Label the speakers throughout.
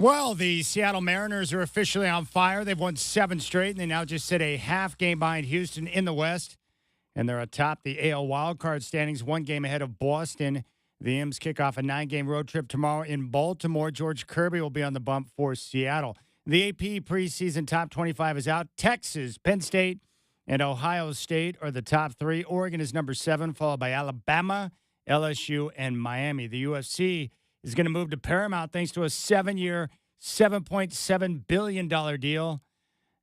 Speaker 1: Well, the Seattle Mariners are officially on fire. They've won 7 straight, and they now just sit a half game behind Houston in the West. And they're atop the AL wildcard standings, 1 game ahead of Boston. The M's kick off a 9-game road trip tomorrow in Baltimore. George Kirby will be on the bump for Seattle. The AP preseason top 25 is out. Texas, Penn State, and Ohio State are the top 3. Oregon is number 7, followed by Alabama, LSU, and Miami. The UFC is going to move to Paramount thanks to a 7-year, $7.7 billion deal.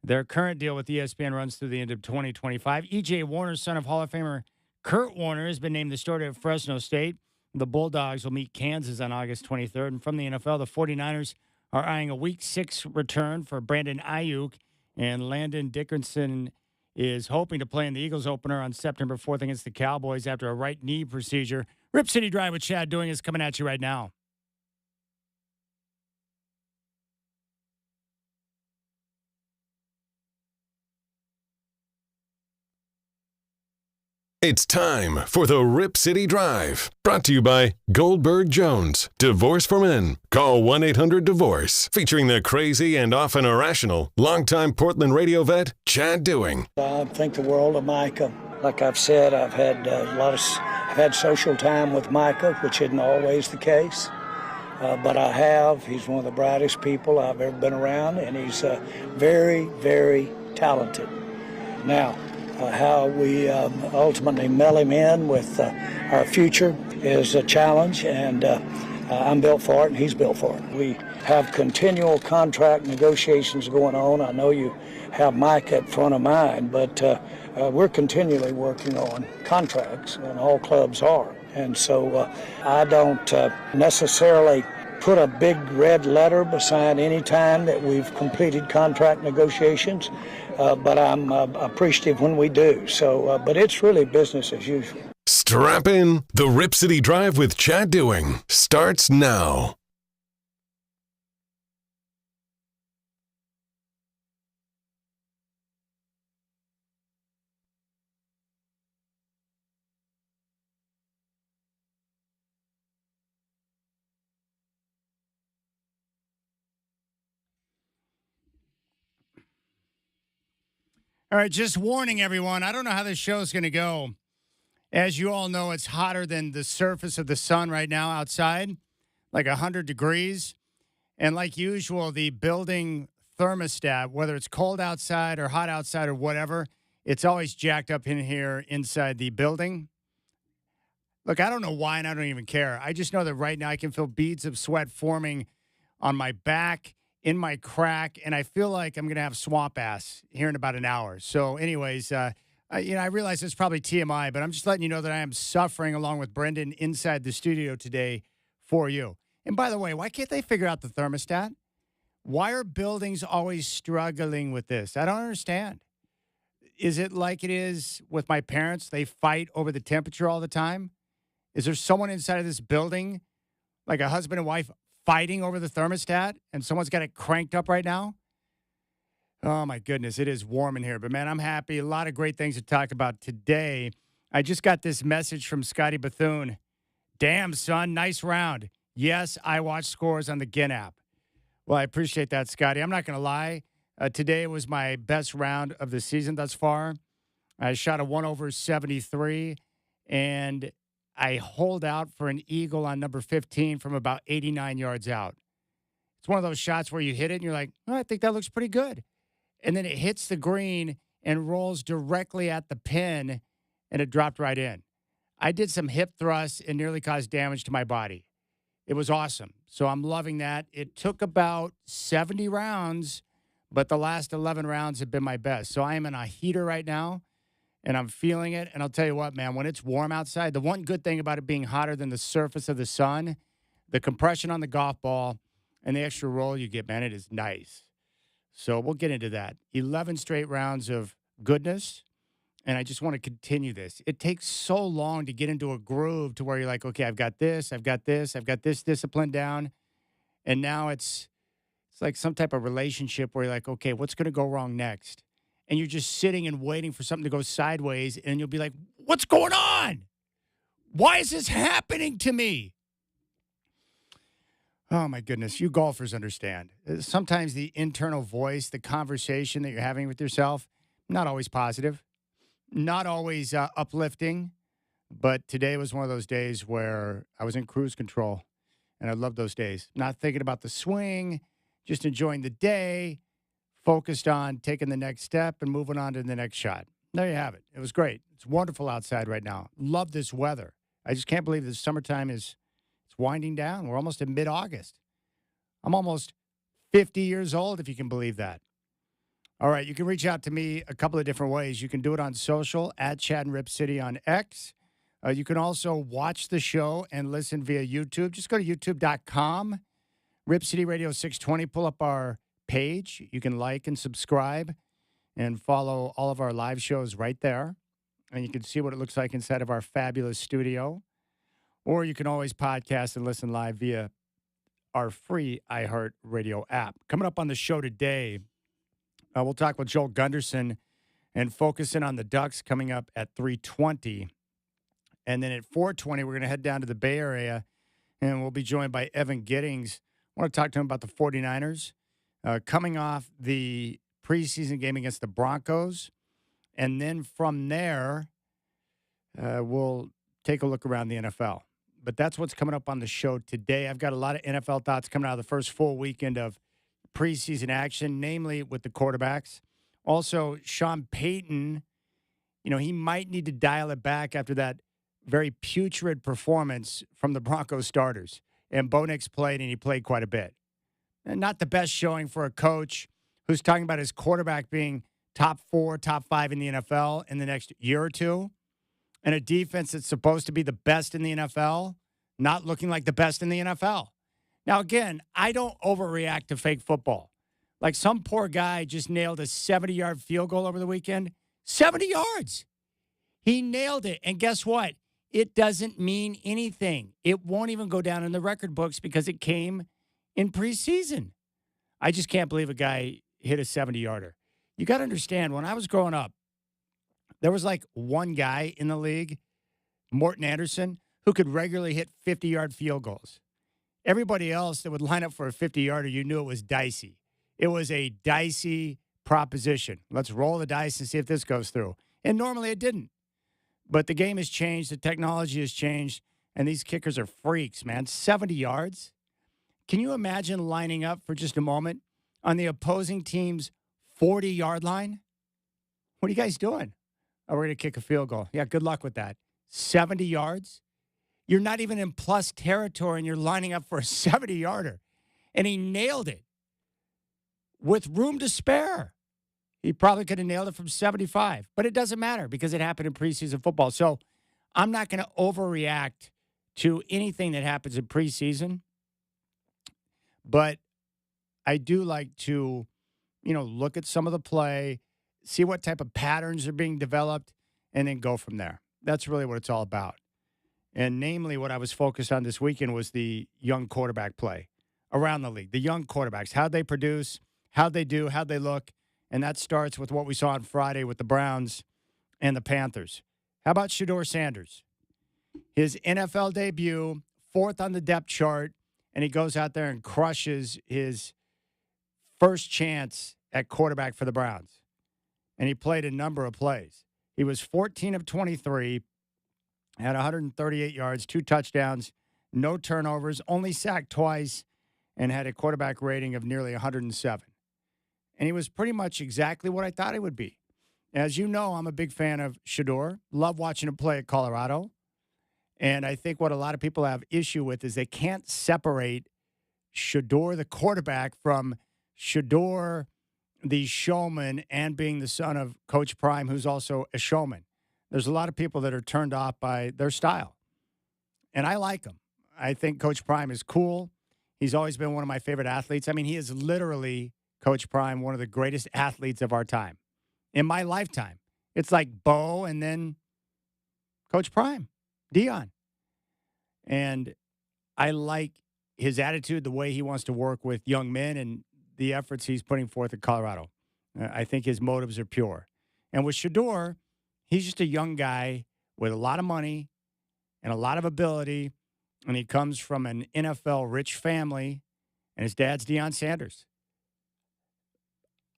Speaker 1: Their current deal with ESPN runs through the end of 2025. E.J. Warner, son of Hall of Famer Kurt Warner, has been named the starter at Fresno State. The Bulldogs will meet Kansas on August 23rd. And from the NFL, the 49ers are eyeing a Week 6 return for Brandon Ayuk. And Landon Dickerson is hoping to play in the Eagles opener on September 4th against the Cowboys after a right knee procedure. Rip City Drive with Chad Doing is coming at you right now.
Speaker 2: It's time for the Rip City Drive, brought to you by Goldberg Jones. Divorce for Men. Call 1-800-DIVORCE. Featuring the crazy and often irrational longtime Portland radio vet, Chad Doing.
Speaker 3: I think the world of Micah. Like I've said, I've had social time with Micah, which isn't always the case. But I have. He's one of the brightest people I've ever been around, and he's very, very talented. Now, how we ultimately meld him in with our future is a challenge, and I'm built for it, and he's built for it. We have continual contract negotiations going on. I know you have Mike at front of mind, but we're continually working on contracts, and all clubs are. And so I don't necessarily put a big red letter beside any time that we've completed contract negotiations, but I'm appreciative when we do. So, but it's really business as usual.
Speaker 2: Strap in. The Rip City Drive with Chad Doing starts now.
Speaker 1: All right, just warning everyone, I don't know how this show is going to go. As you all know, it's hotter than the surface of the sun right now outside, like 100 degrees. And like usual, the building thermostat, whether it's cold outside or hot outside or whatever, it's always jacked up in here inside the building. Look, I don't know why, and I don't even care. I just know that right now I can feel beads of sweat forming on my back, in my crack, and I feel like I'm going to have swamp ass here in about an hour. So anyways, I realize it's probably TMI, but I'm just letting you know that I am suffering along with Brendan inside the studio today for you. And by the way, why can't they figure out the thermostat? Why are buildings always struggling with this? I don't understand. Is it like it is with my parents? They fight over the temperature all the time? Is there someone inside of this building, like a husband and wife, fighting over the thermostat, and someone's got it cranked up right now? Oh, my goodness, it is warm in here. But, man, I'm happy. A lot of great things to talk about today. I just got this message from Scotty Bethune. Damn, son, nice round. Yes, I watch scores on the Gin app. Well, I appreciate that, Scotty. I'm not going to lie. Today was my best round of the season thus far. I shot a 1/73, and I holed out for an eagle on number 15 from about 89 yards out. It's one of those shots where you hit it and you're like, oh, I think that looks pretty good. And then it hits the green and rolls directly at the pin, and it dropped right in. I did some hip thrusts and nearly caused damage to my body. It was awesome. So I'm loving that. It took about 70 rounds, but the last 11 rounds have been my best. So I am in a heater right now. And I'm feeling it. And I'll tell you what, man, when it's warm outside, the one good thing about it being hotter than the surface of the sun, the compression on the golf ball and the extra roll you get, man, it is nice. So we'll get into that. 11 straight rounds of goodness. And I just want to continue this. It takes so long to get into a groove to where you're like, okay, I've got this discipline down. And now it's like some type of relationship where you're like, okay, what's going to go wrong next? And you're just sitting and waiting for something to go sideways, and you'll be like, what's going on? Why is this happening to me? Oh, my goodness. You golfers understand. Sometimes the internal voice, the conversation that you're having with yourself, not always positive, not always uplifting. But today was one of those days where I was in cruise control, and I love those days. Not thinking about the swing, just enjoying the day, focused on taking the next step and moving on to the next shot. There you have it. It was great. It's wonderful outside right now. Love this weather. I just can't believe the summertime is it's winding down. We're almost in mid-August. I'm almost 50 years old, if you can believe that. All right, you can reach out to me a couple of different ways. You can do it on social, at Chad and Rip City on X. You can also watch the show and listen via YouTube. Just go to youtube.com, Rip City Radio 620. Pull up our page. You can like and subscribe and follow all of our live shows right there. And you can see what it looks like inside of our fabulous studio. Or you can always podcast and listen live via our free iHeartRadio app. Coming up on the show today, we'll talk with Joel Gunderson and focus in on the Ducks coming up at 3:20. And then at 4:20, we're going to head down to the Bay Area, and we'll be joined by Evan Giddings. I want to talk to him about the 49ers coming off the preseason game against the Broncos. And then from there, we'll take a look around the NFL. But that's what's coming up on the show today. I've got a lot of NFL thoughts coming out of the first full weekend of preseason action, namely with the quarterbacks. Also, Sean Payton, he might need to dial it back after that very putrid performance from the Broncos starters. And Bo Nix played, and he played quite a bit. And not the best showing for a coach who's talking about his quarterback being top 4, top 5 in the NFL in the next year or two, and a defense that's supposed to be the best in the NFL, not looking like the best in the NFL. Now, again, I don't overreact to fake football. Like some poor guy just nailed a 70-yard field goal over the weekend. 70 yards. He nailed it. And guess what? It doesn't mean anything. It won't even go down in the record books because it came in preseason. I just can't believe a guy hit a 70-yarder. You got to understand, when I was growing up, there was like one guy in the league, Morton Anderson, who could regularly hit 50-yard field goals. Everybody else that would line up for a 50-yarder, you knew it was dicey. It was a dicey proposition. Let's roll the dice and see if this goes through. And normally it didn't. But the game has changed. The technology has changed. And these kickers are freaks, man. 70 yards. Can you imagine lining up for just a moment on the opposing team's 40-yard line? What are you guys doing? Oh, we're going to kick a field goal. Yeah, good luck with that. 70 yards? You're not even in plus territory, and you're lining up for a 70-yarder. And he nailed it with room to spare. He probably could have nailed it from 75. But it doesn't matter because it happened in preseason football. So I'm not going to overreact to anything that happens in preseason. But I do like to, look at some of the play, see what type of patterns are being developed, and then go from there. That's really what it's all about. And namely, what I was focused on this weekend was the young quarterback play around the league. The young quarterbacks, how they produce, how they do, how they look. And that starts with what we saw on Friday with the Browns and the Panthers. How about Shedeur Sanders? His NFL debut, 4th on the depth chart, and he goes out there and crushes his first chance at quarterback for the Browns. And he played a number of plays. He was 14 of 23, had 138 yards, 2 touchdowns, no turnovers, only sacked twice, and had a quarterback rating of nearly 107. And he was pretty much exactly what I thought he would be. As you know, I'm a big fan of Shedeur. Love watching him play at Colorado. And I think what a lot of people have issue with is they can't separate Shedeur, the quarterback, from Shedeur, the showman, and being the son of Coach Prime, who's also a showman. There's a lot of people that are turned off by their style. And I like him. I think Coach Prime is cool. He's always been one of my favorite athletes. I mean, he is literally, Coach Prime, one of the greatest athletes of our time. In my lifetime. It's like Bo and then Coach Prime, Dion. And I like his attitude, the way he wants to work with young men and the efforts he's putting forth at Colorado. I think his motives are pure. And with Shedeur, he's just a young guy with a lot of money and a lot of ability and he comes from an NFL-rich family, and his dad's Deion Sanders.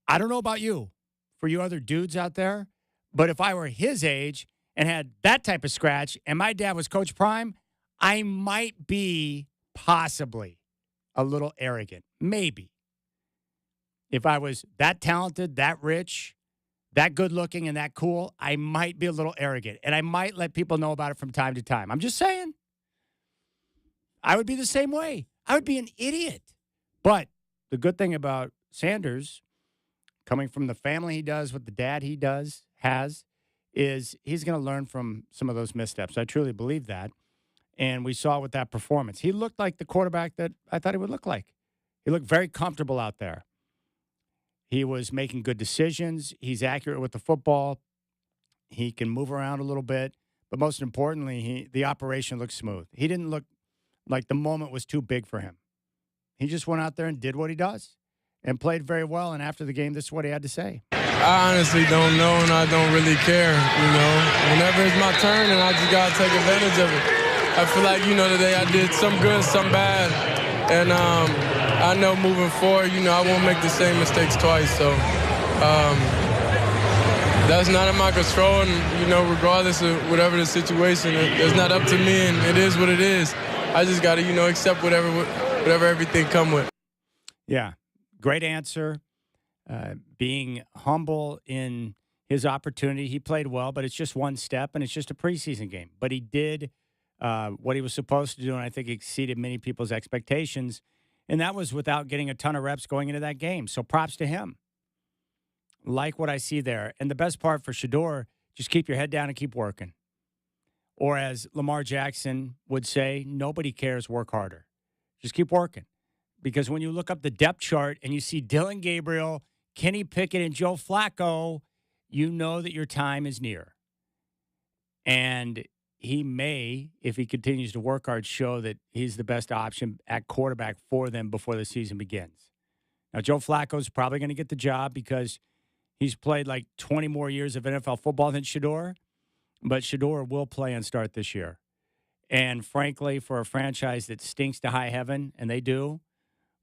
Speaker 1: I don't know about you, for you other dudes out there, but if I were his age and had that type of scratch and my dad was Coach Prime, I might be possibly a little arrogant. Maybe. If I was that talented, that rich, that good looking, and that cool, I might be a little arrogant. And I might let people know about it from time to time. I'm just saying. I would be the same way. I would be an idiot. But the good thing about Sanders, coming from the family he does, what the dad he has, is he's going to learn from some of those missteps. I truly believe that. And we saw with that performance. He looked like the quarterback that I thought he would look like. He looked very comfortable out there. He was making good decisions. He's accurate with the football. He can move around a little bit. But most importantly, the operation looked smooth. He didn't look like the moment was too big for him. He just went out there and did what he does and played very well. And after the game, this is what he had to say.
Speaker 4: I honestly don't know, and I don't really care, Whenever it's my turn, and I just got to take advantage of it. I feel like, today I did some good, some bad. And I know moving forward, I won't make the same mistakes twice. So that's not in my control. And, regardless of whatever the situation, it's not up to me, and it is what it is. I just got to, accept whatever everything come with.
Speaker 1: Yeah, great answer. Being humble in his opportunity. He played well, but it's just one step, and it's just a preseason game. But he did what he was supposed to do, and I think exceeded many people's expectations. And that was without getting a ton of reps going into that game. So props to him. Like what I see there. And the best part for Shedeur, just keep your head down and keep working. Or as Lamar Jackson would say, nobody cares, work harder. Just keep working. Because when you look up the depth chart and you see Dylan Gabriel, Kenny Pickett, and Joe Flacco, you know that your time is near. And he may, if he continues to work hard, show that he's the best option at quarterback for them before the season begins. Now, Joe Flacco's probably going to get the job because he's played like 20 more years of NFL football than Shedeur, but Shedeur will play and start this year. And frankly, for a franchise that stinks to high heaven, and they do,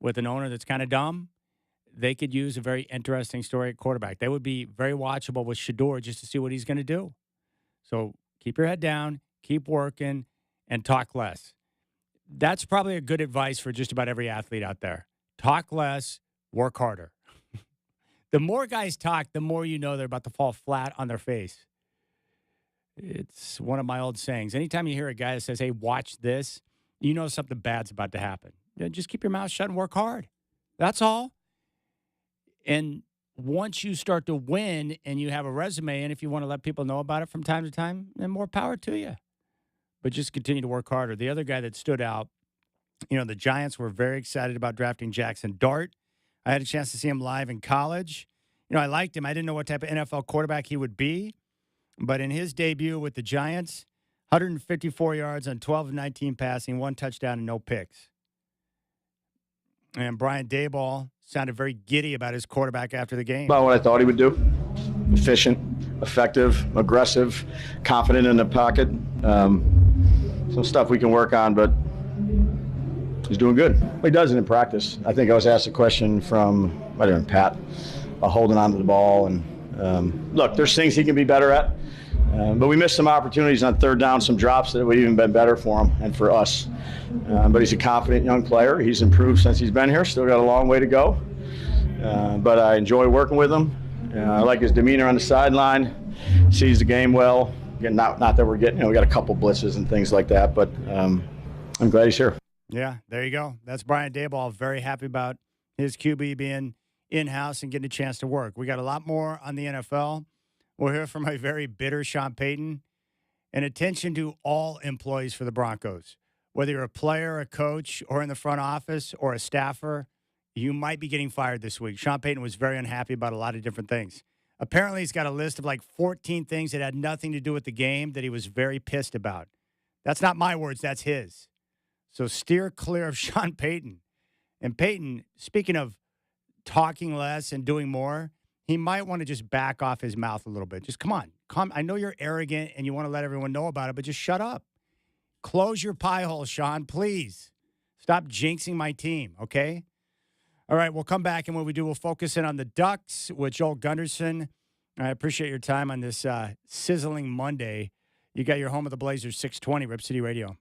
Speaker 1: with an owner that's kind of dumb, they could use a very interesting story at quarterback. They would be very watchable with Shedeur just to see what he's going to do. So keep your head down, keep working, and talk less. That's probably a good advice for just about every athlete out there. Talk less, work harder. The more guys talk, the more you know they're about to fall flat on their face. It's one of my old sayings. Anytime you hear a guy that says, hey, watch this, you know something bad's about to happen. Just keep your mouth shut and work hard. That's all. And once you start to win and you have a resume, and if you want to let people know about it from time to time, then more power to you. But just continue to work harder. The other guy that stood out, the Giants were very excited about drafting Jackson Dart. I had a chance to see him live in college. I liked him. I didn't know what type of NFL quarterback he would be. But in his debut with the Giants, 154 yards on 12 of 19 passing, 1 touchdown and no picks. And Brian Daboll sounded very giddy about his quarterback after the game.
Speaker 5: About what I thought he would do. Efficient, effective, aggressive, confident in the pocket. Some stuff we can work on, but he's doing good. He does it in practice. I think I was asked a question from, Pat, holding on to the ball. And look, there's things he can be better at. But we missed some opportunities on third down, some drops that would even been better for him and for us. But he's a confident young player. He's improved since he's been here. Still got a long way to go. But I enjoy working with him. I like his demeanor on the sideline. Sees the game well. Again, not that we're getting, we got a couple blitzes and things like that. But I'm glad he's here.
Speaker 1: Yeah, there you go. That's Brian Daboll. Very happy about his QB being in-house and getting a chance to work. We got a lot more on the NFL. We'll hear from a very bitter Sean Payton. And attention to all employees for the Broncos. Whether you're a player, a coach, or in the front office, or a staffer, you might be getting fired this week. Sean Payton was very unhappy about a lot of different things. Apparently, he's got a list of like 14 things that had nothing to do with the game that he was very pissed about. That's not my words. That's his. So steer clear of Sean Payton. And Payton, speaking of talking less and doing more, he might want to just back off his mouth a little bit. Just come on. I know you're arrogant and you want to let everyone know about it, but just shut up. Close your pie hole, Sean, please. Stop jinxing my team, okay? All right, we'll come back, and when we do, we'll focus in on the Ducks with Joel Gunderson. I appreciate your time on this sizzling Monday. You got your home of the Blazers, 620, Rip City Radio.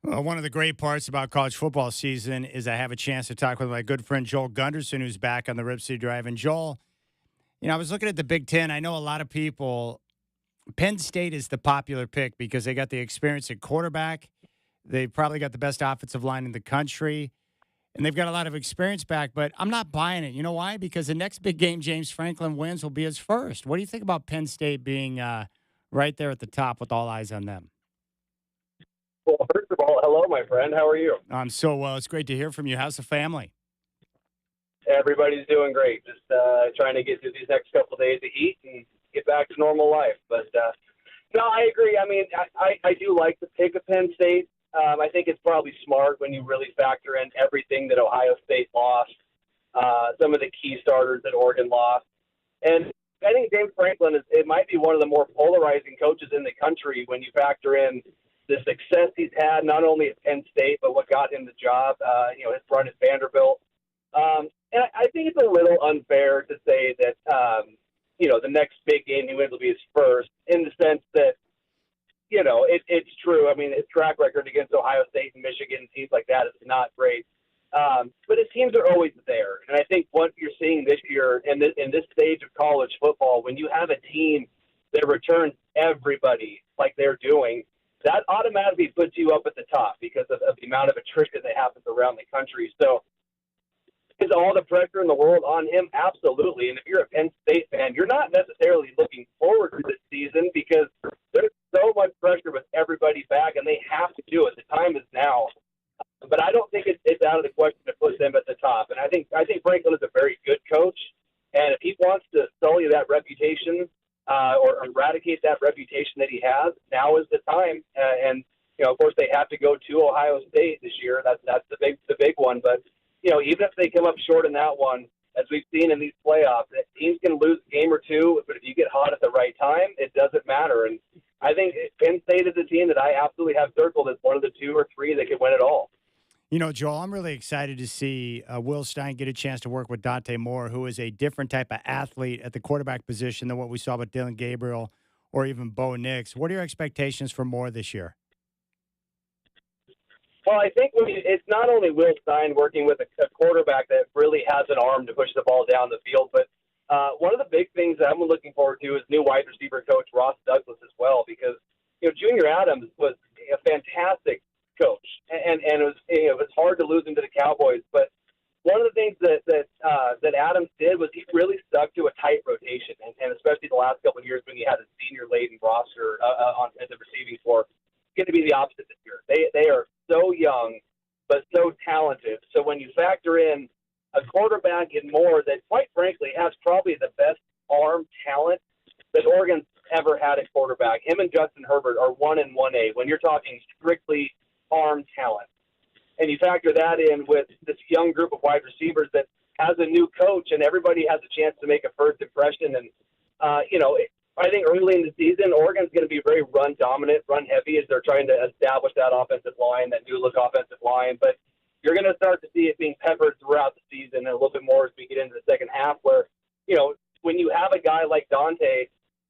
Speaker 1: Well, one of the great parts about college football season is I have a chance to talk with my good friend Joel Gunderson, who's back on the Rip City Drive. And Joel, I was looking at the Big Ten. I know a lot of people, Penn State is the popular pick because they got the experience at quarterback. They've probably got the best offensive line in the country, and they've got a lot of experience back. But I'm not buying it. You know why? Because the next big game James Franklin wins will be his first. What do you think about Penn State being right there at the top with all eyes on them?
Speaker 6: Well, first of all, hello, my friend. How are you?
Speaker 1: I'm so well. It's great to hear from you. How's the family?
Speaker 6: Everybody's doing great. Just trying to get through these next couple of days of heat and get back to normal life. But, no, I agree. I mean, I do like the pick of Penn State. I think it's probably smart when you really factor in everything that Ohio State lost, some of the key starters that Oregon lost. And I think James Franklin it might be one of the more polarizing coaches in the country when you factor in the success he's had, not only at Penn State, but what got him the job, his run at Vanderbilt. And I think it's a little unfair to say that, the next big game he wins will be his first, in the sense that, it's true. I mean, his track record against Ohio State and Michigan, teams like that, is not great. But his teams are always there. And I think what you're seeing this year in this stage of college football, when you have a team that returns everybody like they're doing, that automatically puts you up at the top because of the amount of attrition that happens around the country. So is all the pressure in the world on him? Absolutely. And if you're a Penn State fan, you're not necessarily looking forward to this season because there's so much pressure with everybody back, and they have to do it. The time is now. But I don't think it's out of the question to put them at the top. And I think Franklin is a very good coach. And if he wants to sully that reputation or eradicate that reputation that he has, now is the time. Of course, they have to go to Ohio State this year. That's the big one. But even if they come up short in that one, as we've seen in these playoffs, teams can lose a game or two, but if you get hot at the right time, it doesn't matter. And I think Penn State is a team that I absolutely have circled as one of the 2 or 3 that could win it all.
Speaker 1: Joel, I'm really excited to see Will Stein get a chance to work with Dante Moore, who is a different type of athlete at the quarterback position than what we saw with Dylan Gabriel or even Bo Nix. What are your expectations for Moore this year?
Speaker 6: Well, I think it's not only Will Stein working with a quarterback that really has an arm to push the ball down the field, but one of the big things that I'm looking forward to is new wide receiver coach Ross Douglas as well, because Junior Adams was a fantastic coach, and it was hard to lose him to the Cowboys. But one of the things that Adams did was he really stuck to a tight rotation, and especially the last couple of years when he had a senior-laden roster on the receiving floor, it's going to be the opposite this year. They are so young, but so talented. So when you factor in a quarterback in Moore that, quite frankly, has probably the best arm talent that Oregon's ever had at quarterback, him and Justin Herbert are 1 and 1A when you're talking strictly arm talent. And you factor that in with this young group of wide receivers that has a new coach, and everybody has a chance to make a first impression. And, I think early in the season, Oregon's going to be very run-dominant, run-heavy as they're trying to establish that offensive line, that new-look offensive line. But you're going to start to see it being peppered throughout the season and a little bit more as we get into the second half where, when you have a guy like Dante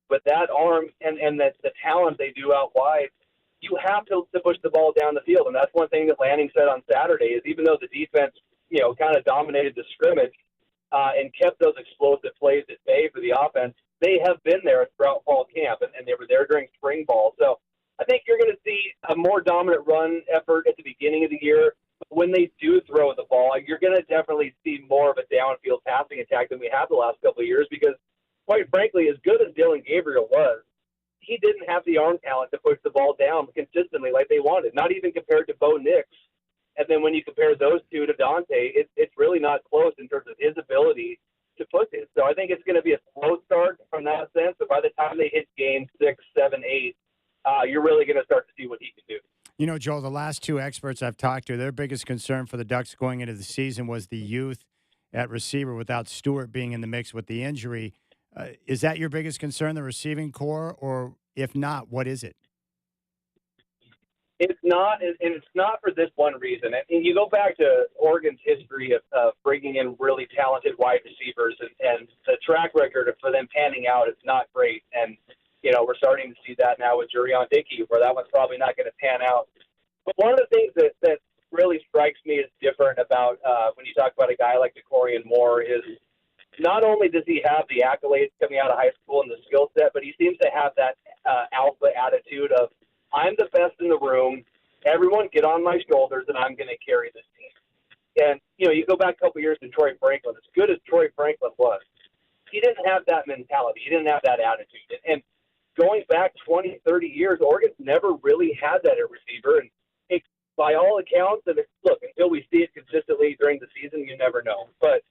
Speaker 6: with that arm and the talent they do out wide, you have to push the ball down the field. And that's one thing that Lanning said on Saturday is even though the defense, kind of dominated the scrimmage and kept those explosive plays at bay for the offense, they have been there throughout fall camp, and they were there during spring ball. So I think you're going to see a more dominant run effort at the beginning of the year. But when they do throw the ball, you're going to definitely see more of a downfield passing attack than we have the last couple of years because, quite frankly, as good as Dylan Gabriel was, he didn't have the arm talent to push the ball down consistently like they wanted, not even compared to Bo Nix. And then when you compare those two to Dante, it's really not close in terms of his ability to push it. So I think it's going to be a slow start from that sense, but by the time they hit game 6, 7, 8, you're really going to start to see what he can do.
Speaker 1: Joel, the last 2 experts I've talked to, their biggest concern for the Ducks going into the season was the youth at receiver without Stewart being in the mix with the injury. Is that your biggest concern, the receiving core, or if not, what is it?
Speaker 6: It's not, and it's not for this one reason. And you go back to Oregon's history of bringing in really talented wide receivers, and the track record for them panning out is not great. And, we're starting to see that now with Jurion Dickey, where that one's probably not going to pan out. But one of the things that really strikes me as different about when you talk about a guy like DeCorian Moore is not only does he have the accolades coming out of high school and the skill set, but he seems to have that alpha attitude of, I'm the best in the room, everyone get on my shoulders, and I'm going to carry this team. And, you go back a couple years to Troy Franklin. As good as Troy Franklin was, he didn't have that mentality. He didn't have that attitude. And going back 20, 30 years, Oregon's never really had that at receiver. And by all accounts, and look, until we see it consistently during the season, you never know. But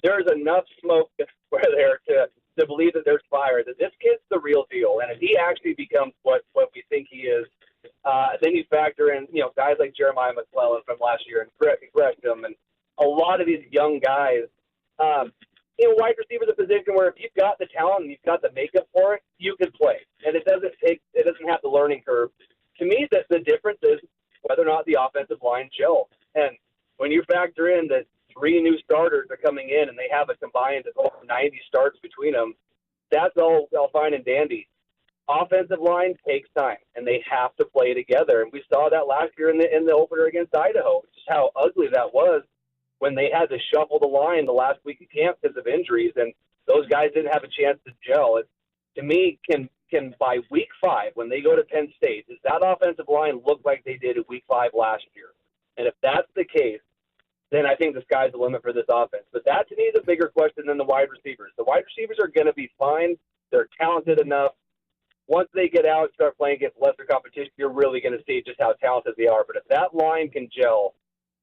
Speaker 6: there's enough smoke there to believe that there's fire, that this kid's the real deal. And if he actually becomes what we think he is, then you factor in, guys like Jeremiah McClellan from last year and Gresham and a lot of these young guys. Wide receiver is a position where if you've got the talent and you've got the makeup for it, you can play. And it doesn't have the learning curve. To me, the difference is whether or not the offensive line gels. And when you factor in that 3 new starters are coming in and they have a combined over 90 starts between them, that's all fine and dandy. Offensive line takes time, and they have to play together. And we saw that last year in the opener against Idaho, just how ugly that was when they had to shuffle the line the last week of camp because of injuries, and those guys didn't have a chance to gel. It, to me, can by week 5, when they go to Penn State, does that offensive line look like they did at week 5 last year? And if that's the case, then I think the sky's the limit for this offense. But that, to me, is a bigger question than the wide receivers. The wide receivers are going to be fine. They're talented enough. Once they get out and start playing against lesser competition, you're really going to see just how talented they are. But if that line can gel,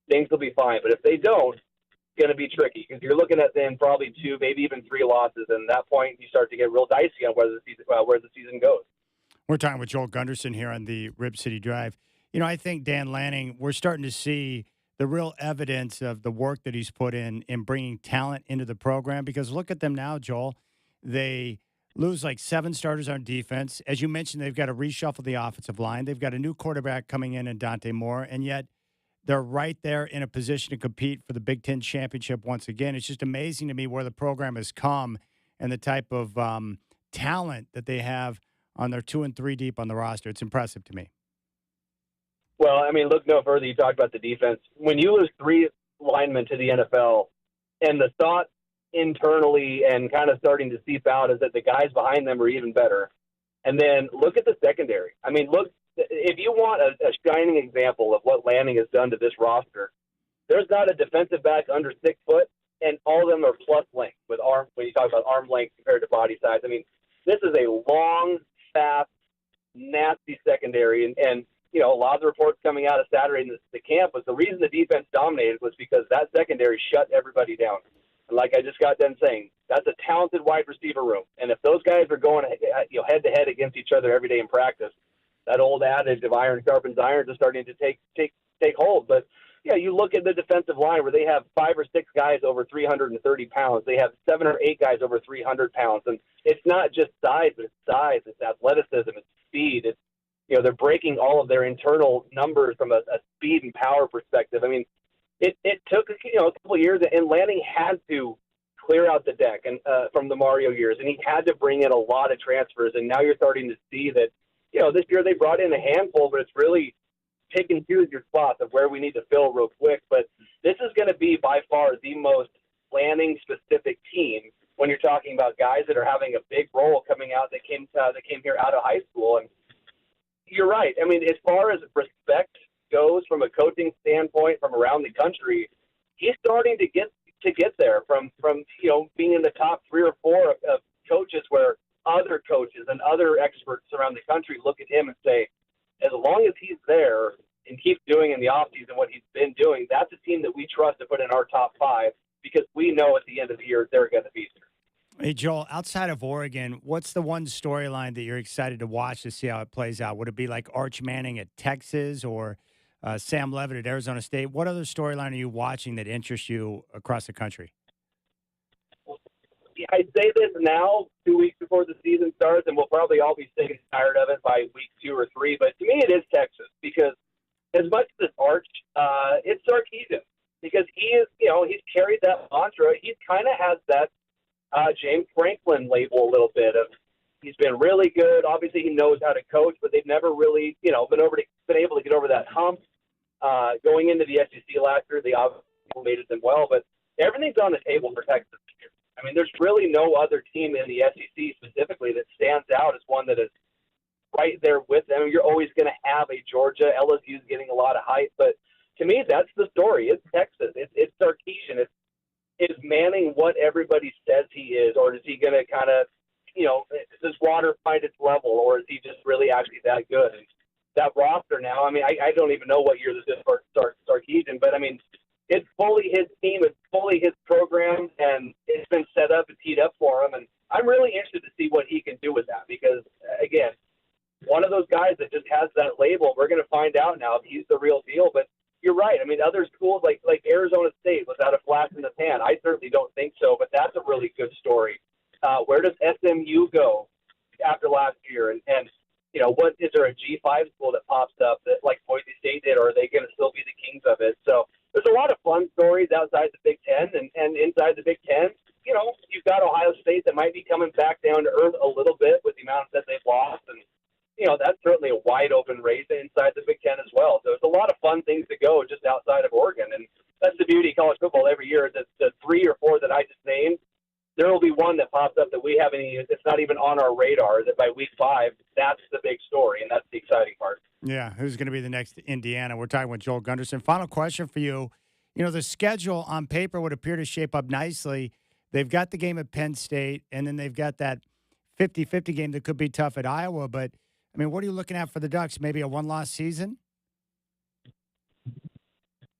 Speaker 6: things will be fine. But if they don't, it's going to be tricky because you're looking at then probably 2, maybe even 3 losses. And at that point, you start to get real dicey on where the season goes.
Speaker 1: We're talking with Joel Gunderson here on the Rip City Drive. I think Dan Lanning, we're starting to see the real evidence of the work that he's put in bringing talent into the program. Because look at them now, Joel. They lose like 7 starters on defense. As you mentioned, they've got to reshuffle the offensive line. They've got a new quarterback coming in Dante Moore, and yet they're right there in a position to compete for the Big Ten championship once again. It's just amazing to me where the program has come and the type of talent that they have on their 2 and 3 deep on the roster. It's impressive to me.
Speaker 6: Well, I mean, look no further. You talked about the defense. When you lose 3 linemen to the NFL, and the thought internally and kind of starting to seep out is that the guys behind them are even better. And then look at the secondary. I mean, look, if you want a shining example of what Lanning has done to this roster, there's not a defensive back under 6 foot, and all of them are plus length with arm. When you talk about arm length compared to body size, I mean, this is a long, fast, nasty secondary, and a lot of the reports coming out of Saturday in the camp was the reason the defense dominated was because that secondary shut everybody down. And like I just got done saying, that's a talented wide receiver room. And if those guys are going head-to-head against each other every day in practice, that old adage of iron sharpens iron is starting to take hold. But, yeah, you look at the defensive line where they have 5 or 6 guys over 330 pounds. They have 7 or 8 guys over 300 pounds. And it's not just size, but it's size. It's athleticism. It's speed. It's they're breaking all of their internal numbers from a speed and power perspective. I mean, it took a couple of years, and Lanning had to clear out the deck and from the Mario years, and he had to bring in a lot of transfers. And now you're starting to see that this year they brought in a handful, but it's really pick and choose your spots of where we need to fill real quick. But this is going to be by far the most Lanning specific team when you're talking about guys that are having a big role coming out that came here out of high school. And you're right. I mean, as far as respect goes from a coaching standpoint from around the country, he's starting to get there from being in the top 3 or 4 of coaches where other coaches and other experts around the country look at him and say, as long as he's there and keeps doing in the offseason what he's been doing, that's a team that we trust to put in our top 5 because we know at the end of the year they're going to be there.
Speaker 1: Hey, Joel, outside of Oregon, what's the one storyline that you're excited to watch to see how it plays out? Would it be like Arch Manning at Texas or Sam Levitt at Arizona State? What other storyline are you watching that interests you across the country?
Speaker 6: I say this now, 2 weeks before the season starts, and we'll probably all be sick and tired of it by week 2 or 3. But to me, it is Texas because as much as it's Arch, it's Sarkisian because he is, he's carried that mantra. He kind of has that James Franklin label a little bit of he's been really good. Obviously, he knows how to coach, but they've never really, been been able to get over that hump. Going into the SEC last year, they obviously made it them well, but everything's on the table for Texas this year. I mean, there's really no other team in the SEC specifically that stands out as one that is right there with them. You're always going to have a Georgia. LSU's getting a lot of hype, but to me, that's the story. It's Texas. It's Sarkisian. Is Manning what everybody says he is, or is he going to kind of, does water find its level, or is he just really actually that good? And that roster now, I mean, I don't even know what year this is for Sarkisian, but I mean, it's fully his team, it's fully his program, and it's been set up and teed up for him. And I'm really interested to see what he can do with that because, again, one of those guys that just has that label, we're going to find out now if he's the real deal. But you're right. I mean, other schools like Arizona State was out of flash in the pan. I certainly don't think so, but that's a really good story. Where does SMU go after last year? And what is there a G5 school that pops up that like Boise State did, or are they going to still be the kings of it? So there's a lot of fun stories outside the Big Ten and inside the Big Ten. You've got Ohio State that might be coming back down to earth a little bit with the amount that they've lost. And, that's certainly a wide open race inside the Big Ten as well. So there's a lot of fun things to go just outside of Oregon. And that's the beauty of college football every year. The 3 or 4 that I just named, there will be one that pops up that we haven't even, it's not even on our radar, that by week 5, that's the big story, and that's the exciting part.
Speaker 1: Yeah, who's going to be the next Indiana? We're talking with Joel Gunderson. Final question for you. The schedule on paper would appear to shape up nicely. They've got the game at Penn State, and then they've got that 50-50 game that could be tough at Iowa. But, I mean, what are you looking at for the Ducks? Maybe a one-loss season?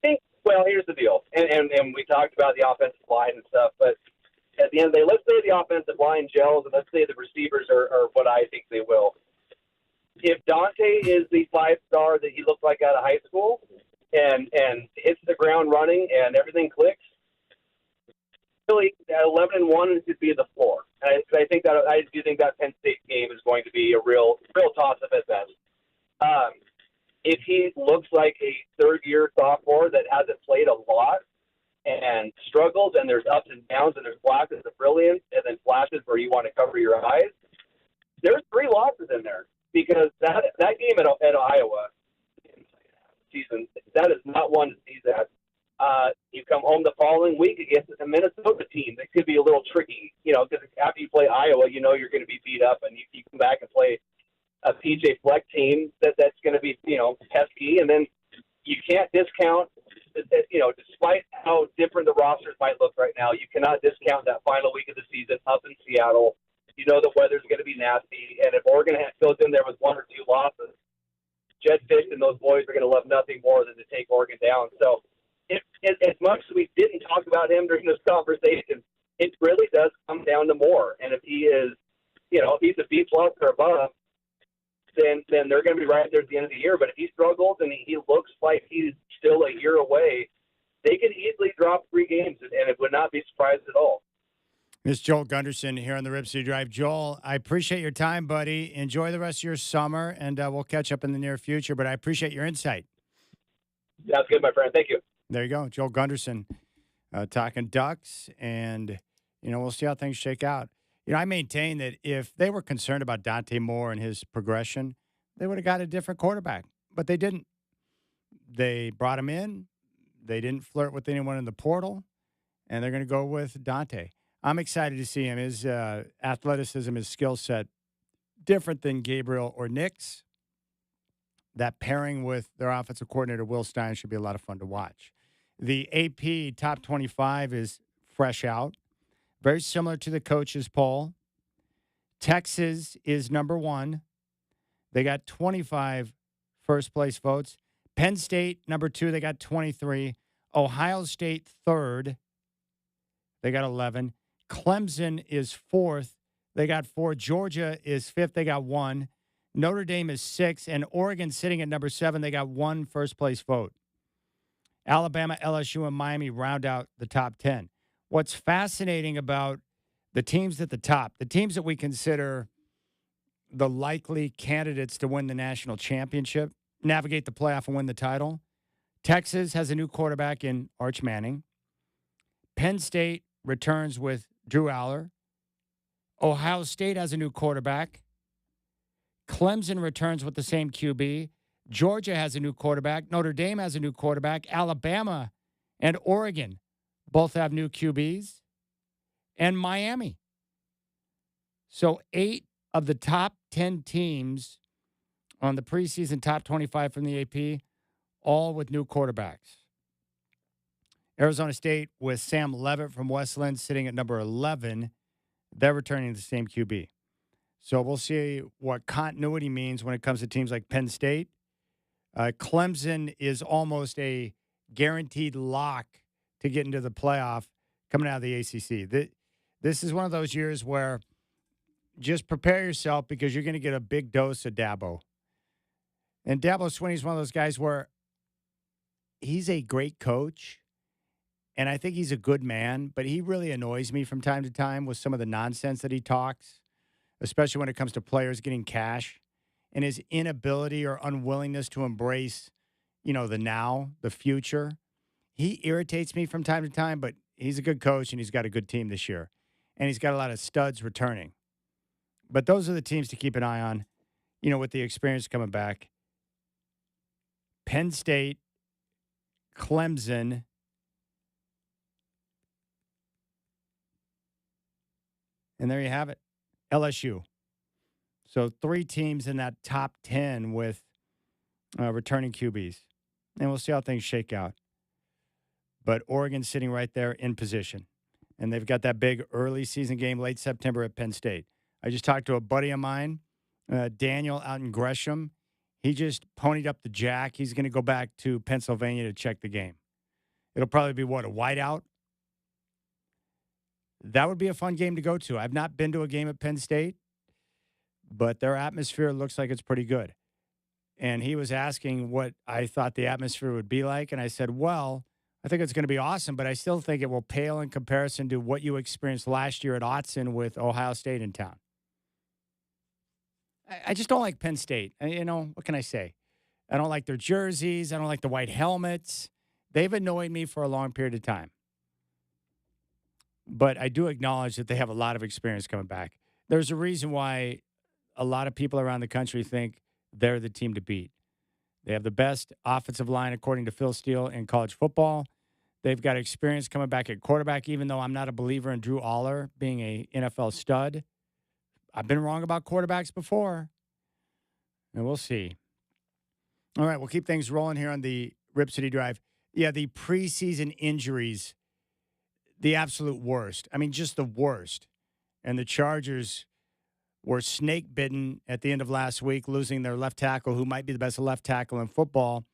Speaker 6: Well, here's the deal, and we talked about the offensive line and stuff, but at the end of the day, let's say the offensive line gels, and let's say the receivers are what I think they will. If Dante is the 5-star that he looked like out of high school and hits the ground running and everything clicks, really, 11-1 could be the floor. And I do think that Penn State game is going to be a real toss-up at best. If he looks like a third-year sophomore that hasn't played a lot and struggles, and there's ups and downs, and there's flashes of brilliance, and then flashes where you want to cover your eyes, there's 3 losses in there because that game at Iowa season, that is not one to sneeze at. You come home the following week against a Minnesota team that could be a little tricky, because after you play Iowa, you're going to be beat up, and you come back and play a PJ Fleck team that's going to be, pesky, and then you can't discount, despite how different the rosters might look right now, you cannot discount that final week of the season up in Seattle. The weather's going to be nasty, and if Oregon goes in there with 1 or 2 losses, Jed Fish and those boys are going to love nothing more than to take Oregon down. So as much as we didn't talk about him during this conversation, it really does come down to more. And if he is, if he's a B+ or above, then they're going to be right there at the end of the year. But if he struggles and he looks like he's still a year away, they could easily drop 3 games, and it would not be surprised at all.
Speaker 1: This is Joel Gunderson here on the Rip City Drive. Joel, I appreciate your time, buddy. Enjoy the rest of your summer, and we'll catch up in the near future. But I appreciate your insight.
Speaker 6: That's good, my friend. Thank you.
Speaker 1: There you go. Joel Gunderson talking Ducks, and, we'll see how things shake out. I maintain that if they were concerned about Dante Moore and his progression, they would have got a different quarterback. But they didn't. They brought him in. They didn't flirt with anyone in the portal, and they're going to go with Dante. I'm excited to see him. His athleticism, his skill set, different than Gabriel or Nick's. That pairing with their offensive coordinator, Will Stein, should be a lot of fun to watch. The AP Top 25 is fresh out. Very similar to the coaches' poll. Texas is number 1. They got 25 first-place votes. Penn State, number 2, they got 23. Ohio State, 3rd. They got 11. Clemson is 4th. They got 4. Georgia is 5th. They got 1. Notre Dame is 6th. And Oregon sitting at number 7. They got 1 first-place vote. Alabama, LSU, and Miami round out the top 10. What's fascinating about the teams at the top, the teams that we consider the likely candidates to win the national championship, navigate the playoff and win the title, Texas has a new quarterback in Arch Manning. Penn State returns with Drew Aller. Ohio State has a new quarterback. Clemson returns with the same QB. Georgia has a new quarterback. Notre Dame has a new quarterback. Alabama and Oregon both have new QBs. And Miami. So 8 of the top 10 teams on the preseason top 25 from the AP, all with new quarterbacks. Arizona State with Sam Leavitt from Westland sitting at number 11. They're returning the same QB. So we'll see what continuity means when it comes to teams like Penn State. Clemson is almost a guaranteed lock to get into the playoff coming out of the ACC. This is one of those years where just prepare yourself because you're going to get a big dose of Dabo. And Dabo Swinney is one of those guys where he's a great coach, and I think he's a good man, but he really annoys me from time to time with some of the nonsense that he talks, especially when it comes to players getting cash and his inability or unwillingness to embrace, the now, the future. He irritates me from time to time, but he's a good coach, and he's got a good team this year. And he's got a lot of studs returning. But those are the teams to keep an eye on, with the experience coming back. Penn State, Clemson, and there you have it, LSU. So 3 teams in that top 10 with returning QBs. And we'll see how things shake out. But Oregon's sitting right there in position. And they've got that big early season game late September at Penn State. I just talked to a buddy of mine, Daniel, out in Gresham. He just ponied up the jack. He's going to go back to Pennsylvania to check the game. It'll probably be, a whiteout? That would be a fun game to go to. I've not been to a game at Penn State, but their atmosphere looks like it's pretty good. And he was asking what I thought the atmosphere would be like, and I said, well, I think it's going to be awesome, but I still think it will pale in comparison to what you experienced last year at Autzen with Ohio State in town. I just don't like Penn State. What can I say? I don't like their jerseys. I don't like the white helmets. They've annoyed me for a long period of time. But I do acknowledge that they have a lot of experience coming back. There's a reason why a lot of people around the country think they're the team to beat. They have the best offensive line, according to Phil Steele, in college football. They've got experience coming back at quarterback, even though I'm not a believer in Drew Aller being a NFL stud. I've been wrong about quarterbacks before, and we'll see. All right, we'll keep things rolling here on the Rip City Drive. Yeah, the preseason injuries, the absolute worst. I mean, just the worst. And the Chargers were snake bitten at the end of last week, losing their left tackle, who might be the best left tackle in football.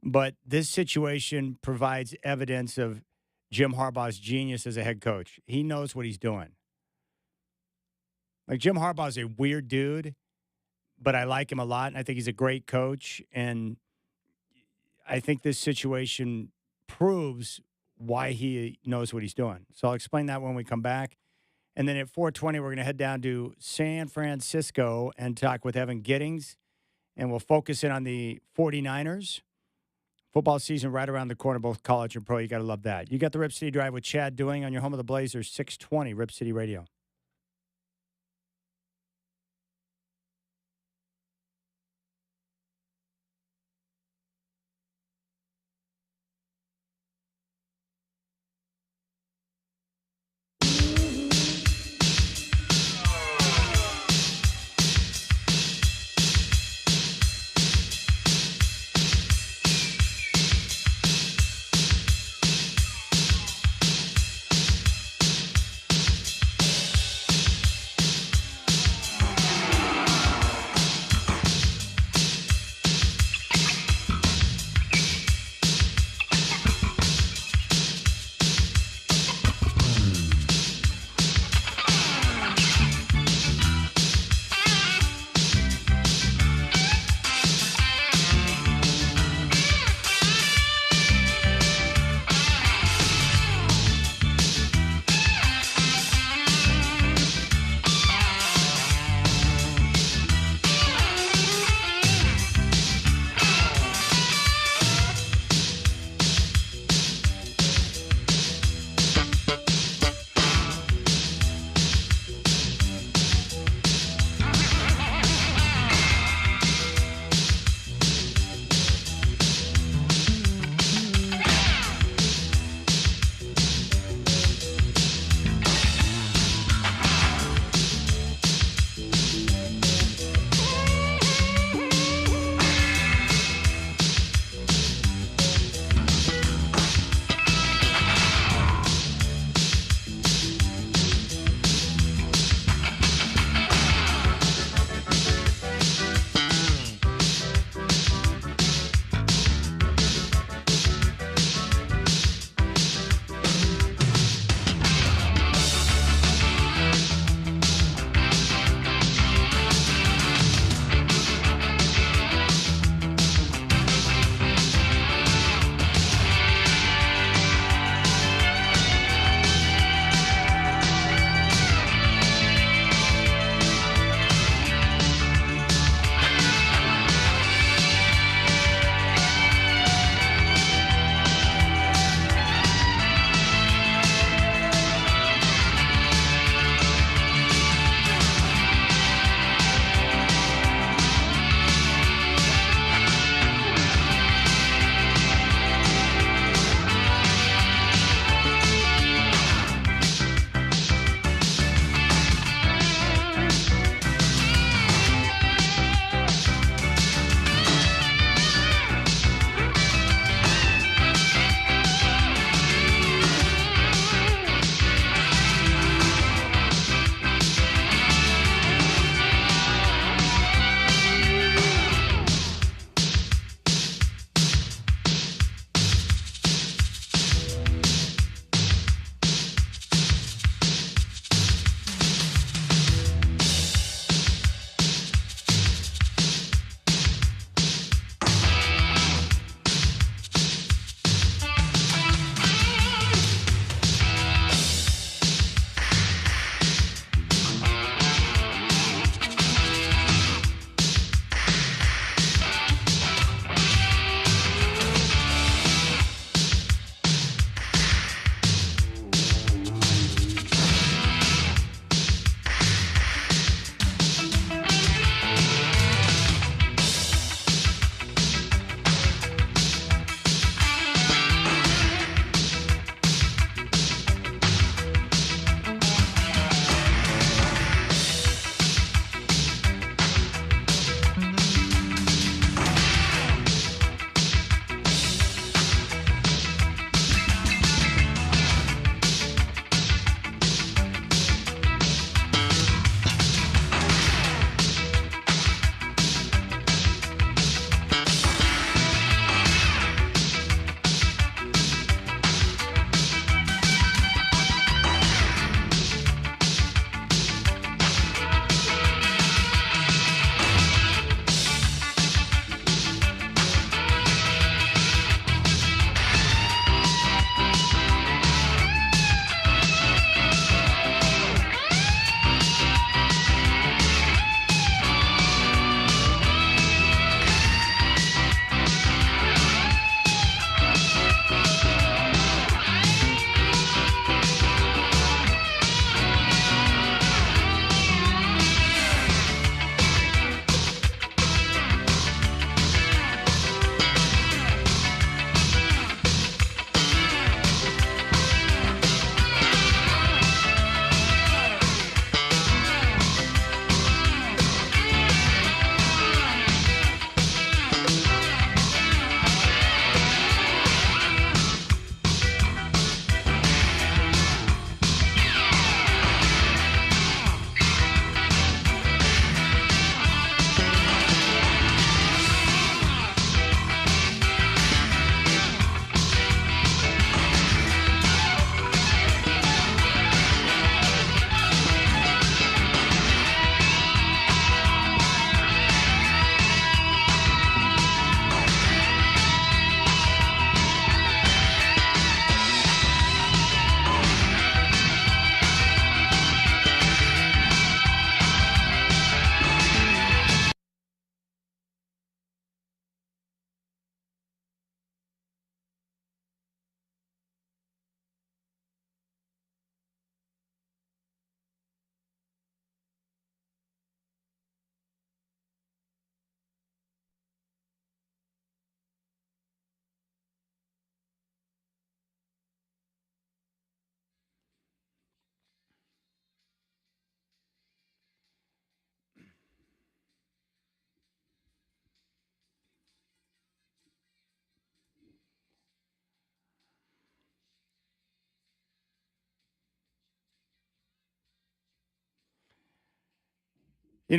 Speaker 1: But this situation provides evidence of Jim Harbaugh's genius as a head coach. He knows what he's doing. Like, Jim Harbaugh is a weird dude, but I like him a lot, and I think he's a great coach. And I think this situation proves why he knows what he's doing. So I'll explain that when we come back. And then at 4:20, we're going to head down to San Francisco and talk with Evan Giddings. And we'll focus in on the 49ers. Football season right around the corner, both college and pro. You got to love that. You got the Rip City Drive with Chad Doing on your home of the Blazers, 620 Rip City Radio.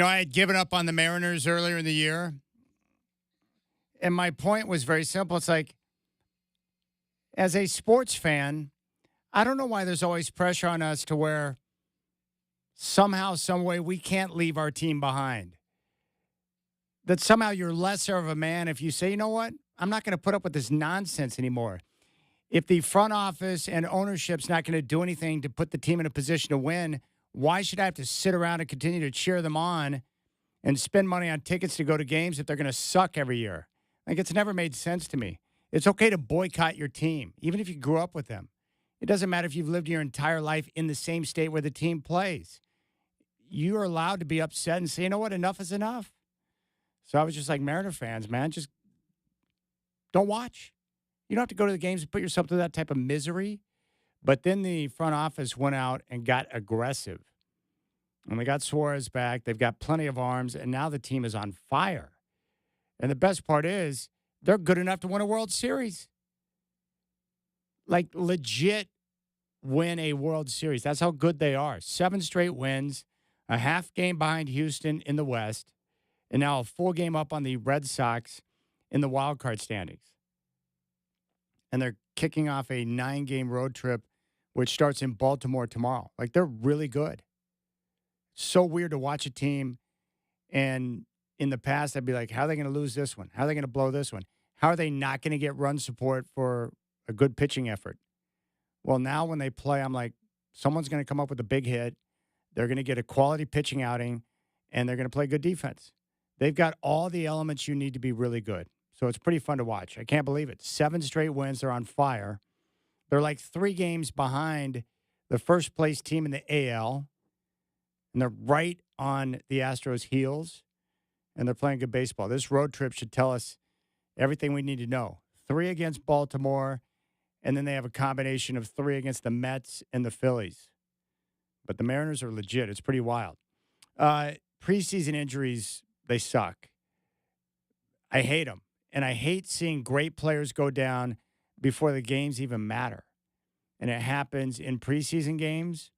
Speaker 1: I had given up on the Mariners earlier in the year. And my point was very simple. It's like, as a sports fan, I don't know why there's always pressure on us to where somehow, some way, we can't leave our team behind. That somehow you're lesser of a man if you say, you know what, I'm not going to put up with this nonsense anymore. If the front office and ownership's not going to do anything to put the team in a position to win, why should I have to sit around and continue to cheer them on and spend money on tickets to go to games if they're going to suck every year? Like, it's never made sense to me. It's okay to boycott your team, even if you grew up with them. It doesn't matter if you've lived your entire life in the same state where the team plays. You are allowed to be upset and say, you know what, enough is enough. So I was just like, Mariner fans, man, just don't watch. You don't have to go to the games and put yourself through that type of misery. But then the front office went out and got aggressive. And they got Suarez back. They've got plenty of arms, and now the team is on fire. And the best part is they're good enough to win a World Series. Like, legit win a World Series. That's how good they are. 7 straight wins, a half game behind Houston in the West, and now a full game up on the Red Sox in the wild card standings. And they're kicking off a 9-game road trip, which starts in Baltimore tomorrow. Like, they're really good. So weird to watch a team, and in the past, I'd be like, how are they going to lose this one? How are they going to blow this one? How are they not going to get run support for a good pitching effort? Well, now when they play, I'm like, someone's going to come up with a big hit. They're going to get a quality pitching outing, and they're going to play good defense. They've got all the elements you need to be really good. So it's pretty fun to watch. I can't believe it. 7 straight wins. They're on fire. They're like 3 games behind the first-place team in the AL, and they're right on the Astros' heels, and they're playing good baseball. This road trip should tell us everything we need to know. 3 against Baltimore, and then they have a combination of 3 against the Mets and the Phillies. But the Mariners are legit. It's pretty wild. Preseason injuries, they suck. I hate them. And I hate seeing great players go down before the games even matter. And it happens in preseason games.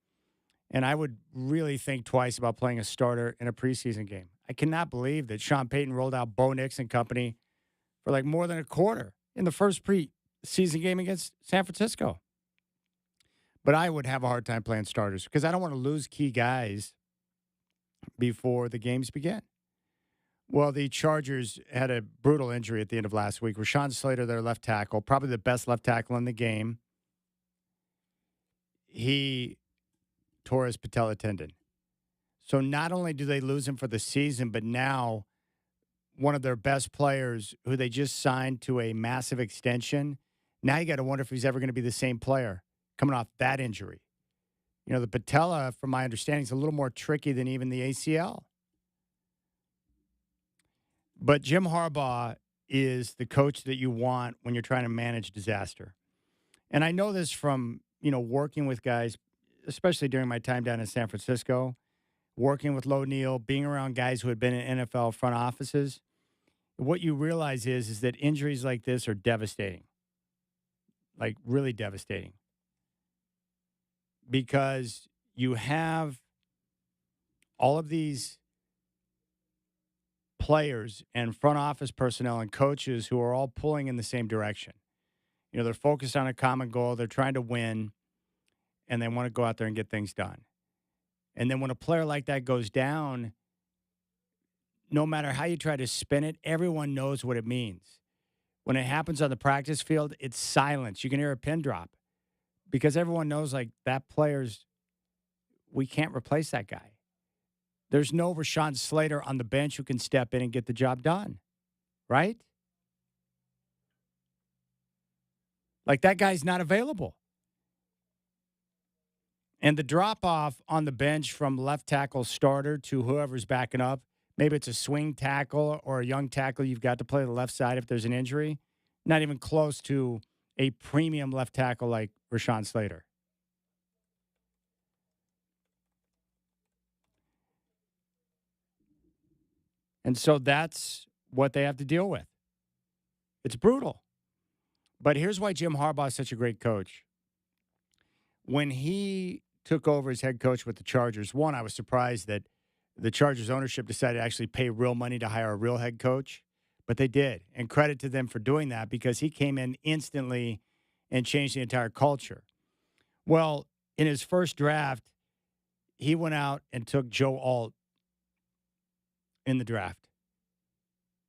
Speaker 1: And I would really think twice about playing a starter in a preseason game. I cannot believe that Sean Payton rolled out Bo Nix and company for like more than a quarter in the first preseason game against San Francisco. But I would have a hard time playing starters because I don't want to lose key guys before the games begin. Well, the Chargers had a brutal injury at the end of last week. Rashawn Slater, their left tackle, probably the best left tackle in the game. He tore his patella tendon. So not only do they lose him for the season, but now one of their best players who they just signed to a massive extension, now you got to wonder if he's ever going to be the same player coming off that injury. You know, the patella, from my understanding, is a little more tricky than even the ACL. But Jim Harbaugh is the coach that you want when you're trying to manage disaster. And I know this from, working with guys, especially during my time down in San Francisco, working with Lo Neal, being around guys who had been in NFL front offices. What you realize is that injuries like this are devastating, like really devastating, because you have all of these players and front office personnel and coaches who are all pulling in the same direction. They're focused on a common goal. They're trying to win, and they want to go out there and get things done. And then when a player like that goes down, no matter how you try to spin it, everyone knows what it means. When it happens on the practice field, it's silence. You can hear a pin drop because everyone knows, like, that player's, we can't replace that guy. There's no Rashawn Slater on the bench who can step in and get the job done, right? Like, that guy's not available. And the drop-off on the bench from left tackle starter to whoever's backing up, maybe it's a swing tackle or a young tackle you've got to play the left side if there's an injury, not even close to a premium left tackle like Rashawn Slater. And so that's what they have to deal with. It's brutal. But here's why Jim Harbaugh is such a great coach. When he took over as head coach with the Chargers, one, I was surprised that the Chargers ownership decided to actually pay real money to hire a real head coach, but they did. And credit to them for doing that because he came in instantly and changed the entire culture. Well, in his first draft, he went out and took Joe Alt in the draft.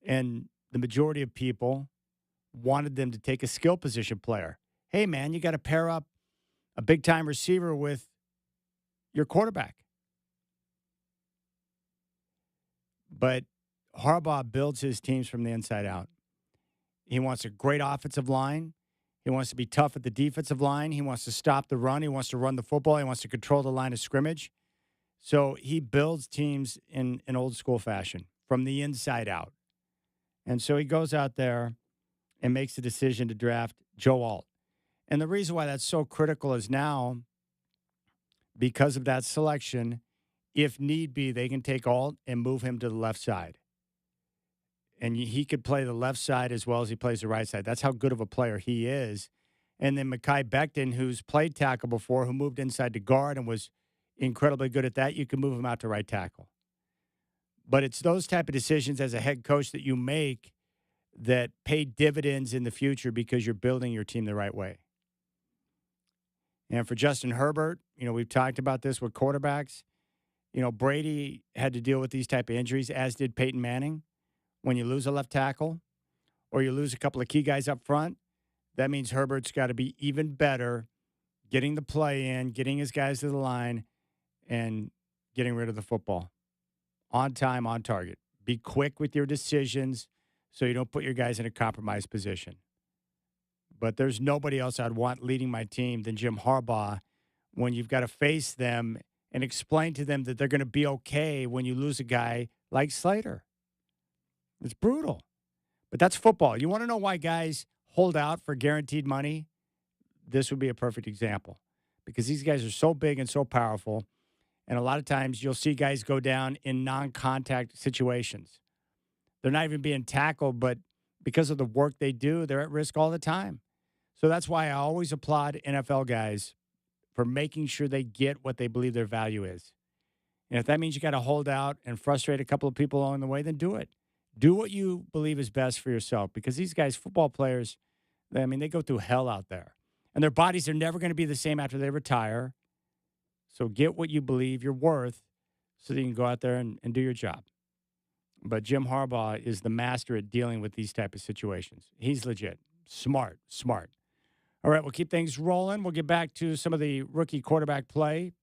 Speaker 1: And the majority of people wanted them to take a skill position player. Hey, man, you got to pair up a big-time receiver with your quarterback. But Harbaugh builds his teams from the inside out. He wants a great offensive line. He wants to be tough at the defensive line. He wants to stop the run. He wants to run the football. He wants to control the line of scrimmage. So he builds teams in an old-school fashion from the inside out. And so he goes out there and makes the decision to draft Joe Alt. And the reason why that's so critical is now, because of that selection, if need be, they can take Alt and move him to the left side. And he could play the left side as well as he plays the right side. That's how good of a player he is. And then Mekhi Becton, who's played tackle before, who moved inside to guard and was incredibly good at that, you can move him out to right tackle. But it's those type of decisions as a head coach that you make that pay dividends in the future because you're building your team the right way. And for Justin Herbert, we've talked about this with quarterbacks. Brady had to deal with these type of injuries, as did Peyton Manning. When you lose a left tackle or you lose a couple of key guys up front, that means Herbert's got to be even better getting the play in, getting his guys to the line, and getting rid of the football. On time, on target. Be quick with your decisions so you don't put your guys in a compromised position. But there's nobody else I'd want leading my team than Jim Harbaugh when you've got to face them and explain to them that they're going to be okay when you lose a guy like Slater. It's brutal. But that's football. You want to know why guys hold out for guaranteed money? This would be a perfect example because these guys are so big and so powerful. And a lot of times you'll see guys go down in non-contact situations. They're not even being tackled, but because of the work they do, they're at risk all the time. So that's why I always applaud NFL guys for making sure they get what they believe their value is. And if that means you got to hold out and frustrate a couple of people along the way, then do it. Do what you believe is best for yourself because these guys, football players, they go through hell out there. And their bodies are never going to be the same after they retire. So get what you believe you're worth so that you can go out there and do your job. But Jim Harbaugh is the master at dealing with these type of situations. He's legit. Smart. All right, we'll keep things rolling. We'll get back to some of the rookie quarterback play,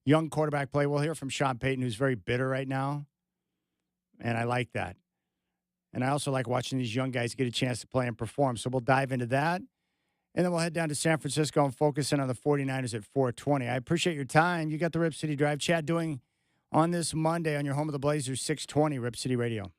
Speaker 1: young quarterback play. We'll hear from Sean Payton, who's very bitter right now, and I like that. And I also like watching these young guys get a chance to play and perform. So we'll dive into that. And then we'll head down to San Francisco and focus in on the 49ers at 4:20. I appreciate your time. You got the Rip City Drive. Chad doing on this Monday on your home of the Blazers, 620 Rip City Radio.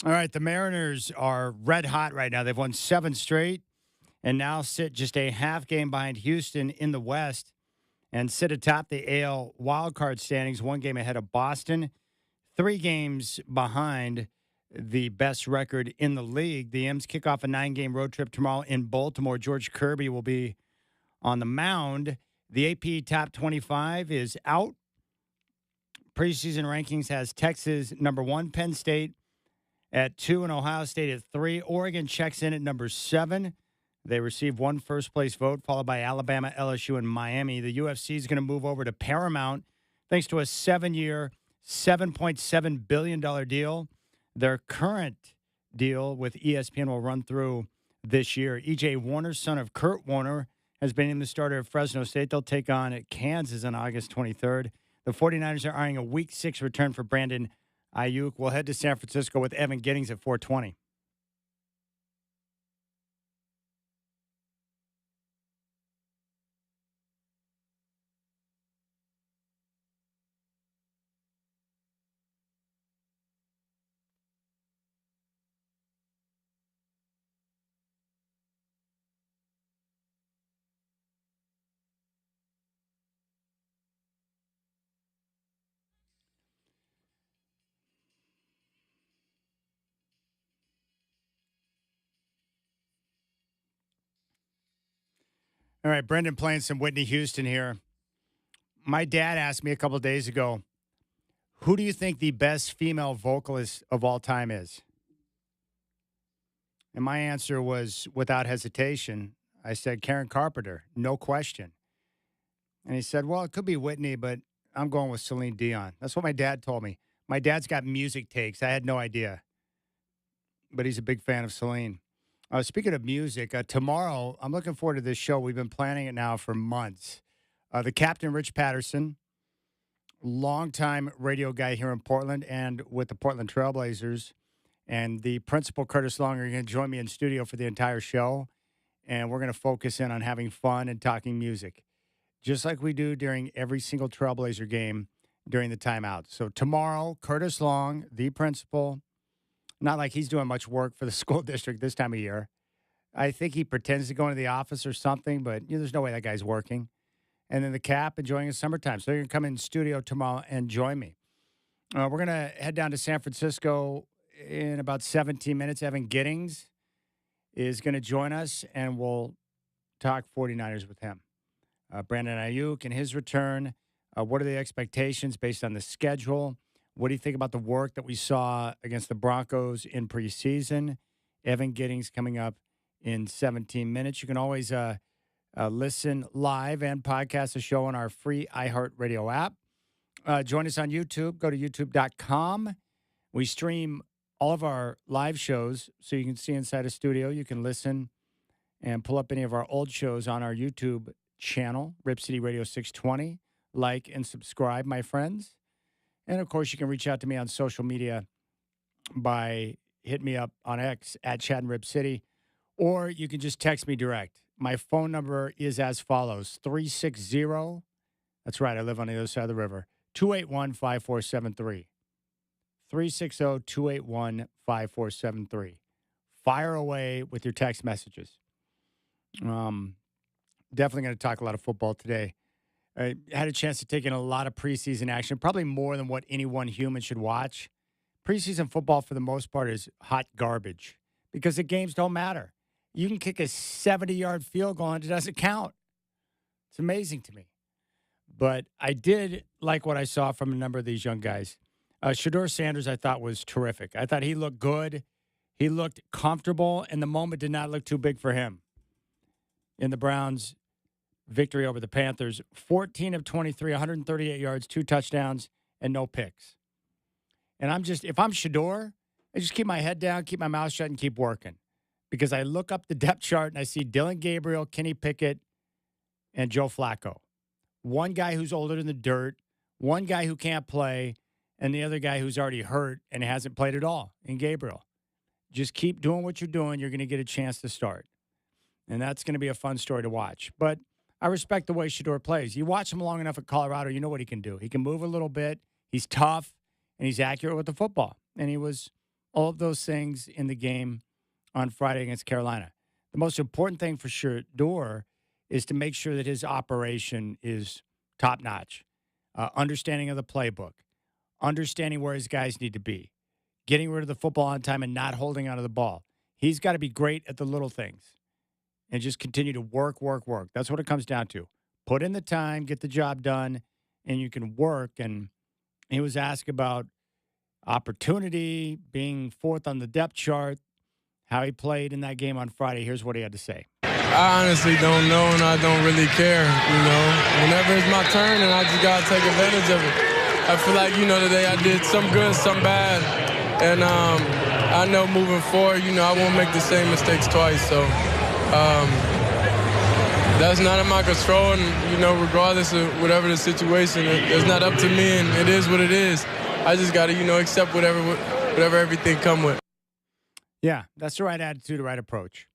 Speaker 1: All right, the Mariners are red hot right now. They've won 7 straight and now sit just a half game behind Houston in the West and sit atop the AL wildcard standings, 1 game ahead of Boston, 3 games behind the best record in the league. The M's kick off a 9-game road trip tomorrow in Baltimore. George Kirby will be on the mound. The AP Top 25 is out. Preseason rankings has Texas number 1, Penn State at 2, and Ohio State at 3. Oregon checks in at number 7. They receive 1 first-place vote, followed by Alabama, LSU, and Miami. The UFC is going to move over to Paramount thanks to a 7-year, $7.7 billion deal. Their current deal with ESPN will run through this year. E.J. Warner, son of Kurt Warner, has been named the starter of Fresno State. They'll take on Kansas on August 23rd. The 49ers are eyeing a Week 6 return for Brandon Ayuk. We'll head to San Francisco with Evan Giddings at 4:20. All right, Brendan playing some Whitney Houston here. My dad asked me a couple of days ago, who do you think the best female vocalist of all time is? And my answer was, without hesitation, I said Karen Carpenter, no question. And he said, well, it could be Whitney, but I'm going with Celine Dion. That's what my dad told me. My dad's got music takes. I had no idea. But he's a big fan of Celine. Speaking of music, tomorrow, I'm looking forward to this show. We've been planning it now for months. The captain, Rich Patterson, longtime radio guy here in Portland and with the Portland Trailblazers, and the principal, Curtis Long, are going to join me in studio for the entire show. And we're going to focus in on having fun and talking music, just like we do during every single Trailblazer game during the timeout. So tomorrow, Curtis Long, the principal, not like he's doing much work for the school district this time of year. I think he pretends to go into the office or something, but there's no way that guy's working. And then the Cap enjoying his summertime. So they're going to come in studio tomorrow and join me. We're going to head down to San Francisco in about 17 minutes. Evan Giddings is going to join us, and we'll talk 49ers with him. Brandon Ayuk and his return. What are the expectations based on the schedule? What do you think about the work that we saw against the Broncos in preseason? Evan Giddings coming up in 17 minutes. You can always listen live and podcast the show on our free iHeartRadio app. Join us on YouTube. Go to youtube.com. We stream all of our live shows, so you can see inside a studio. You can listen and pull up any of our old shows on our YouTube channel, Rip City Radio 620. Like and subscribe, my friends. And, of course, you can reach out to me on social media by hitting me up on X at Chad and Rip City, or you can just text me direct. My phone number is as follows, 360, that's right, I live on the other side of the river, 281-5473. 360-281-5473. Fire away with your text messages. Definitely going to talk a lot of football today. I had a chance to take in a lot of preseason action, probably more than what any one human should watch. Preseason football, for the most part, is hot garbage because the games don't matter. You can kick a 70-yard field goal and it doesn't count. It's amazing to me. But I did like what I saw from a number of these young guys. Shedeur Sanders, I thought, was terrific. I thought he looked good. He looked comfortable, and the moment did not look too big for him. In the Browns' victory over the Panthers, 14 of 23, 138 yards, 2 touchdowns, and no picks. And if I'm Shedeur, I just keep my head down, keep my mouth shut, and keep working. Because I look up the depth chart, and I see Dylan Gabriel, Kenny Pickett, and Joe Flacco. One guy who's older than the dirt, one guy who can't play, and the other guy who's already hurt and hasn't played at all in Gabriel. Just keep doing what you're doing. You're going to get a chance to start. And that's going to be a fun story to watch. But I respect the way Shedeur plays. You watch him long enough at Colorado, you know what he can do. He can move a little bit. He's tough, and he's accurate with the football. And he was all of those things in the game on Friday against Carolina. The most important thing for Shador is to make sure that his operation is top notch. Understanding of the playbook, understanding where his guys need to be, getting rid of the football on time and not holding onto the ball. He's got to be great at the little things and just continue to work. That's what it comes down to. Put in the time, get the job done, and you can work. And he was asked about opportunity, being fourth on the depth chart, how he played in that game on Friday. Here's what he had to say.
Speaker 4: I honestly don't know, and I don't really care, Whenever it's my turn, and I just got to take advantage of it. I feel like, today I did some good, some bad. And I know moving forward, I won't make the same mistakes twice. So that's not in my control. And, regardless of whatever the situation, it's not up to me, and it is what it is. I just got to, accept whatever everything come with.
Speaker 1: Yeah, that's the right attitude, the right approach.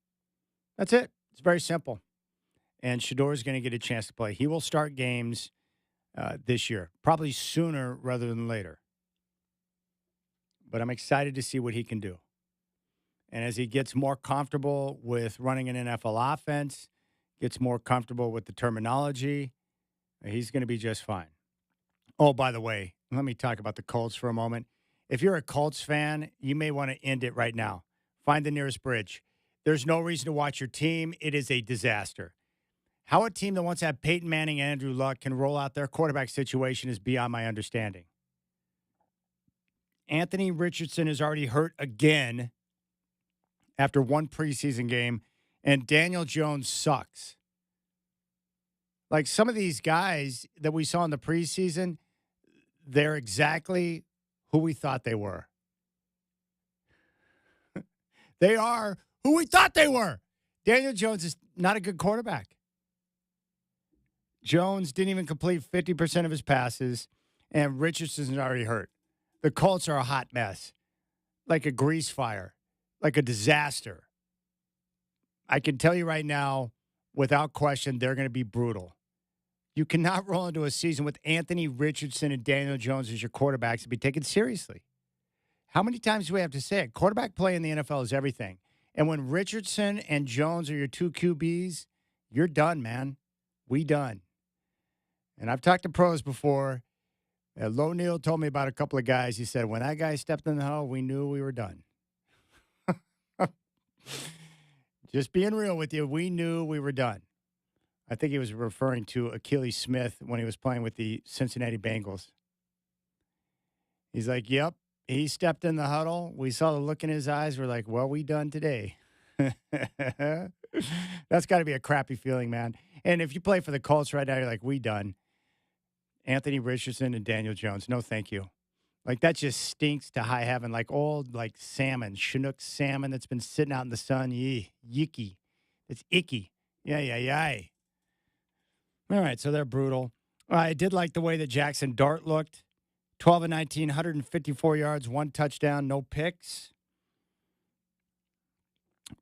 Speaker 1: That's it. It's very simple. And Shador's going to get a chance to play. He will start games this year, probably sooner rather than later. But I'm excited to see what he can do. And as he gets more comfortable with running an NFL offense, gets more comfortable with the terminology, he's going to be just fine. Oh, by the way, let me talk about the Colts for a moment. If you're a Colts fan, you may want to end it right now. Find the nearest bridge. There's no reason to watch your team. It is a disaster. How a team that once had Peyton Manning and Andrew Luck can roll out their quarterback situation is beyond my understanding. Anthony Richardson is already hurt again after one preseason game, and Daniel Jones sucks. Like some of these guys that we saw in the preseason, they're exactly who we thought they were. They are who we thought they were. Daniel Jones is not a good quarterback. Jones didn't even complete 50% of his passes, and Richardson's already hurt. The Colts are a hot mess, like a grease fire, like a disaster. I can tell you right now, without question, they're going to be brutal. You cannot roll into a season with Anthony Richardson and Daniel Jones as your quarterbacks and be taken seriously. How many times do we have to say it? Quarterback play in the NFL is everything. And when Richardson and Jones are your two QBs, you're done, man. We done. And I've talked to pros before. Lo Neal told me about a couple of guys. He said, when that guy stepped in the huddle, we knew we were done. Just being real with you, we knew we were done. I think he was referring to Achilles Smith when he was playing with the Cincinnati Bengals. He's like, yep, he stepped in the huddle. We saw the look in his eyes. We're like, well, we done today. That's got to be a crappy feeling, man. And if you play for the Colts right now, you're like, we done. Anthony Richardson and Daniel Jones, no thank you. Like, that just stinks to high heaven, like old, like salmon, Chinook salmon that's been sitting out in the sun. Yicky. It's icky. Yeah. All right, so they're brutal. I did like the way that Jackson Dart looked. 12 and 19, 154 yards, 1 touchdown, no picks.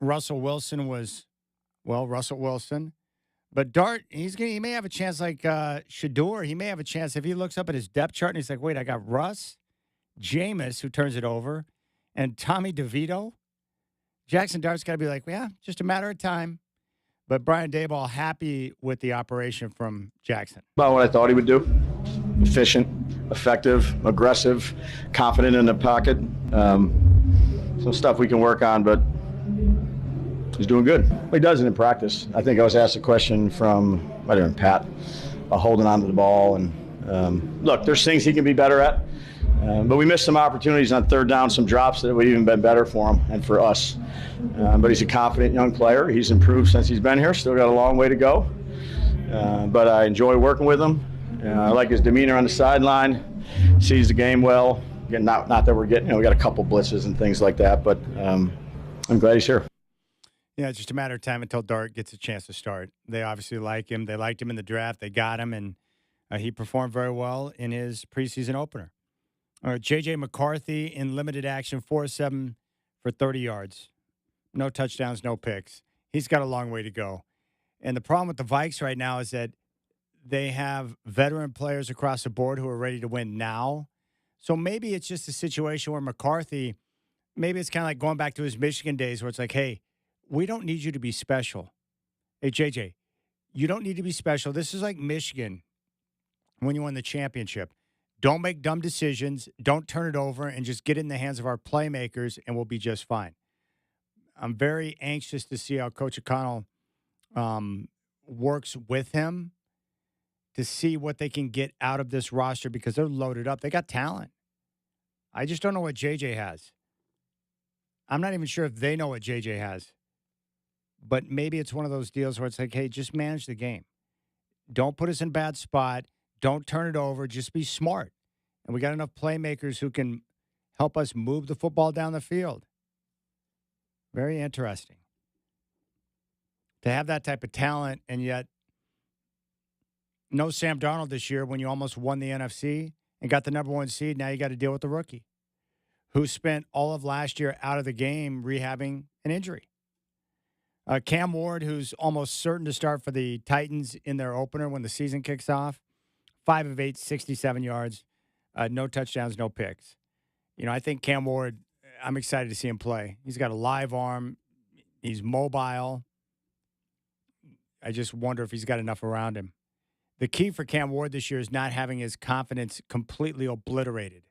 Speaker 1: Russell Wilson was, Russell Wilson. But Dart, he may have a chance like Shador. He may have a chance if he looks up at his depth chart and he's like, wait, I got Russ, Jameis, who turns it over, and Tommy DeVito. Jackson Dart's got to be like, yeah, just a matter of time. But Brian Daboll happy with the operation from Jackson.
Speaker 5: About what I thought he would do. Efficient, effective, aggressive, confident in the pocket. Some stuff we can work on, but he's doing good. He does it in practice. I think I was asked a question from, Pat, holding on to the ball. And look, there's things he can be better at. But we missed some opportunities on third down, some drops that would even been better for him and for us. But he's a confident young player. He's improved since he's been here. Still got a long way to go. But I enjoy working with him. I like his demeanor on the sideline. Sees the game well. Again, not that we're getting, we got a couple blitzes and things like that. But I'm glad he's here.
Speaker 1: Yeah, it's just a matter of time until Dart gets a chance to start. They obviously like him. They liked him in the draft. They got him, and he performed very well in his preseason opener. All right, J.J. McCarthy in limited action, 4-7 for 30 yards. No touchdowns, no picks. He's got a long way to go. And the problem with the Vikes right now is that they have veteran players across the board who are ready to win now. So maybe it's just a situation where McCarthy maybe it's kind of like going back to his Michigan days where it's like, hey, we don't need you to be special. Hey, JJ, you don't need to be special. This is like Michigan when you won the championship. Don't make dumb decisions. Don't turn it over and just get it in the hands of our playmakers and we'll be just fine. I'm very anxious to see how Coach O'Connell works with him to see what they can get out of this roster because they're loaded up. They got talent. I just don't know what JJ has. I'm not even sure if they know what JJ has. But maybe it's one of those deals where it's like, hey, just manage the game. Don't put us in a bad spot. Don't turn it over. Just be smart. And we got enough playmakers who can help us move the football down the field. Very interesting. To have that type of talent and yet no Sam Darnold this year when you almost won the NFC and got the number 1 seed. Now you got to deal with the rookie who spent all of last year out of the game rehabbing an injury. Cam Ward, who's almost certain to start for the Titans in their opener when the season kicks off. 5 of 8, 67 yards, no touchdowns, no picks. You know, I think Cam Ward, I'm excited to see him play. He's got a live arm. He's mobile. I just wonder if he's got enough around him. The key for Cam Ward this year is not having his confidence completely obliterated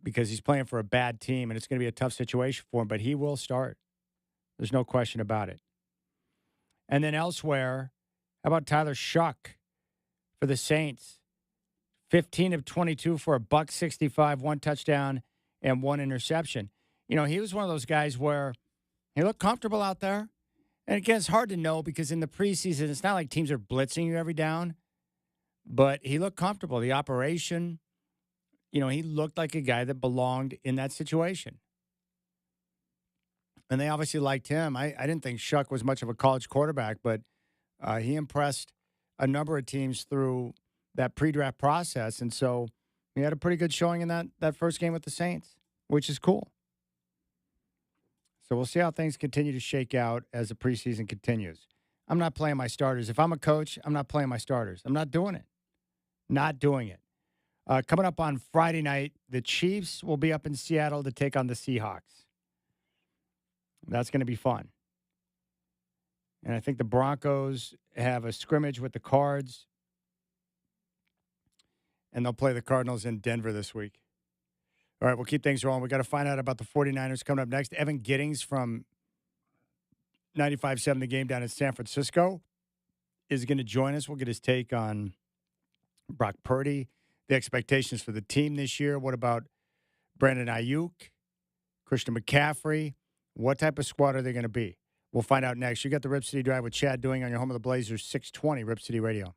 Speaker 1: because he's playing for a bad team, and it's going to be a tough situation for him, but he will start. There's no question about it. And then elsewhere, how about Tyler Shuck for the Saints? 15 of 22 for $165, 1 touchdown, and 1 interception. You know, he was one of those guys where he looked comfortable out there. And again, it's hard to know because in the preseason, it's not like teams are blitzing you every down. But he looked comfortable. The operation, you know, he looked like a guy that belonged in that situation. And they obviously liked him. I didn't think Shuck was much of a college quarterback, but he impressed a number of teams through that pre-draft process. And so he had a pretty good showing in that first game with the Saints, which is cool. So we'll see how things continue to shake out as the preseason continues. I'm not playing my starters. If I'm a coach, I'm not playing my starters. I'm not doing it. Not doing it. Coming up on Friday night, the Chiefs will be up in Seattle to take on the Seahawks. That's going to be fun. And I think the Broncos have a scrimmage with the Cards. And they'll play the Cardinals in Denver this week. All right, we'll keep things rolling. We got to find out about the 49ers coming up next. Evan Giddings from 95.7 The Game down in San Francisco is going to join us. We'll get his take on Brock Purdy, the expectations for the team this year. What about Brandon Ayuk, Christian McCaffrey? What type of squad are they going to be? We'll find out next. You got the Rip City Drive with Chad doing on your home of the Blazers, 620 Rip City Radio.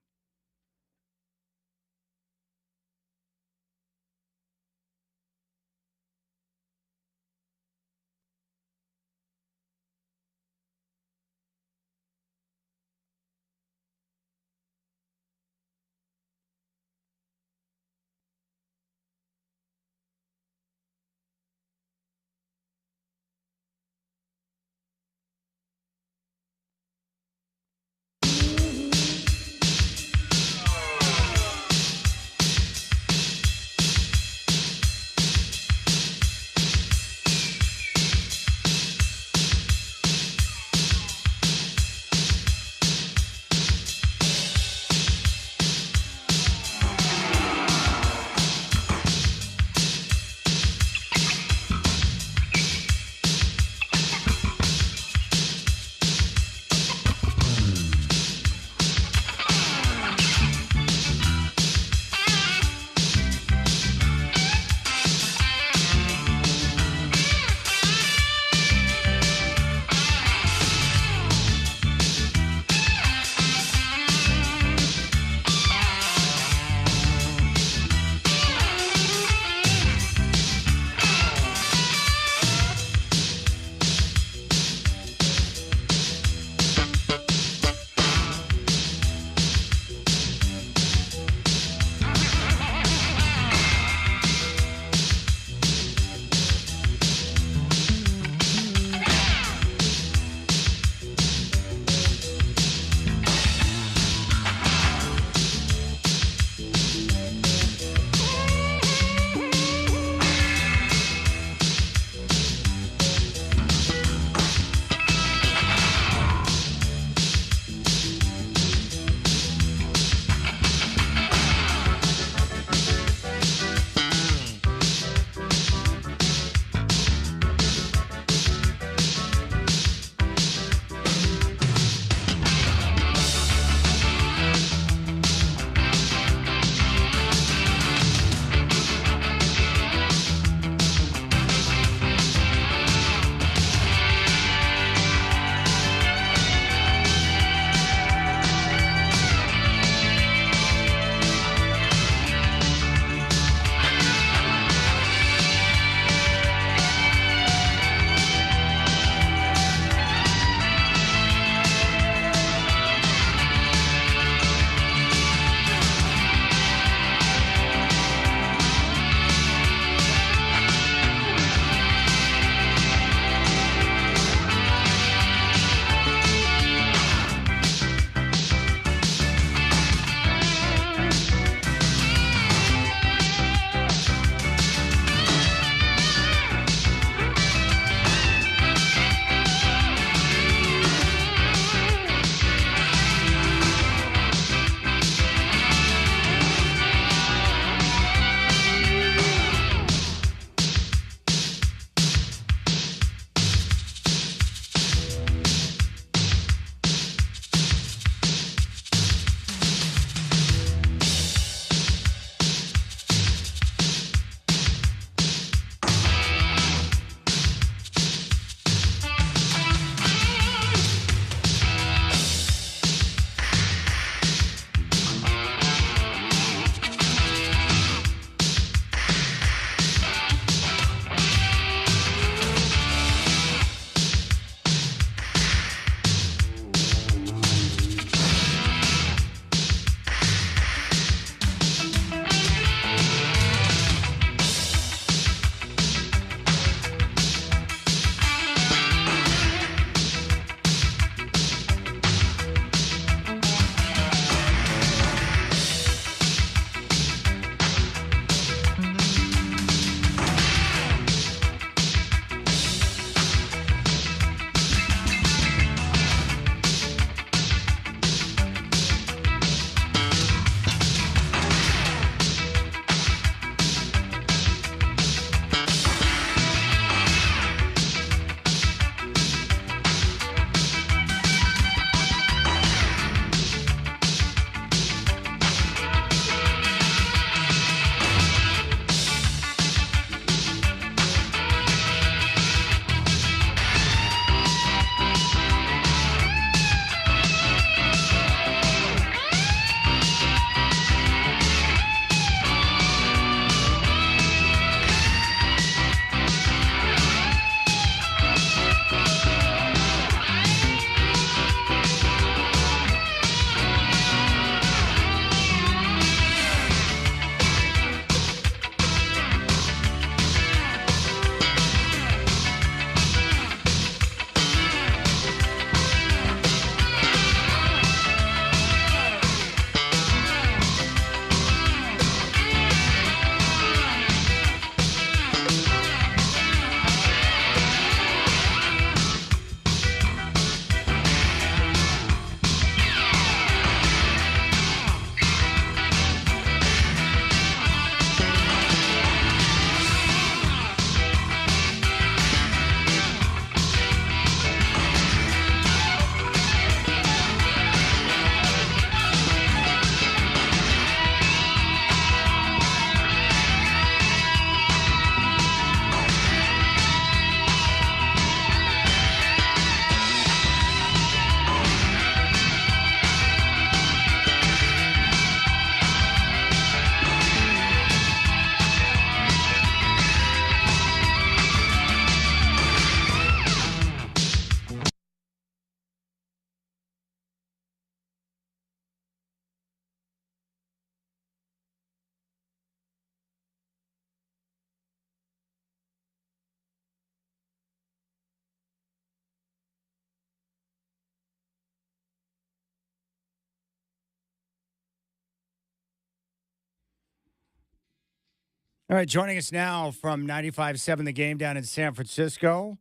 Speaker 1: All right, joining us now from 95.7 The Game down in San Francisco.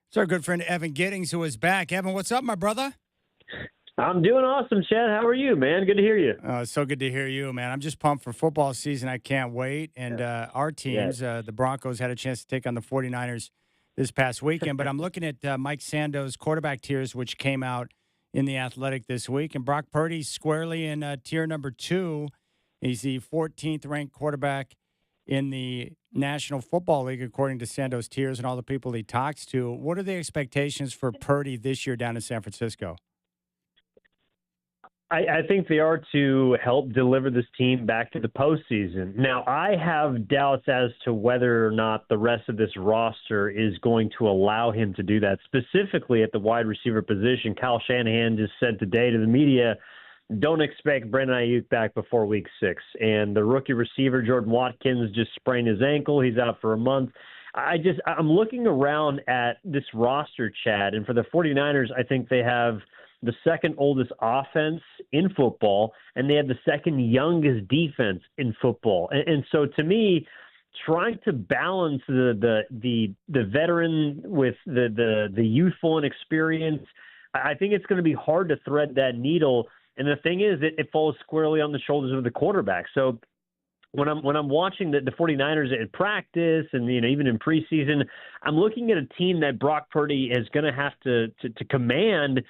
Speaker 1: It's our good friend Evan Giddings, who is back. Evan, what's up, my brother?
Speaker 7: I'm doing awesome, Chad. How are you, man? Good to hear you.
Speaker 1: So good to hear you, man. I'm just pumped for football season. I can't wait. And our teams, the Broncos, had a chance to take on the 49ers this past weekend. But I'm looking at Mike Sando's quarterback tiers, which came out in The Athletic this week. And Brock Purdy squarely in tier number 2. He's the 14th ranked quarterback in the National Football League, according to Sando's tiers and all the people he talks to. What are the expectations for Purdy this year down in San Francisco?
Speaker 7: I think they are to help deliver this team back to the postseason. Now, I have doubts as to whether or not the rest of this roster is going to allow him to do that. Specifically at the wide receiver position, Kyle Shanahan just said today to the media, don't expect Brandon Ayuk back before week 6. And the rookie receiver, Jordan Watkins, just sprained his ankle. He's out for a month. I'm looking around at this roster, Chad, and for the 49ers, I think they have the second oldest offense in football, and they have the second youngest defense in football. And so to me, trying to balance the veteran with the youthful and experience, I think it's going to be hard to thread that needle. And the thing is, it falls squarely on the shoulders of the quarterback. So when I'm watching the 49ers at practice and even in preseason, I'm looking at a team that Brock Purdy is going to have to command.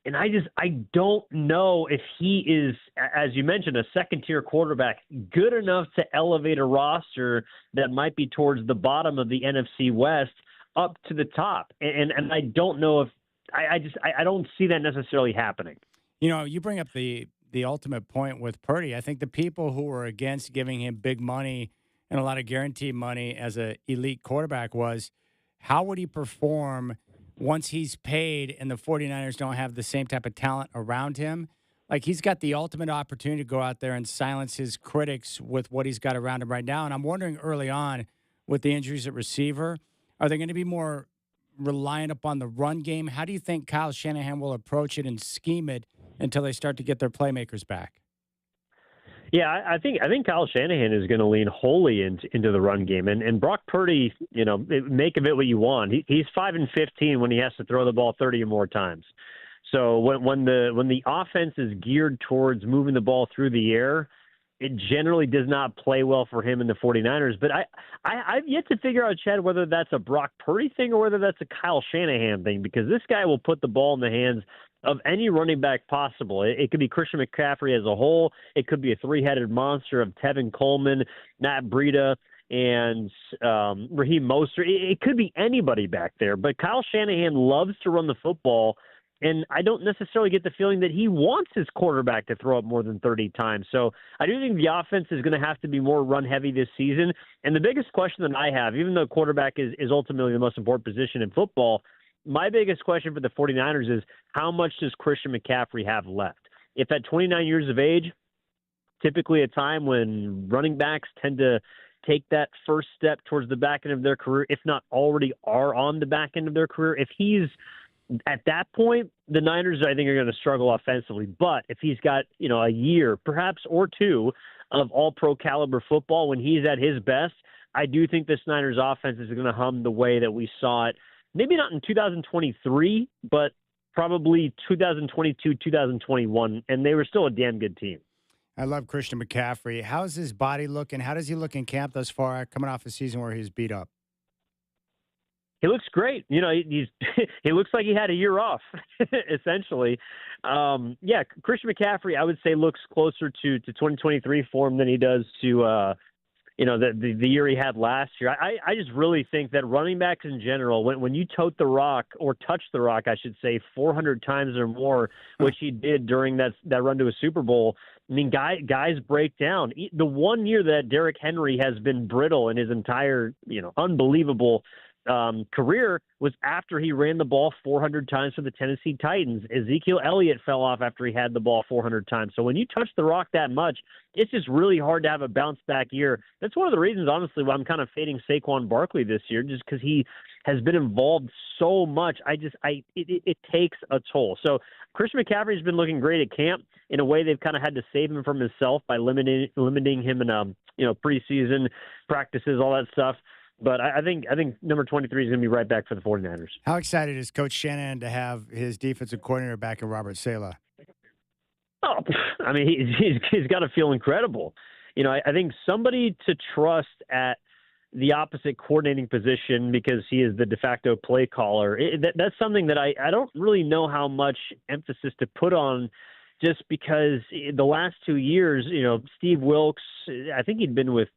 Speaker 7: And I don't know if he is, as you mentioned, a second-tier quarterback, good enough to elevate a roster that might be towards the bottom of the NFC West up to the top. And I don't know if I don't see that necessarily happening.
Speaker 1: You bring up the ultimate point with Purdy. I think the people who were against giving him big money and a lot of guaranteed money as an elite quarterback was, how would he perform once he's paid and the 49ers don't have the same type of talent around him? Like, he's got the ultimate opportunity to go out there and silence his critics with what he's got around him right now. And I'm wondering early on with the injuries at receiver, are they going to be more reliant upon the run game? How do you think Kyle Shanahan will approach it and scheme it until they start to get their playmakers back?
Speaker 7: Yeah, I think Kyle Shanahan is going to lean wholly into the run game, and Brock Purdy, make of it what you want. He's 5-15 when he has to throw the ball 30 or more times. So when the offense is geared towards moving the ball through the air, it generally does not play well for him in the 49ers. But I've yet to figure out, Chad, whether that's a Brock Purdy thing or whether that's a Kyle Shanahan thing, because this guy will put the ball in the hands of any running back possible. It could be Christian McCaffrey as a whole. It could be a three-headed monster of Tevin Coleman, Matt Breida, and Raheem Mostert. It could be anybody back there. But Kyle Shanahan loves to run the football, and I don't necessarily get the feeling that he wants his quarterback to throw up more than 30 times. So I do think the offense is going to have to be more run-heavy this season. And the biggest question that I have, even though quarterback is ultimately the most important position in football, my biggest question for the 49ers is, how much does Christian McCaffrey have left? If at 29 years of age, typically a time when running backs tend to take that first step towards the back end of their career, if not already are on the back end of their career, if he's at that point, the Niners, I think, are going to struggle offensively. But if he's got, a year, perhaps, or two of all-pro caliber football when he's at his best, I do think this Niners offense is going to hum the way that we saw it. Maybe not in 2023, but probably 2022, 2021, and they were still a damn good team.
Speaker 1: I love Christian McCaffrey. How's his body looking? How does he look in camp thus far, coming off a season where he's beat up?
Speaker 7: He looks great. He looks like he had a year off, essentially. Christian McCaffrey, I would say, looks closer to 2023 form than he does to the year he had last year. I just really think that running backs in general, when you tote the rock, or touch the rock, I should say, 400 times or more, which he did during that run to a Super Bowl, I mean, guys break down. The one year that Derrick Henry has been brittle in his entire, unbelievable career was after he ran the ball 400 times for the Tennessee Titans. Ezekiel Elliott fell off after he had the ball 400 times. So when you touch the rock that much, it's just really hard to have a bounce-back year. That's one of the reasons, honestly, why I'm kind of fading Saquon Barkley this year, just because he has been involved so much. It takes a toll. So Christian McCaffrey's been looking great at camp. In a way, they've kind of had to save him from himself by limiting him in preseason practices, all that stuff. But I think number 23 is going to be right back for the 49ers.
Speaker 1: How excited is Coach Shanahan to have his defensive coordinator back in Robert Saleh?
Speaker 7: Oh, I mean, he's got to feel incredible. I think somebody to trust at the opposite coordinating position because he is the de facto play caller. That's something that I don't really know how much emphasis to put on, just because the last 2 years, Steve Wilkes, I think he'd been with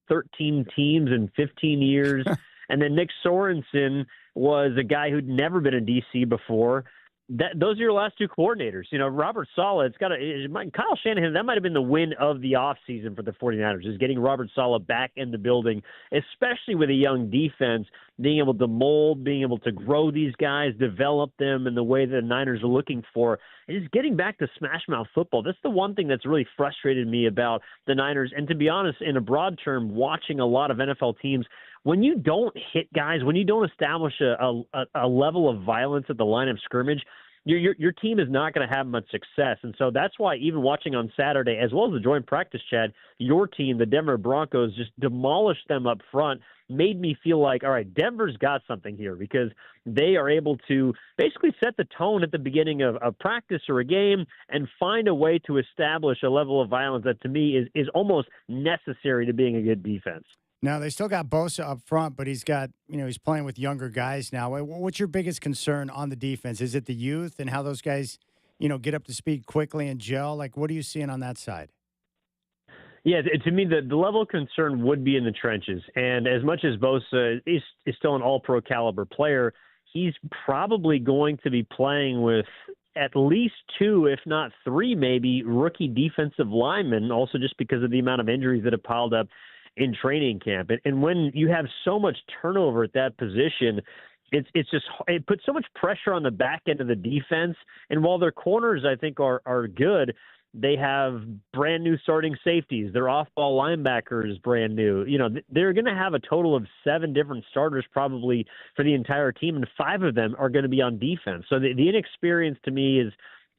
Speaker 7: 13 teams in 15 years. And then Nick Sorensen was a guy who'd never been a DC before. Those are your last two coordinators. Robert Saleh, Kyle Shanahan, that might have been the win of the offseason for the 49ers, is getting Robert Saleh back in the building, especially with a young defense, being able to mold, being able to grow these guys, develop them in the way that the Niners are looking for, and just getting back to smash mouth football. That's the one thing that's really frustrated me about the Niners. And to be honest, in a broad term, watching a lot of NFL teams, when you don't hit guys, when you don't establish a level of violence at the line of scrimmage, your team is not going to have much success. And so that's why even watching on Saturday, as well as the joint practice, Chad, your team, the Denver Broncos, just demolished them up front, made me feel like, all right, Denver's got something here, because they are able to basically set the tone at the beginning of a practice or a game and find a way to establish a level of violence that to me is almost necessary to being a good defense.
Speaker 1: Now, they still got Bosa up front, but he's got, he's playing with younger guys now. What's your biggest concern on the defense? Is it the youth and how those guys, get up to speed quickly and gel? Like, what are you seeing on that side?
Speaker 7: Yeah, to me, the level of concern would be in the trenches. And as much as Bosa is still an all-pro caliber player, he's probably going to be playing with at least 2, if not 3, maybe, rookie defensive linemen, also just because of the amount of injuries that have piled up in training camp. And when you have so much turnover at that position, it puts so much pressure on the back end of the defense. And while their corners, I think, are good, they have brand new starting safeties. Their off-ball linebacker is brand new. They're going to have a total of 7 different starters probably for the entire team, and 5 of them are going to be on defense. So the inexperience to me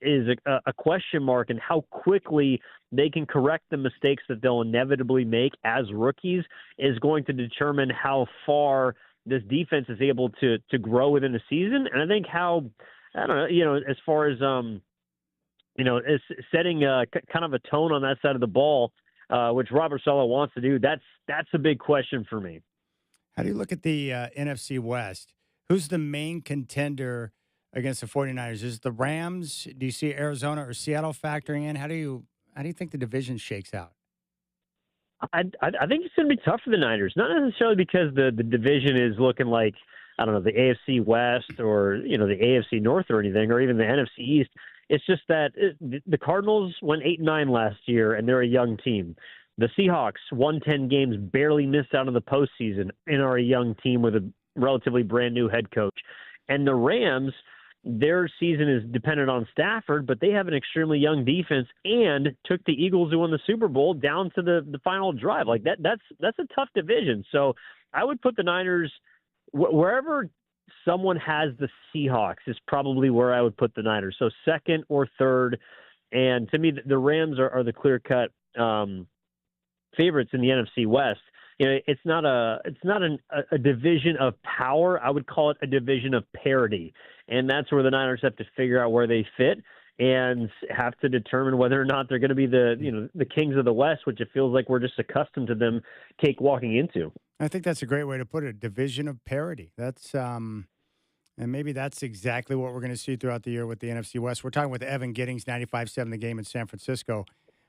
Speaker 7: is a question mark, and how quickly they can correct the mistakes that they'll inevitably make as rookies is going to determine how far this defense is able to grow within the season. And I think as far as is setting kind of a tone on that side of the ball, which Robert Saleh wants to do, that's a big question for me.
Speaker 1: How do you look at the NFC West? Who's the main contender against the 49ers? Is it the Rams? Do you see Arizona or Seattle factoring in? How do you think the division shakes out?
Speaker 7: I think it's going to be tough for the Niners, not necessarily because the division is looking like, I don't know, the AFC West or, the AFC North or anything, or even the NFC East. It's just that the Cardinals went 8-9 last year, and they're a young team. The Seahawks won 10 games, barely missed out of the postseason, and are a young team with a relatively brand new head coach. And the Rams, their season is dependent on Stafford, but they have an extremely young defense and took the Eagles, who won the Super Bowl, down to the final drive. Like that's a tough division. So I would put the Niners wherever someone has the Seahawks is probably where I would put the Niners. So second or third. And to me, the Rams are the clear-cut favorites in the NFC West. It's not a division of power. I would call it a division of parity. And that's where the Niners have to figure out where they fit and have to determine whether or not they're going to be the kings of the West, which it feels like we're just accustomed to them cakewalking into.
Speaker 1: I think that's a great way to put it, a division of parity. That's and maybe that's exactly what we're going to see throughout the year with the NFC West. We're talking with Evan Giddings, 95.7 The Game in San Francisco.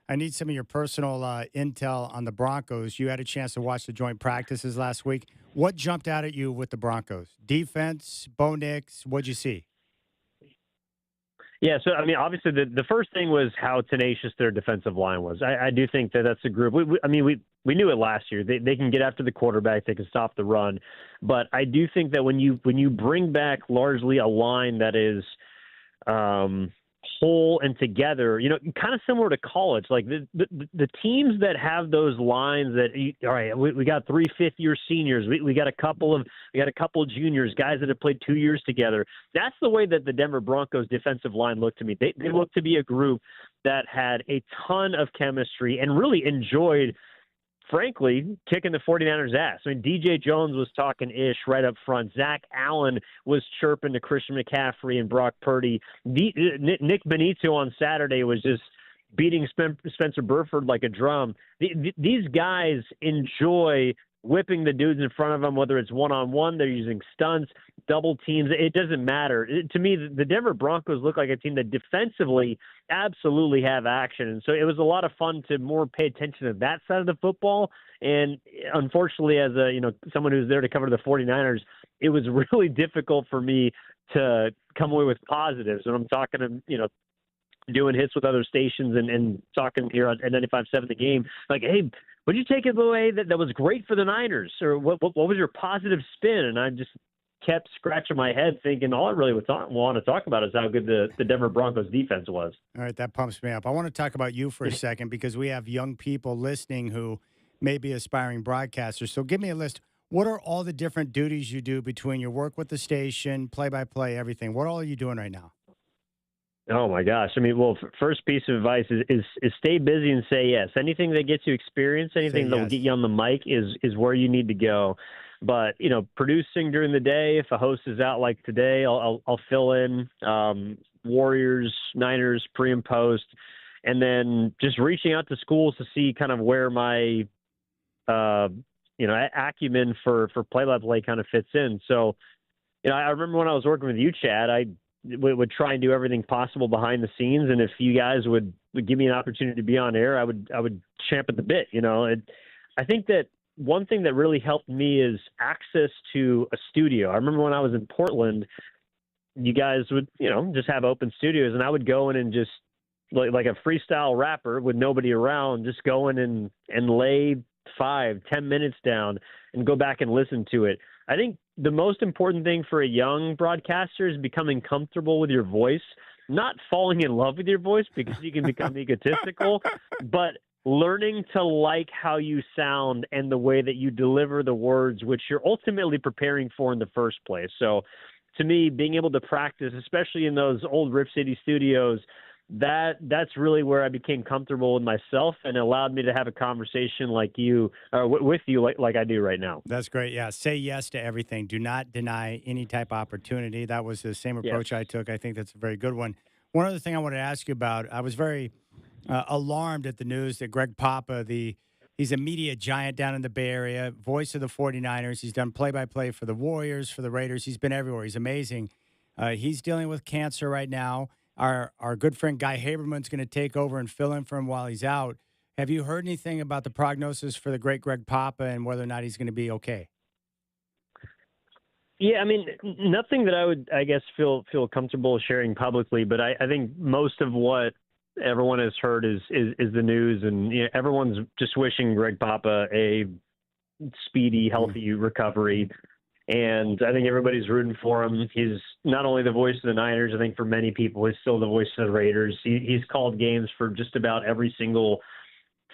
Speaker 1: I need some of your personal intel on the Broncos. You had a chance to watch the joint practices last week. What jumped out at you with the Broncos? Defense, Bo Nix, what'd you see?
Speaker 7: Yeah, so I mean, obviously, the first thing was how tenacious their defensive line was. I do think that that's a group. We knew it last year. They can get after the quarterback. They can stop the run. But I do think that when you bring back largely a line that is whole and together, kind of similar to college, like the teams that have those lines that, all right, we got 3 fifth-year seniors, we got a couple of juniors, guys that have played 2 years together. That's the way that the Denver Broncos defensive line looked to me. They looked to be a group that had a ton of chemistry and really enjoyed, frankly, kicking the 49ers' ass. I mean, DJ Jones was talking ish right up front. Zach Allen was chirping to Christian McCaffrey and Brock Purdy. Nick Benito on Saturday was just beating Spencer Burford like a drum. These guys enjoy whipping the dudes in front of them, whether it's one-on-one, they're using stunts, double teams. It doesn't matter. To me, the Denver Broncos look like a team that defensively absolutely have action. And so it was a lot of fun to more pay attention to that side of the football. And unfortunately, as someone who's there to cover the 49ers, it was really difficult for me to come away with positives when I'm talking to, doing hits with other stations and talking here at 95.7 The Game. Like, hey, what did you take away that was great for the Niners? Or what was your positive spin? And I just kept scratching my head thinking all I really want to talk about is how good the Denver Broncos defense was.
Speaker 1: All right, that pumps me up. I want to talk about you for a second because we have young people listening who may be aspiring broadcasters. So give me a list. What are all the different duties you do between your work with the station, play-by-play, everything? What all are you doing right now?
Speaker 7: Oh my gosh! I mean, well, first piece of advice is stay busy and say yes. Anything that gets you experience, anything that will get you on the mic is where you need to go. But producing during the day, if a host is out like today, I'll fill in Warriors, Niners, pre and post, and then just reaching out to schools to see kind of where my acumen for play-by-play kind of fits in. So, I remember when I was working with you, Chad, I would try and do everything possible behind the scenes. And if you guys would give me an opportunity to be on air, I would champ at the bit, I think that one thing that really helped me is access to a studio. I remember when I was in Portland, you guys would, just have open studios, and I would go in and just like a freestyle rapper with nobody around, just go in and lay 5-10 minutes down and go back and listen to it. I think the most important thing for a young broadcaster is becoming comfortable with your voice, not falling in love with your voice because you can become egotistical, but learning to like how you sound and the way that you deliver the words, which you're ultimately preparing for in the first place. So to me, being able to practice, especially in those old Rip City studios, that's really where I became comfortable with myself and allowed me to have a conversation like you, with you, like I do right now.
Speaker 1: That's great. Yeah. Say yes to everything. Do not deny any type of opportunity. That was the same approach I took. I think that's a very good one. One other thing I wanted to ask you about, I was very alarmed at the news that Greg Papa, he's a media giant down in the Bay Area, voice of the 49ers. He's done play-by-play for the Warriors, for the Raiders. He's been everywhere. He's amazing. He's dealing with cancer right now. Our good friend Guy Haberman's going to take over and fill in for him while he's out. Have you heard anything about the prognosis for the great Greg Papa and whether or not he's going to be okay?
Speaker 7: Yeah, I mean, nothing that I would, I guess, feel comfortable sharing publicly, but I think most of what everyone has heard is the news, and everyone's just wishing Greg Papa a speedy, healthy recovery. And I think everybody's rooting for him. He's not only the voice of the Niners, I think for many people, he's still the voice of the Raiders. He's called games for just about every single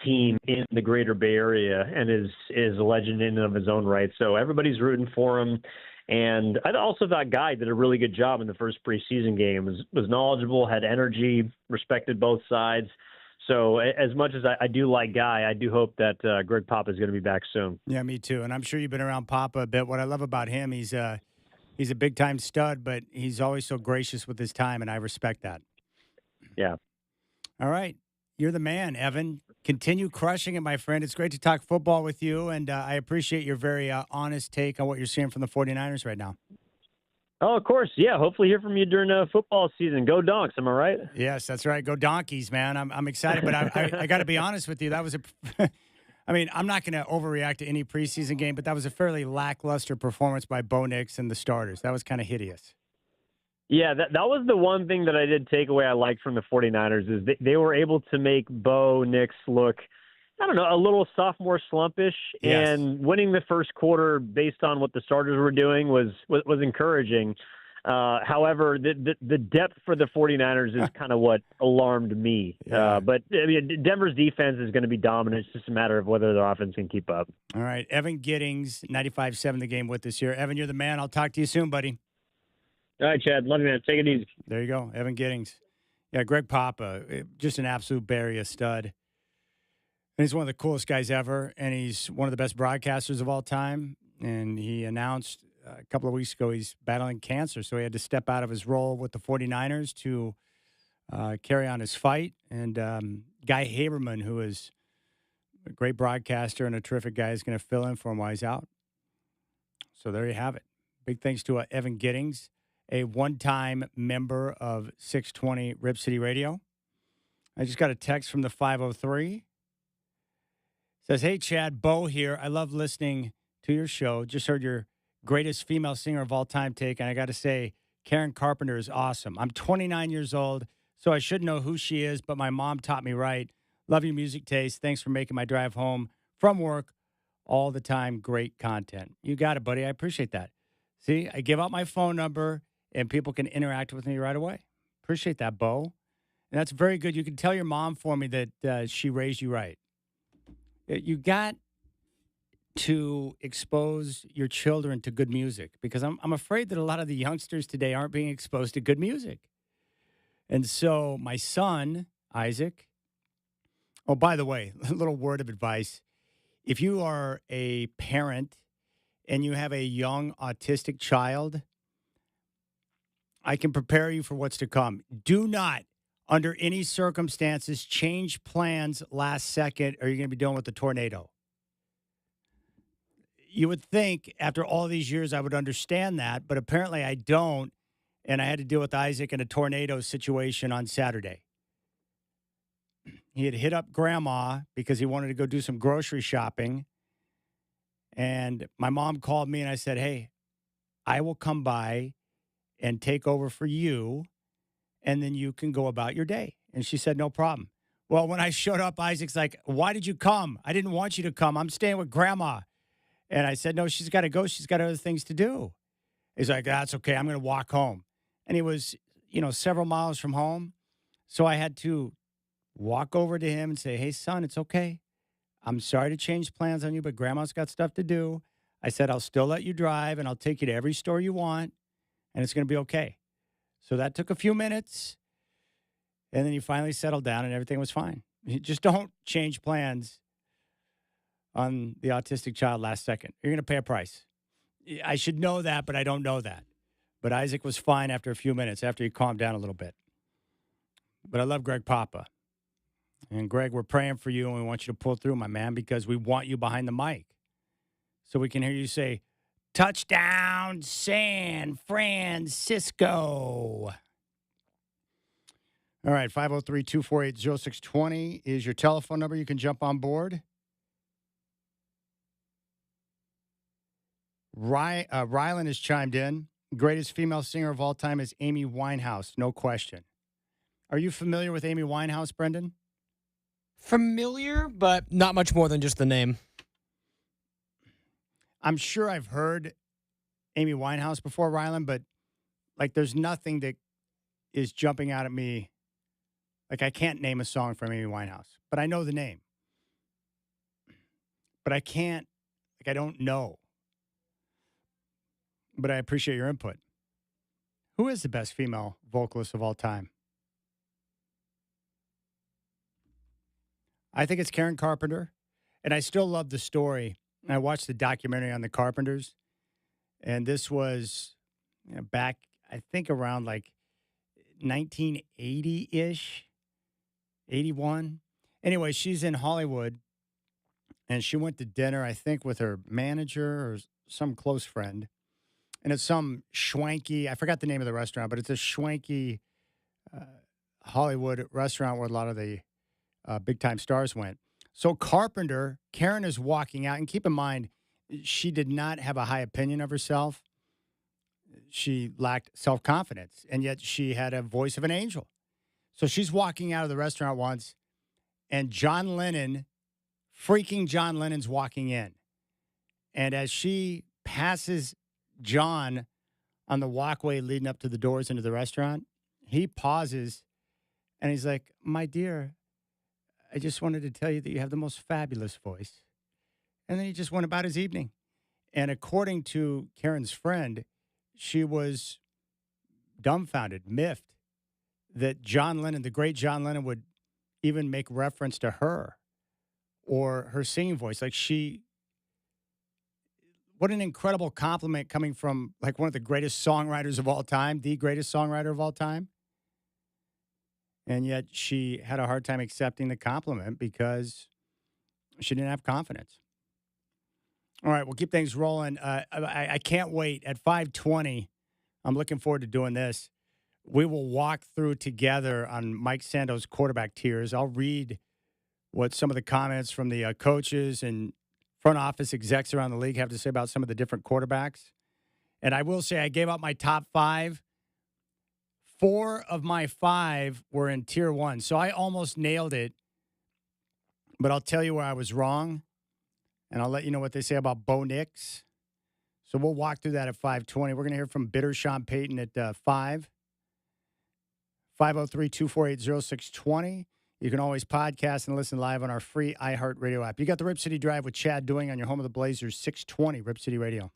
Speaker 7: team in the greater Bay Area and is a legend in and of his own right. So everybody's rooting for him. And I also thought Guy did a really good job in the first preseason game. Was knowledgeable, had energy, respected both sides. So as much as I do like Guy, I do hope that Greg Papa is going to be back soon.
Speaker 1: Yeah, me too. And I'm sure you've been around Papa a bit. What I love about him, he's a big-time stud, but he's always so gracious with his time, and I respect that.
Speaker 7: Yeah.
Speaker 1: All right. You're the man, Evan. Continue crushing it, my friend. It's great to talk football with you, and I appreciate your very honest take on what you're seeing from the 49ers right now.
Speaker 7: Oh, of course. Yeah. Hopefully hear from you during football season. Go Donks. Am I right?
Speaker 1: Yes, that's right. Go Donkeys, man. I'm excited, but I got to be honest with you. That was I mean, I'm not going to overreact to any preseason game, but that was a fairly lackluster performance by Bo Nix and the starters. That was kind of hideous.
Speaker 7: Yeah, that was the one thing that I did take away I liked from the 49ers is they were able to make Bo Nix look, I don't know, a little sophomore slumpish,
Speaker 1: Yes.
Speaker 7: and winning the first quarter based on what the starters were doing was encouraging. However, the depth for the 49ers is kind of what alarmed me.
Speaker 1: Yeah.
Speaker 7: But I mean, Denver's defense is going to be dominant. It's just a matter of whether their offense can keep up.
Speaker 1: All right. Evan Giddings, 95.7 the game with us here. Evan, you're the man. I'll talk to you soon, buddy.
Speaker 7: All right, Chad. Love you, man. Take it easy.
Speaker 1: There you go. Evan Giddings. Yeah, Greg Papa, just an absolute Barry, a stud. And he's one of the coolest guys ever, and he's one of the best broadcasters of all time. And he announced a couple of weeks ago he's battling cancer, so he had to step out of his role with the 49ers to carry on his fight. And Guy Haberman, who is a great broadcaster and a terrific guy, is going to fill in for him while he's out. So there you have it. Big thanks to Evan Giddings, a one-time member of 620 Rip City Radio. I just got a text from the 503. Says, hey, Chad, Bo here. I love listening to your show. Just heard your greatest female singer of all time take, and I got to say, Karen Carpenter is awesome. I'm 29 years old, so I should know who she is, but my mom taught me right. Love your music taste. Thanks for making my drive home from work all the time. Great content. You got it, buddy. I appreciate that. See, I give out my phone number, and people can interact with me right away. Appreciate that, Bo. And that's very good. You can tell your mom for me that she raised you right. You got to expose your children to good music because I'm afraid that a lot of the youngsters today aren't being exposed to good music. And so my son, Isaac, oh, by the way, a little word of advice. If you are a parent and you have a young autistic child, I can prepare you for what's to come. Do not, under any circumstances, change plans last second or you're going to be dealing with a tornado. You would think after all these years I would understand that, but apparently I don't, and I had to deal with Isaac in a tornado situation on Saturday. He had hit up Grandma because he wanted to go do some grocery shopping, and my mom called me, and I said, hey, I will come by and take over for you, and then you can go about your day. And she said, no problem. Well, when I showed up, Isaac's like, why did you come? I didn't want you to come. I'm staying with Grandma. And I said, no, she's got to go. She's got other things to do. He's like, that's okay. I'm going to walk home. And he was, several miles from home. So I had to walk over to him and say, hey, son, it's okay. I'm sorry to change plans on you, but Grandma's got stuff to do. I said, I'll still let you drive, and I'll take you to every store you want, and it's going to be okay. So that took a few minutes, and then he finally settled down, and everything was fine. You just don't change plans on the autistic child last second. You're going to pay a price. I should know that, but I don't know that. But Isaac was fine after a few minutes, after he calmed down a little bit. But I love Greg Papa. And Greg, we're praying for you, and we want you to pull through, my man, because we want you behind the mic. So we can hear you say, touchdown, San Francisco. All right, 503-248-0620 is your telephone number. You can jump on board. Rylan has chimed in. Greatest female singer of all time is Amy Winehouse, no question. Are you familiar with Amy Winehouse, Brendan?
Speaker 8: Familiar, but not much more than just the name.
Speaker 1: I'm sure I've heard Amy Winehouse before, Rylan, but there's nothing that is jumping out at me. I can't name a song from Amy Winehouse, but I know the name. But I can't, I don't know. But I appreciate your input. Who is the best female vocalist of all time? I think it's Karen Carpenter, and I still love the story. I watched the documentary on the Carpenters, and this was back, I think, around 1980-ish, 81. Anyway, she's in Hollywood, and she went to dinner, I think, with her manager or some close friend. And it's some schwanky, I forgot the name of the restaurant, but it's a schwanky Hollywood restaurant where a lot of the big-time stars went. So Karen is walking out, and keep in mind, she did not have a high opinion of herself. She lacked self-confidence, and yet she had a voice of an angel. So she's walking out of the restaurant once, and freaking John Lennon's walking in. And as she passes John on the walkway leading up to the doors into the restaurant, he pauses, and he's like, "My dear, I just wanted to tell you that you have the most fabulous voice." And then he just went about his evening. And according to Karen's friend, she was dumbfounded, miffed that John Lennon, the great John Lennon, would even make reference to her or her singing voice. What an incredible compliment coming from like one of the greatest songwriters of all time, the greatest songwriter of all time. And yet she had a hard time accepting the compliment because she didn't have confidence. All right, we'll keep things rolling. I can't wait. At 5:20, I'm looking forward to doing this. We will walk through together on Mike Sando's quarterback tiers. I'll read what some of the comments from the coaches and front office execs around the league have to say about some of the different quarterbacks. And I will say I gave out my top 5. 4 of my 5 were in tier 1, so I almost nailed it. But I'll tell you where I was wrong. And I'll let you know what they say about Bo Nix. So we'll walk through that at 5:20. We're going to hear from Bitter Sean Payton at 5. 503-248-0620. You can always podcast and listen live on our free iHeartRadio app. You got the Rip City Drive with Chad Doing on your home of the Blazers, 620 Rip City Radio.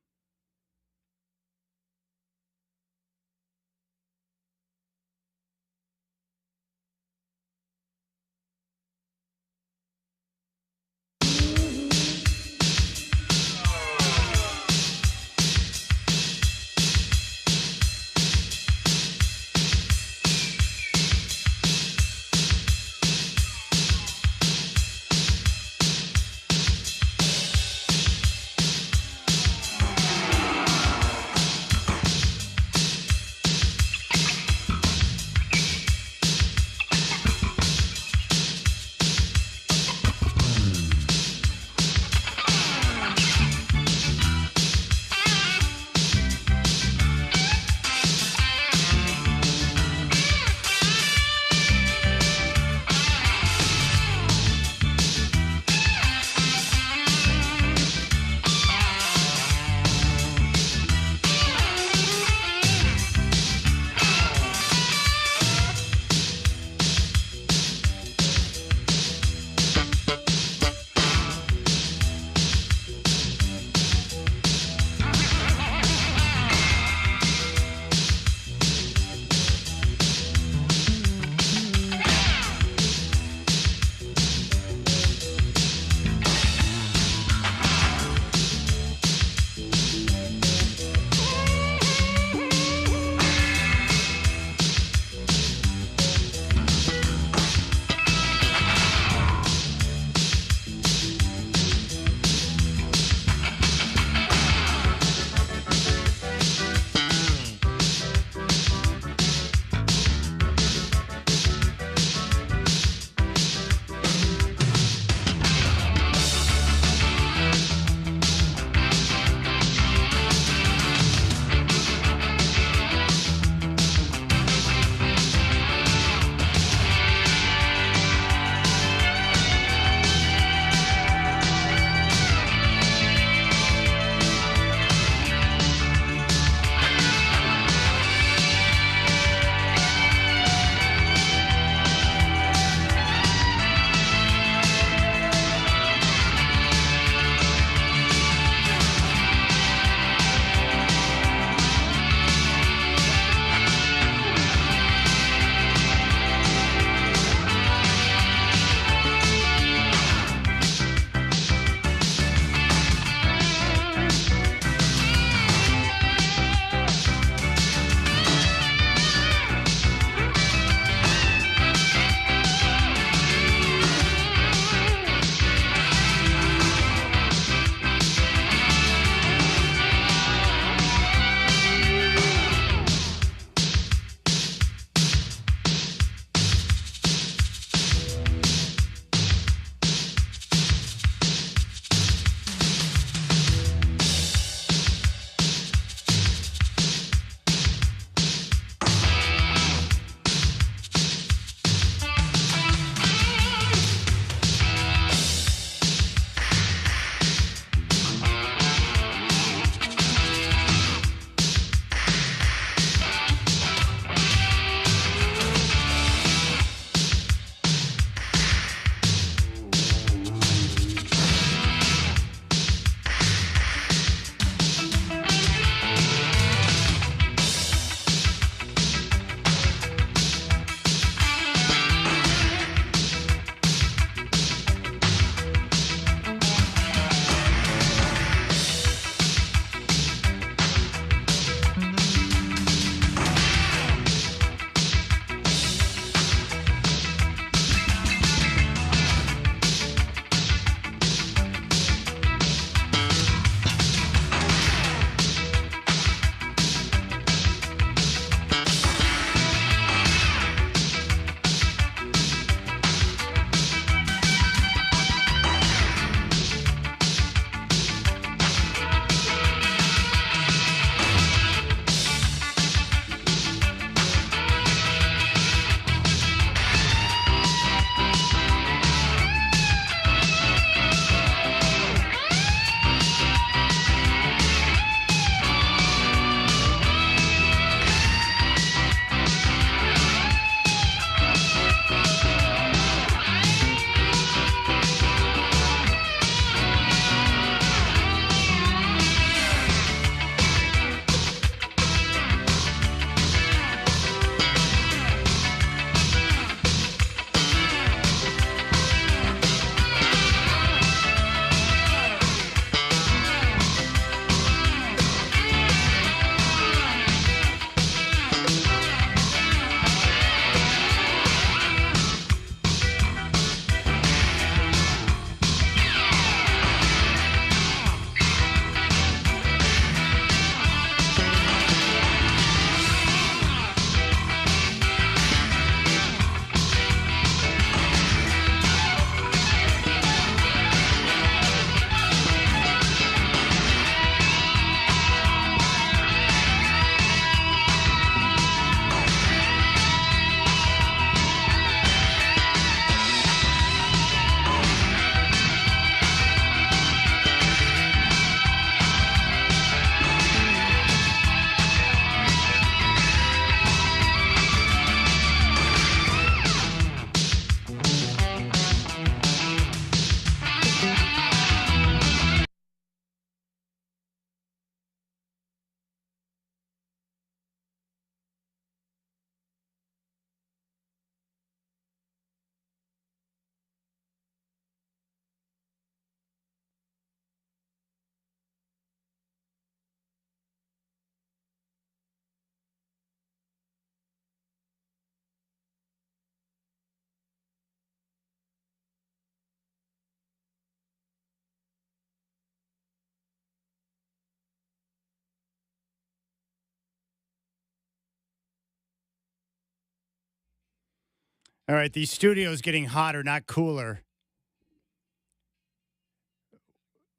Speaker 1: All right, the studio's getting hotter, not cooler.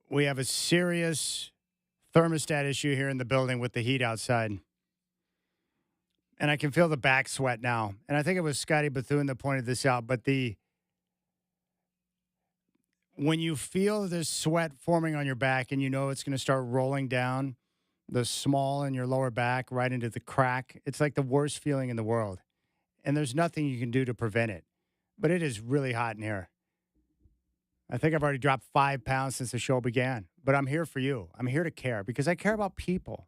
Speaker 1: We have a serious thermostat issue here in the building with the heat outside. And I can feel the back sweat now. And I think it was Scotty Bethune that pointed this out. But when you feel this sweat forming on your back and you know it's going to start rolling down the small in your lower back right into the crack, it's like the worst feeling in the world. And there's nothing you can do to prevent it. But it is really hot in here. I think I've already dropped 5 pounds since the show began. But I'm here for you. I'm here to care because I care about people.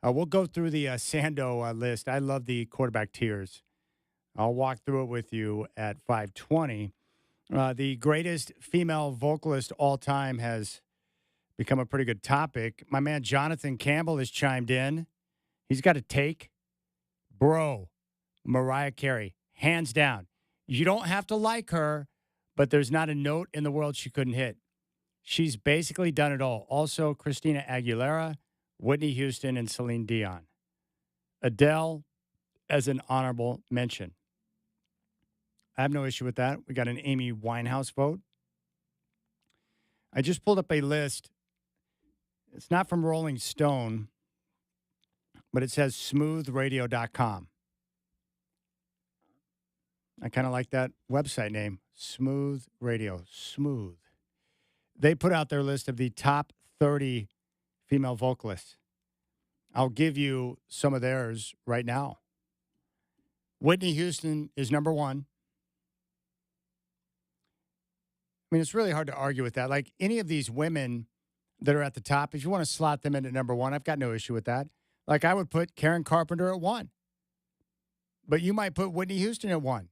Speaker 1: We'll go through the Sando list. I love the quarterback tiers. I'll walk through it with you at 5:20. The greatest female vocalist all time has become a pretty good topic. My man Jonathan Campbell has chimed in. He's got a take. Bro, Mariah Carey, hands down. You don't have to like her, but there's not a note in the world she couldn't hit. She's basically done it all. Also, Christina Aguilera, Whitney Houston, and Celine Dion. Adele as an honorable mention. I have no issue with that. We got an Amy Winehouse vote. I just pulled up a list. It's not from Rolling Stone, but it says smoothradio.com. I kind of like that website name, Smooth Radio. Smooth. They put out their list of the top 30 female vocalists. I'll give you some of theirs right now. Whitney Houston is number one. I mean, it's really hard to argue with that. Like any of these women that are at the top, if you want to slot them into number one, I've got no issue with that. Like I would put Karen Carpenter at 1. But you might put Whitney Houston at 1.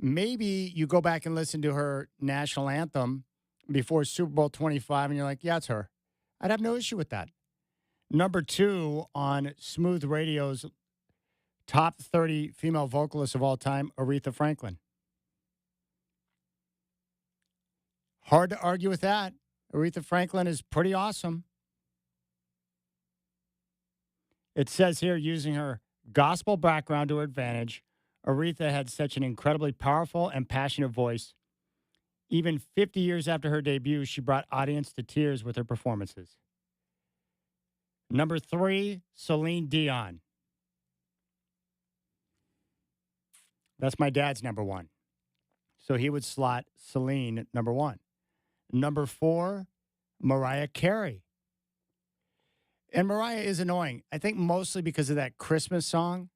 Speaker 1: Maybe you go back and listen to her national anthem before Super Bowl 25 and you're like, yeah, it's her. I'd have no issue with that. Number 2 on Smooth Radio's top 30 female vocalists of all time, Aretha Franklin. Hard to argue with that. Aretha Franklin is pretty awesome. It says here, using her gospel background to her advantage, Aretha had such an incredibly powerful and passionate voice. Even 50 years after her debut, she brought audience to tears with her performances. Number 3, Celine Dion. That's my dad's number 1. So he would slot Celine number 1. Number 4, Mariah Carey. And Mariah is annoying. I think mostly because of that Christmas song.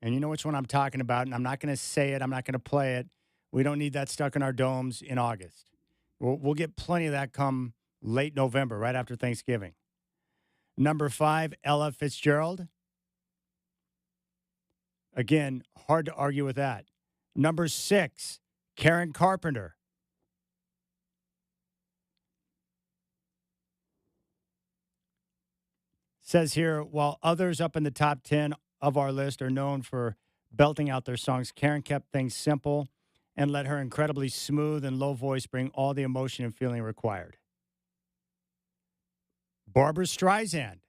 Speaker 1: And you know which one I'm talking about, and I'm not going to say it. I'm not going to play it. We don't need that stuck in our domes in August. We'll get plenty of that come late November, right after Thanksgiving. Number 5, Ella Fitzgerald. Again, hard to argue with that. Number 6, Karen Carpenter. Says here, while others up in the top 10 of our list are known for belting out their songs, Karen kept things simple and let her incredibly smooth and low voice bring all the emotion and feeling required. Barbra Streisand,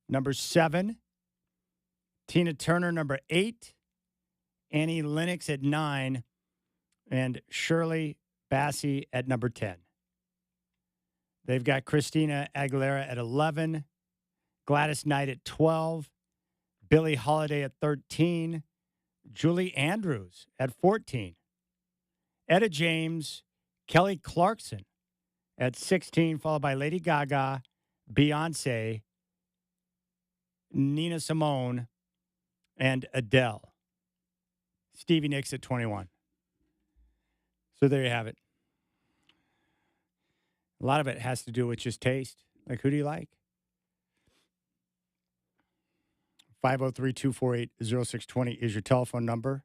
Speaker 1: number 7. Tina Turner, number 8. Annie Lennox at 9. And Shirley Bassey at number 10. They've got Christina Aguilera at 11. Gladys Knight at 12. Billie Holiday at 13. Julie Andrews at 14. Etta James, Kelly Clarkson at 16, followed by Lady Gaga, Beyonce, Nina Simone, and Adele. Stevie Nicks at 21. So there you have it. A lot of it has to do with just taste. Like, who do you like? 503-248-0620 is your telephone number.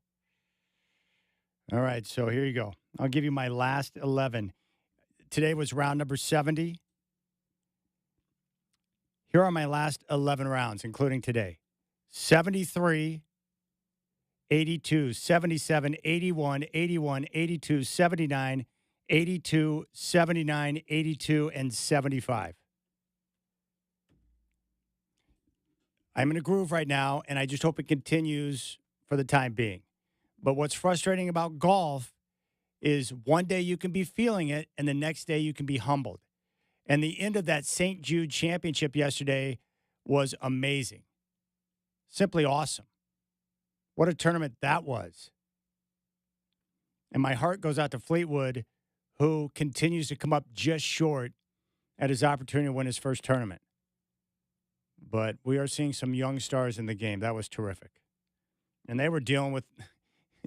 Speaker 1: All right, so here you go. I'll give you my last 11. Today was round number 70. Here are my last 11 rounds, including today. 73, 82, 77, 81, 81, 82, 79, 82, 79, 82, and 75. I'm in a groove right now, and I just hope it continues for the time being. But what's frustrating about golf is one day you can be feeling it, and the next day you can be humbled. And the end of that St. Jude Championship yesterday was amazing. Simply awesome. What a tournament that was. And my heart goes out to Fleetwood, who continues to come up just short at his opportunity to win his first tournament. But we are seeing some young stars in the game. That was terrific. And they were dealing with,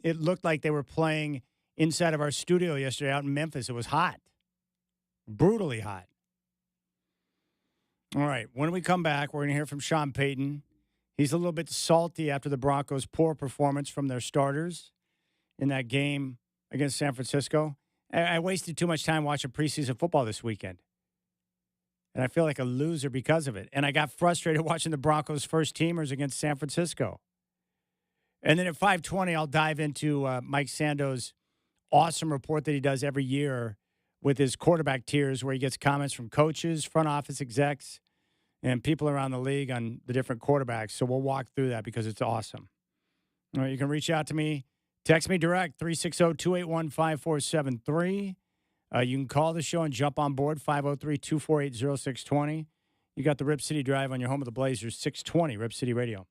Speaker 1: it looked like they were playing inside of our studio yesterday out in Memphis. It was hot, brutally hot. All right, when we come back, we're going to hear from Sean Payton. He's a little bit salty after the Broncos' poor performance from their starters in that game against San Francisco. I wasted too much time watching preseason football this weekend. And I feel like a loser because of it. And I got frustrated watching the Broncos' first teamers against San Francisco. And then at 5:20, I'll dive into Mike Sando's awesome report that he does every year with his quarterback tiers, where he gets comments from coaches, front office execs, and people around the league on the different quarterbacks. So we'll walk through that because it's awesome. All right, you can reach out to me. Text me direct, 360-281-5473. You can call the show and jump on board, 503-248-0620. You got the Rip City Drive on your home of the Blazers, 620 Rip City Radio.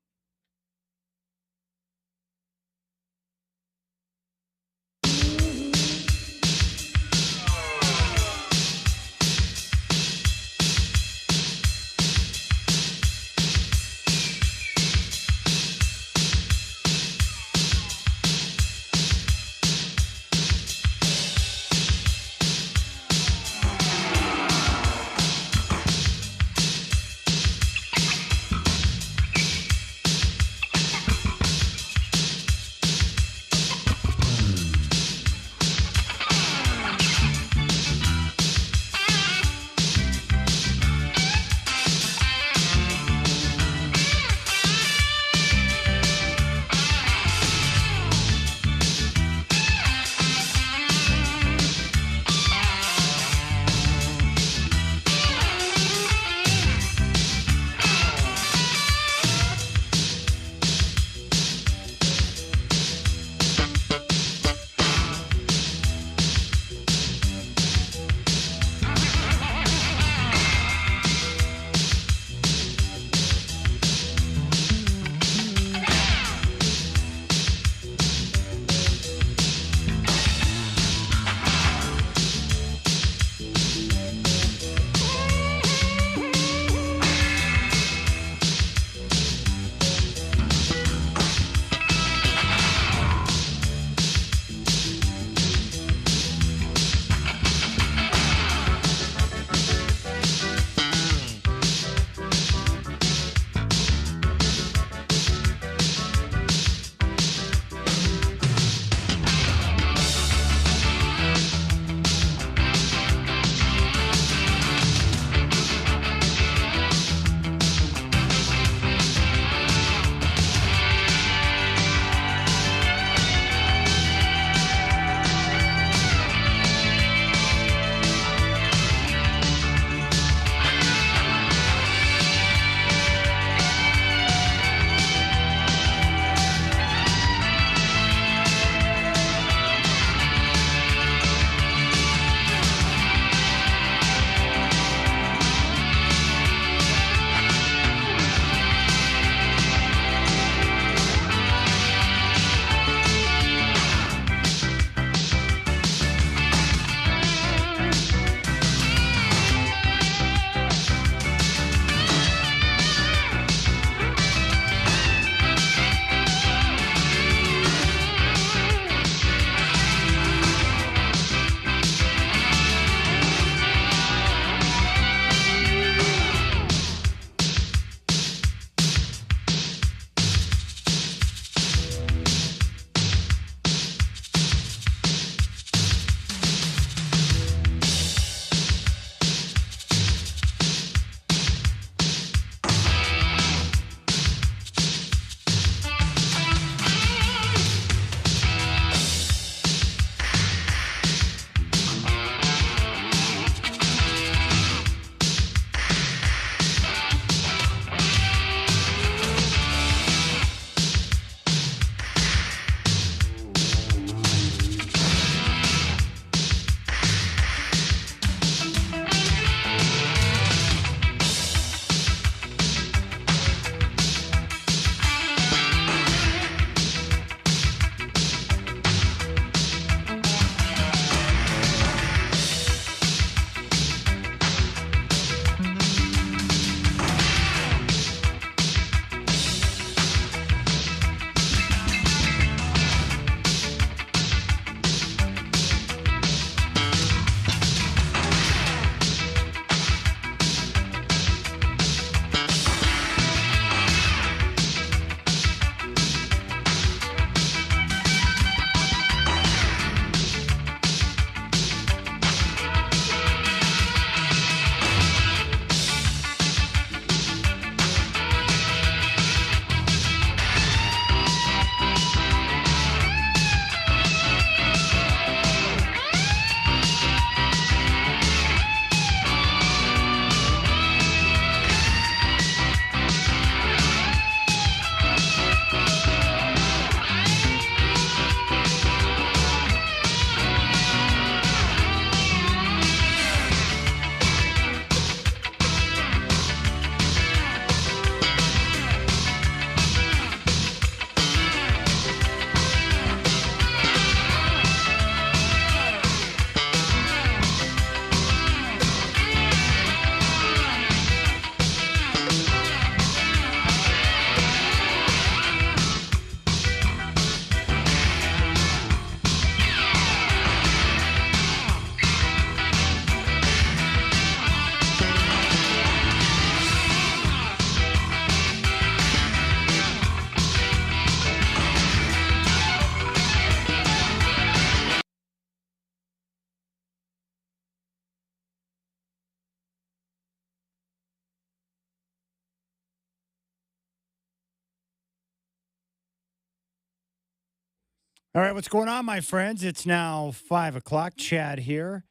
Speaker 1: All right, what's going on, my friends? It's now 5 o'clock. Chad here.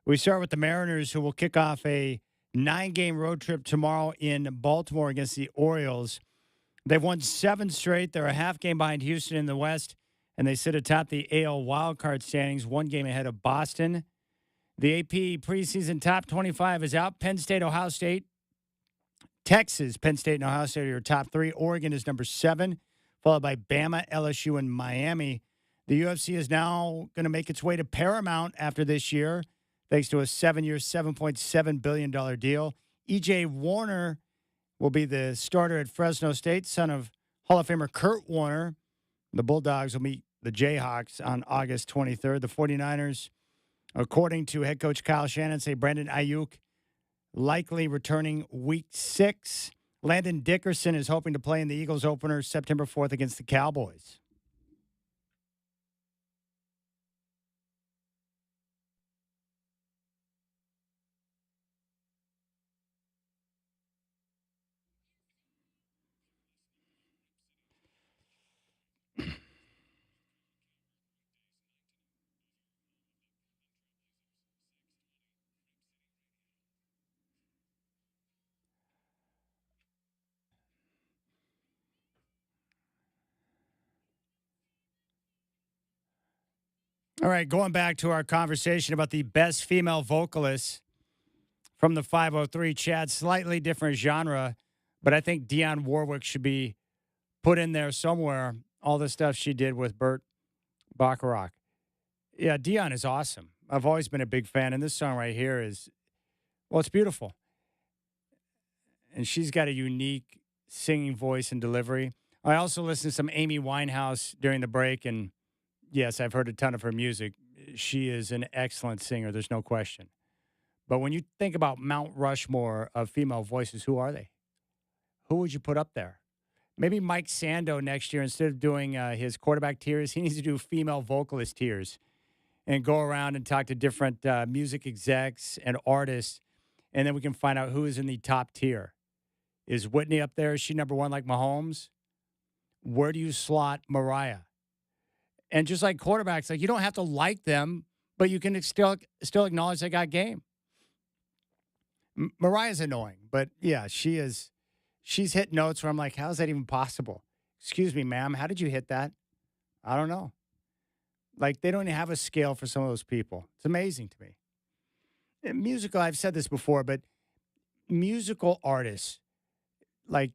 Speaker 1: We start with the Mariners, who will kick off a 9-game road trip tomorrow in Baltimore against the Orioles. They've won 7 straight. They're a half game behind Houston in the West, and they sit atop the AL wildcard standings, 1 game ahead of Boston. The AP preseason top 25 is out. Penn State, Ohio State, Texas, Penn State, and Ohio State are your top 3. Oregon is number 7, followed by Bama, LSU, and Miami. The UFC is now going to make its way to Paramount after this year, thanks to a 7-year, $7.7 billion deal. E.J. Warner will be the starter at Fresno State, son of Hall of Famer Kurt Warner. The Bulldogs will meet the Jayhawks on August 23rd. The 49ers, according to head coach Kyle Shanahan, say Brandon Ayuk likely returning week 6. Landon Dickerson is hoping to play in the Eagles opener September 4th against the Cowboys. All right, going back to our conversation about the best female vocalists from the 503, Chad, slightly different genre, but I think Dionne Warwick should be put in there somewhere. All the stuff she did with Burt Bacharach. Yeah, Dionne is awesome. I've always been a big fan, and this song right here is, well, it's beautiful. And she's got a unique singing voice and delivery. I also listened to some Amy Winehouse during the break, and yes, I've heard a ton of her music. She is an excellent singer, there's no question. But when you think about Mount Rushmore of female voices, who are they? Who would you put up there? Maybe Mike Sando next year, instead of doing his quarterback tiers, he needs to do female vocalist tiers and go around and talk to different music execs and artists, and then we can find out who is in the top tier. Is Whitney up there? Is she number 1 like Mahomes? Where do you slot Mariah? And just like quarterbacks, like you don't have to like them, but you can still acknowledge they got game. Mariah's annoying, but yeah, she's hit notes where I'm like, how is that even possible? Excuse me, ma'am, how did you hit that? I don't know. Like they don't even have a scale for some of those people. It's amazing to me. And musical, I've said this before, but musical artists, like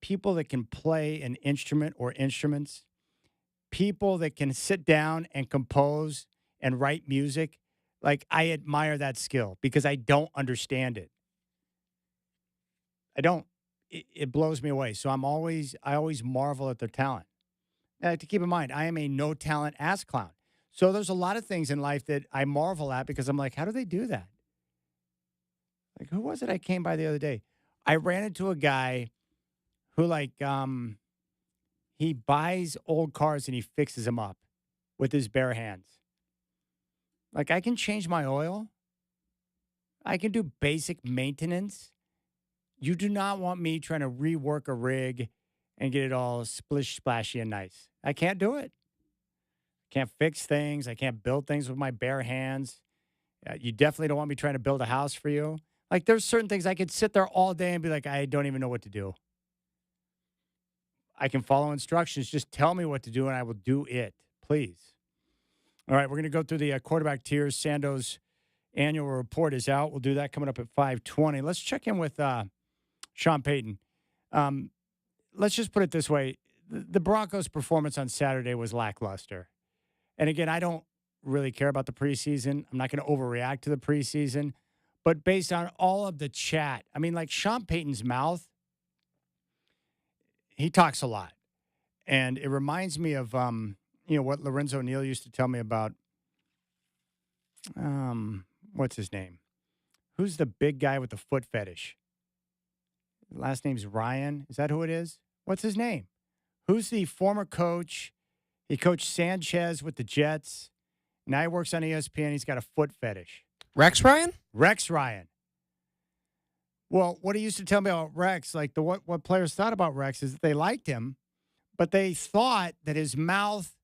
Speaker 1: people that can play an instrument or instruments, people that can sit down and compose and write music, like I admire that skill because I don't understand it. I don't. It blows me away. So I always marvel at their talent. To keep in mind, I am a no talent ass clown. So there's a lot of things in life that I marvel at because I'm like, how do they do that? Like, who was it I came by the other day? I ran into a guy who he buys old cars and he fixes them up with his bare hands. Like, I can change my oil. I can do basic maintenance. You do not want me trying to rework a rig and get it all splish, splashy, and nice. I can't do it. Can't fix things. I can't build things with my bare hands. You definitely don't want me trying to build a house for you. Like, there's certain things I could sit there all day and be like, I don't even know what to do. I can follow instructions. Just tell me what to do, and I will do it. Please. All right, we're going to go through the quarterback tiers. Sando's annual report is out. We'll do that coming up at 5:20. Let's check in with Sean Payton. Let's just put it this way. The Broncos' performance on Saturday was lackluster. And again, I don't really care about the preseason. I'm not going to overreact to the preseason. But based on all of the chat, I mean, like Sean Payton's mouth, he talks a lot. And it reminds me of, what Lorenzo Neal used to tell me about, what's his name? Who's the big guy with the foot fetish? Last name's Ryan. Is that who it is? What's his name? Who's the former coach? He coached Sanchez with the Jets. Now he works on ESPN. He's got a foot fetish.
Speaker 8: Rex Ryan?
Speaker 1: Rex Ryan. Well, what he used to tell me about Rex, like what players thought about Rex is that they liked him, but they thought that his mouth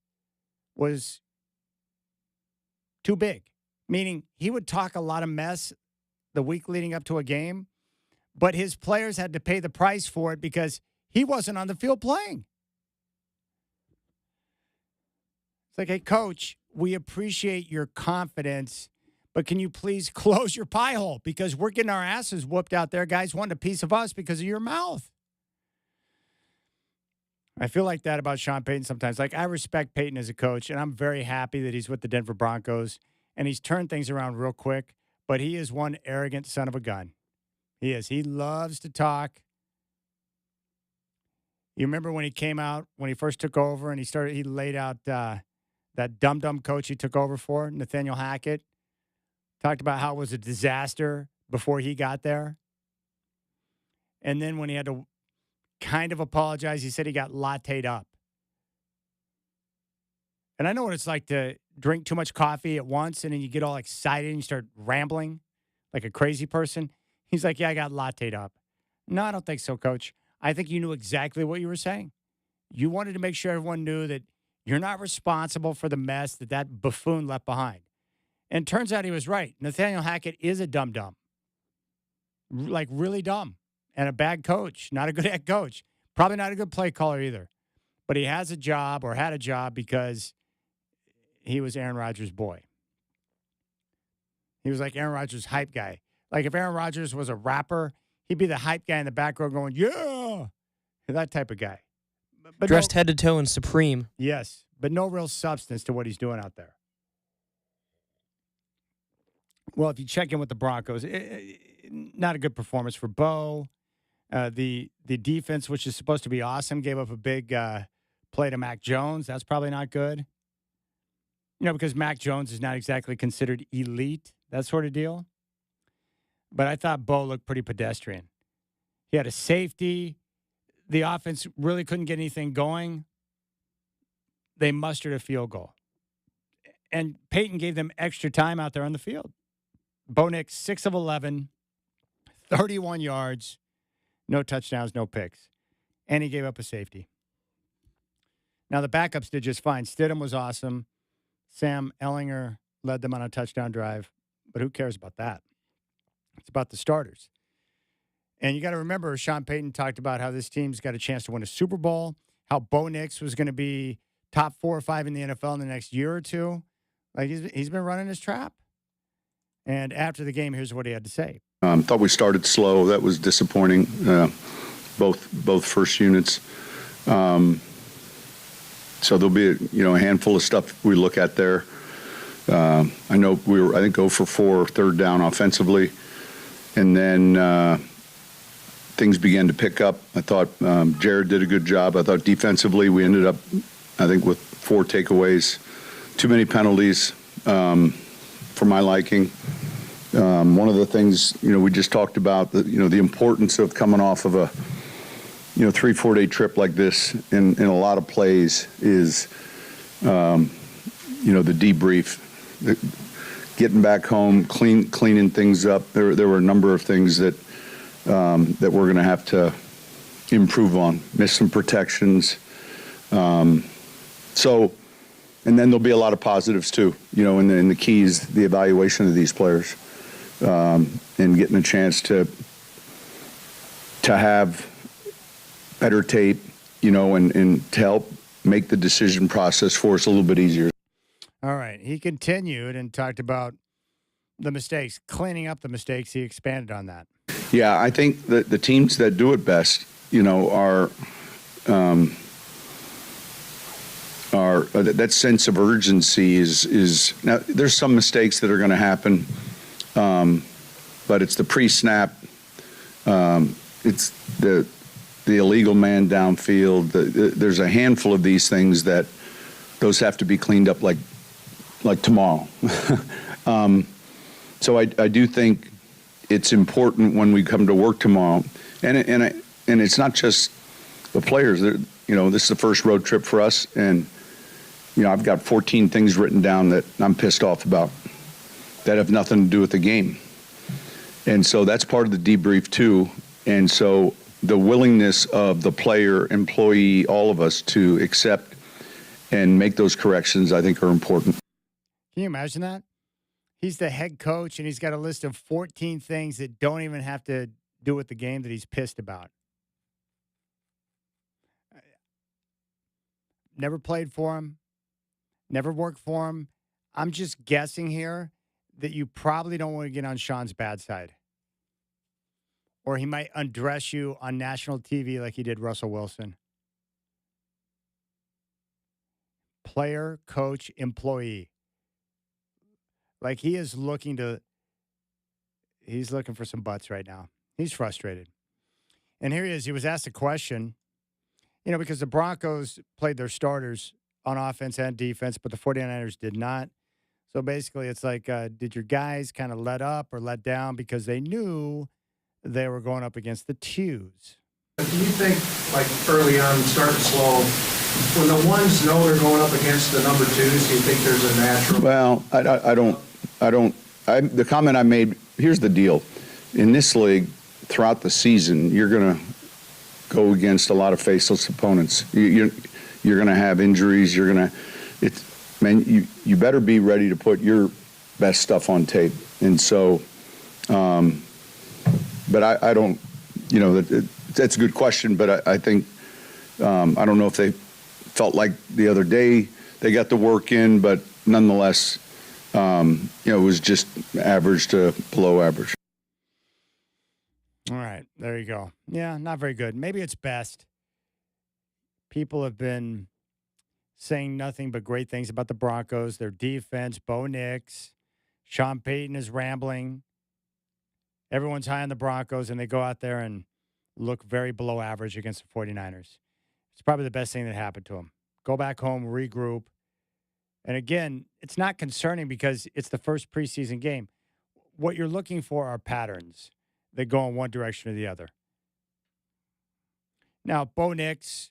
Speaker 1: was too big, meaning he would talk a lot of mess the week leading up to a game, but his players had to pay the price for it because he wasn't on the field playing. It's like, hey, coach, we appreciate your confidence, but can you please close your pie hole? Because we're getting our asses whooped out there. Guys want a piece of us because of your mouth. I feel like that about Sean Payton sometimes. Like, I respect Payton as a coach, and I'm very happy that he's with the Denver Broncos, and he's turned things around real quick, but he is one arrogant son of a gun. He is. He loves to talk. You remember when he came out, when he first took over, and he laid out that dumb coach he took over for, Nathaniel Hackett, talked about how it was a disaster before he got there. And then when he had to kind of apologize, he said he got latte'd up. And I know what it's like to drink too much coffee at once, and then you get all excited and you start rambling like a crazy person. He's like, yeah, I got latte'd up. No, I don't think so, Coach. I think you knew exactly what you were saying. You wanted to make sure everyone knew that you're not responsible for the mess that buffoon left behind. And it turns out he was right. Nathaniel Hackett is a dum-dum. Like, really dumb. And a bad coach. Not a good head coach. Probably not a good play caller either. But he has a job, or had a job, because he was Aaron Rodgers' boy. He was like Aaron Rodgers' hype guy. Like, if Aaron Rodgers was a rapper, he'd be the hype guy in the back row going, yeah, that type of guy. But
Speaker 8: dressed head to toe in Supreme.
Speaker 1: Yes, but no real substance to what he's doing out there. Well, if you check in with the Broncos, not a good performance for Bo. The defense, which is supposed to be awesome, gave up a big play to Mac Jones. That's probably not good. Because Mac Jones is not exactly considered elite, that sort of deal. But I thought Bo looked pretty pedestrian. He had a safety. The offense really couldn't get anything going. They mustered a field goal. And Peyton gave them extra time out there on the field. Bo Nix, 6 of 11, 31 yards, no touchdowns, no picks. And he gave up a safety. Now, the backups did just fine. Stidham was awesome. Sam Ehlinger led them on a touchdown drive. But who cares about that? It's about the starters. And you got to remember, Sean Payton talked about how this team's got a chance to win a Super Bowl, how Bo Nix was going to be top 4 or 5 in the NFL in the next year or two. Like, he's been running his trap. And after the game, here's what he had to say.
Speaker 9: Thought we started slow. That was disappointing. Both first units. So there'll be a handful of stuff we look at there. I know I think 0 for 4 third down offensively, and then things began to pick up. I thought Jared did a good job. I thought defensively we ended up, I think, with 4 takeaways, too many penalties for my liking. One of the things we just talked about, the importance of coming off of a 3-4 day trip like this in a lot of plays is the debrief, getting back home, cleaning things up. There were a number of things that we're going to have to improve on. Missed some protections. And then there'll be a lot of positives too. And the key is the evaluation of these players and getting a chance to have better tape, and to help make the decision process for us a little bit easier.
Speaker 1: All right. He continued and talked about the mistakes, cleaning up the mistakes. He expanded on that.
Speaker 9: Yeah, I think that the teams that do it best, are that sense of urgency is now. There's some mistakes that are going to happen, but it's the pre-snap. It's the illegal man downfield. There's a handful of these things that those have to be cleaned up like tomorrow. So I do think it's important when we come to work tomorrow, and it's not just the players. This is the first road trip for us, and I've got 14 things written down that I'm pissed off about that have nothing to do with the game, and so that's part of the debrief too. And so the willingness of the player, employee, all of us to accept and make those corrections, I think, are important.
Speaker 1: Can you imagine that? He's the head coach, and he's got a list of 14 things that don't even have to do with the game that he's pissed about. Never played for him, never worked for him. I'm just guessing here that you probably don't want to get on Sean's bad side. Or he might undress you on national TV like he did Russell Wilson. Player, coach, employee. Like he's looking for some butts right now. He's frustrated. And here he is. He was asked a question, because the Broncos played their starters on offense and defense, but the 49ers did not. So basically it's like, did your guys kind of let up or let down because they knew they were going up against the twos?
Speaker 10: Do you think, like early on, starting slow, when the ones know they're going up against the number twos, do you think there's a natural?
Speaker 9: Well, the comment I made, here's the deal. In this league, throughout the season, you're going to go against a lot of faceless opponents. You're going to have injuries. You better be ready to put your best stuff on tape. And so, but I don't, that's a good question, but I think, I don't know if they felt like the other day they got the work in, but nonetheless, it was just average to below average.
Speaker 1: All right, there you go. Yeah, not very good. Maybe it's best. People have been saying nothing but great things about the Broncos, their defense, Bo Nix, Sean Payton is rambling. Everyone's high on the Broncos, and they go out there and look very below average against the 49ers. It's probably the best thing that happened to them. Go back home, regroup. And again, it's not concerning because it's the first preseason game. What you're looking for are patterns that go in one direction or the other. Now, Bo Nix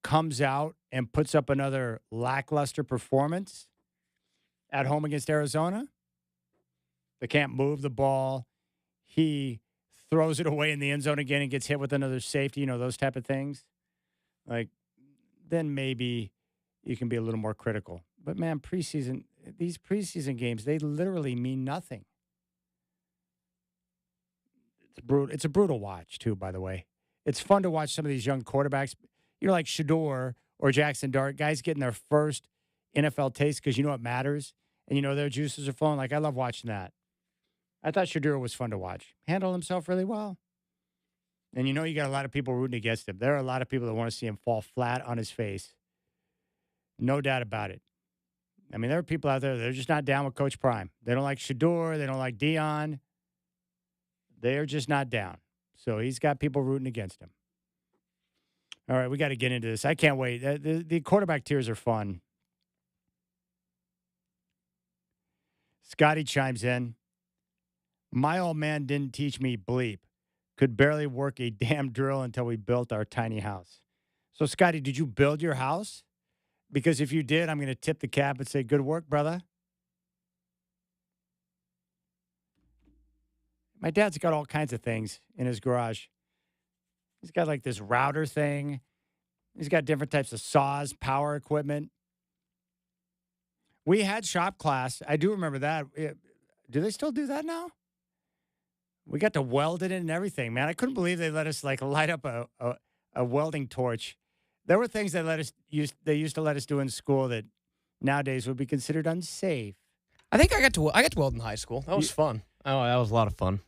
Speaker 1: comes out and puts up another lackluster performance at home against Arizona. They can't move the ball. He throws it away in the end zone again and gets hit with another safety, those type of things. Then maybe you can be a little more critical. But, man, these preseason games, they literally mean nothing. It's brutal. It's a brutal watch, too, by the way. It's fun to watch some of these young quarterbacks, like Shador or Jackson Dart, guys getting their first NFL taste because it matters and their juices are flowing. I love watching that. I thought Shador was fun to watch. Handled himself really well. And you got a lot of people rooting against him. There are a lot of people that want to see him fall flat on his face. No doubt about it. I mean, there are people out there that are just not down with Coach Prime. They don't like Shador. They don't like Dion. They are just not down. So he's got people rooting against him. All right, we got to get into this. I can't wait. The quarterback tiers are fun. Scotty chimes in. My old man didn't teach me bleep. Could barely work a damn drill until we built our tiny house. So, Scotty, did you build your house? Because if you did, I'm going to tip the cap and say, good work, brother. My dad's got all kinds of things in his garage. He's got this router thing. He's got different types of saws, power equipment. We had shop class. I do remember that. Do they still do that now? We got to weld it in and everything, man. I couldn't believe they let us light up a welding torch. There were things they used to let us do in school that nowadays would be considered unsafe.
Speaker 8: I think I got to weld in high school. That was fun.
Speaker 11: Oh, that was a lot of fun.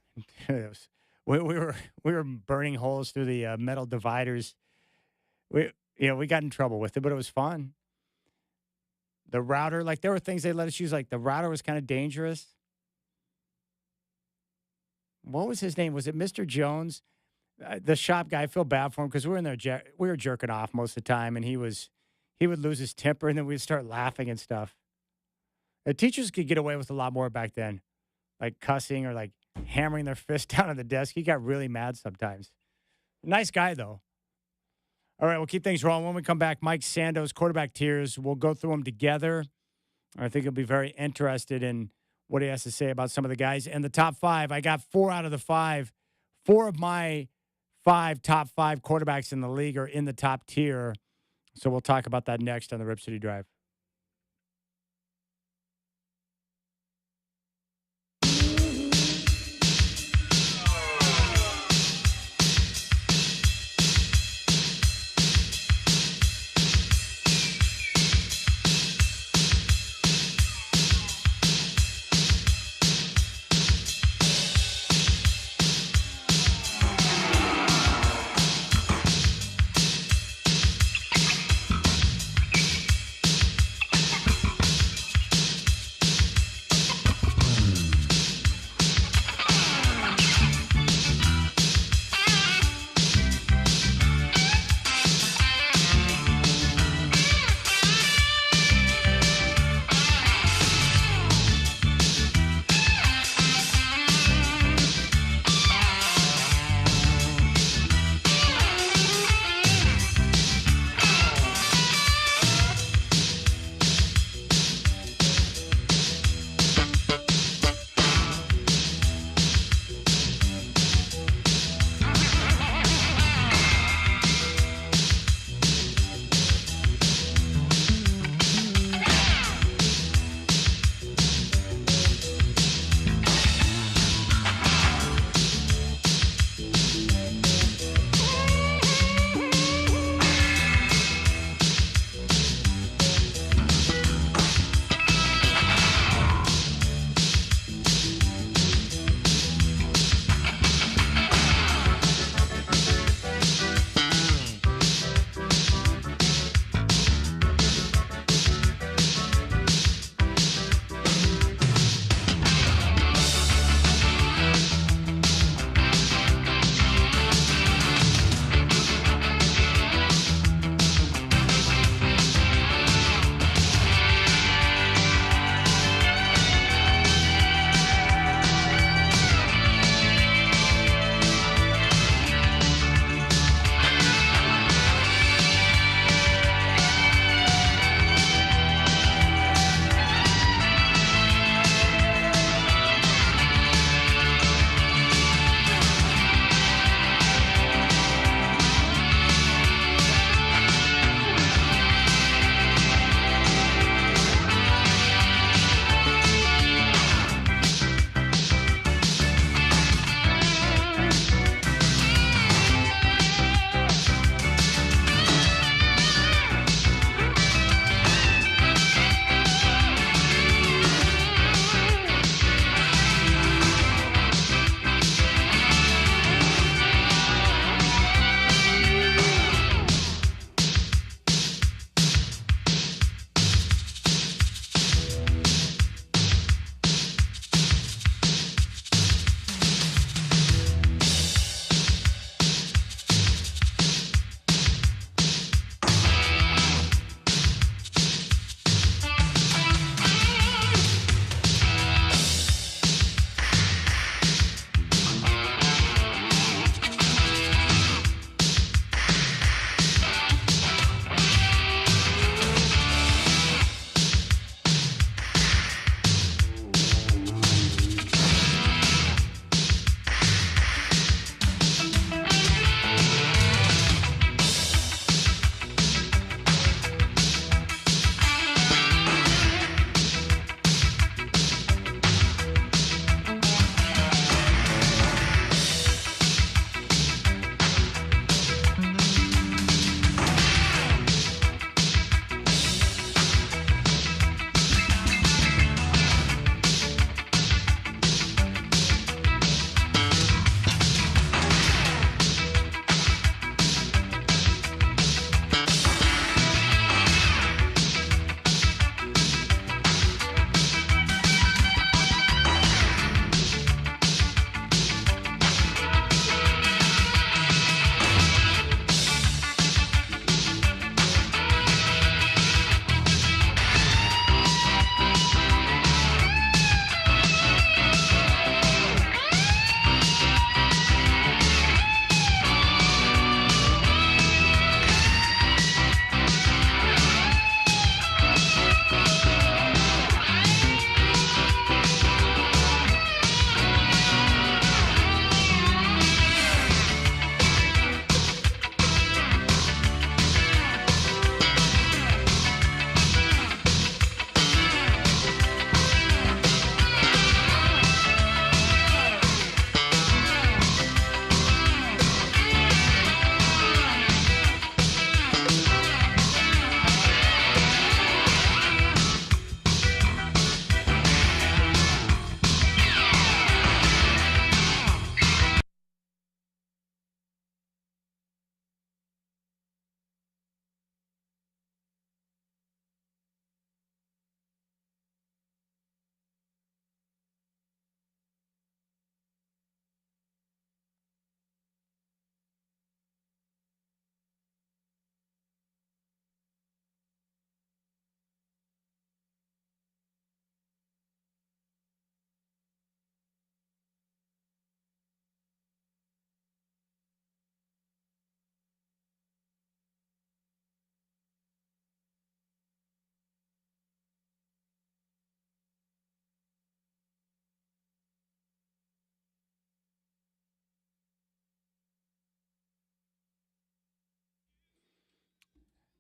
Speaker 1: we were burning holes through the metal dividers. We got in trouble with it, but it was fun. The router, there were things they let us use. The router was kind of dangerous. What was his name? Was it Mr. Jones? The shop guy. I feel bad for him because we were in there. We were jerking off most of the time, and he would lose his temper, and then we'd start laughing and stuff. The teachers could get away with a lot more back then, cussing or hammering their fist down on the desk. He got really mad sometimes. Nice guy though. All right, we'll keep things rolling. When we come back, Mike Sando's quarterback tiers. We'll go through them together. I think you'll be very interested in what he has to say about some of the guys. And the top five, I got 4 out of the 5. 4 of my 5 top 5 quarterbacks in the league are in the top tier. So we'll talk about that next on the Rip City Drive.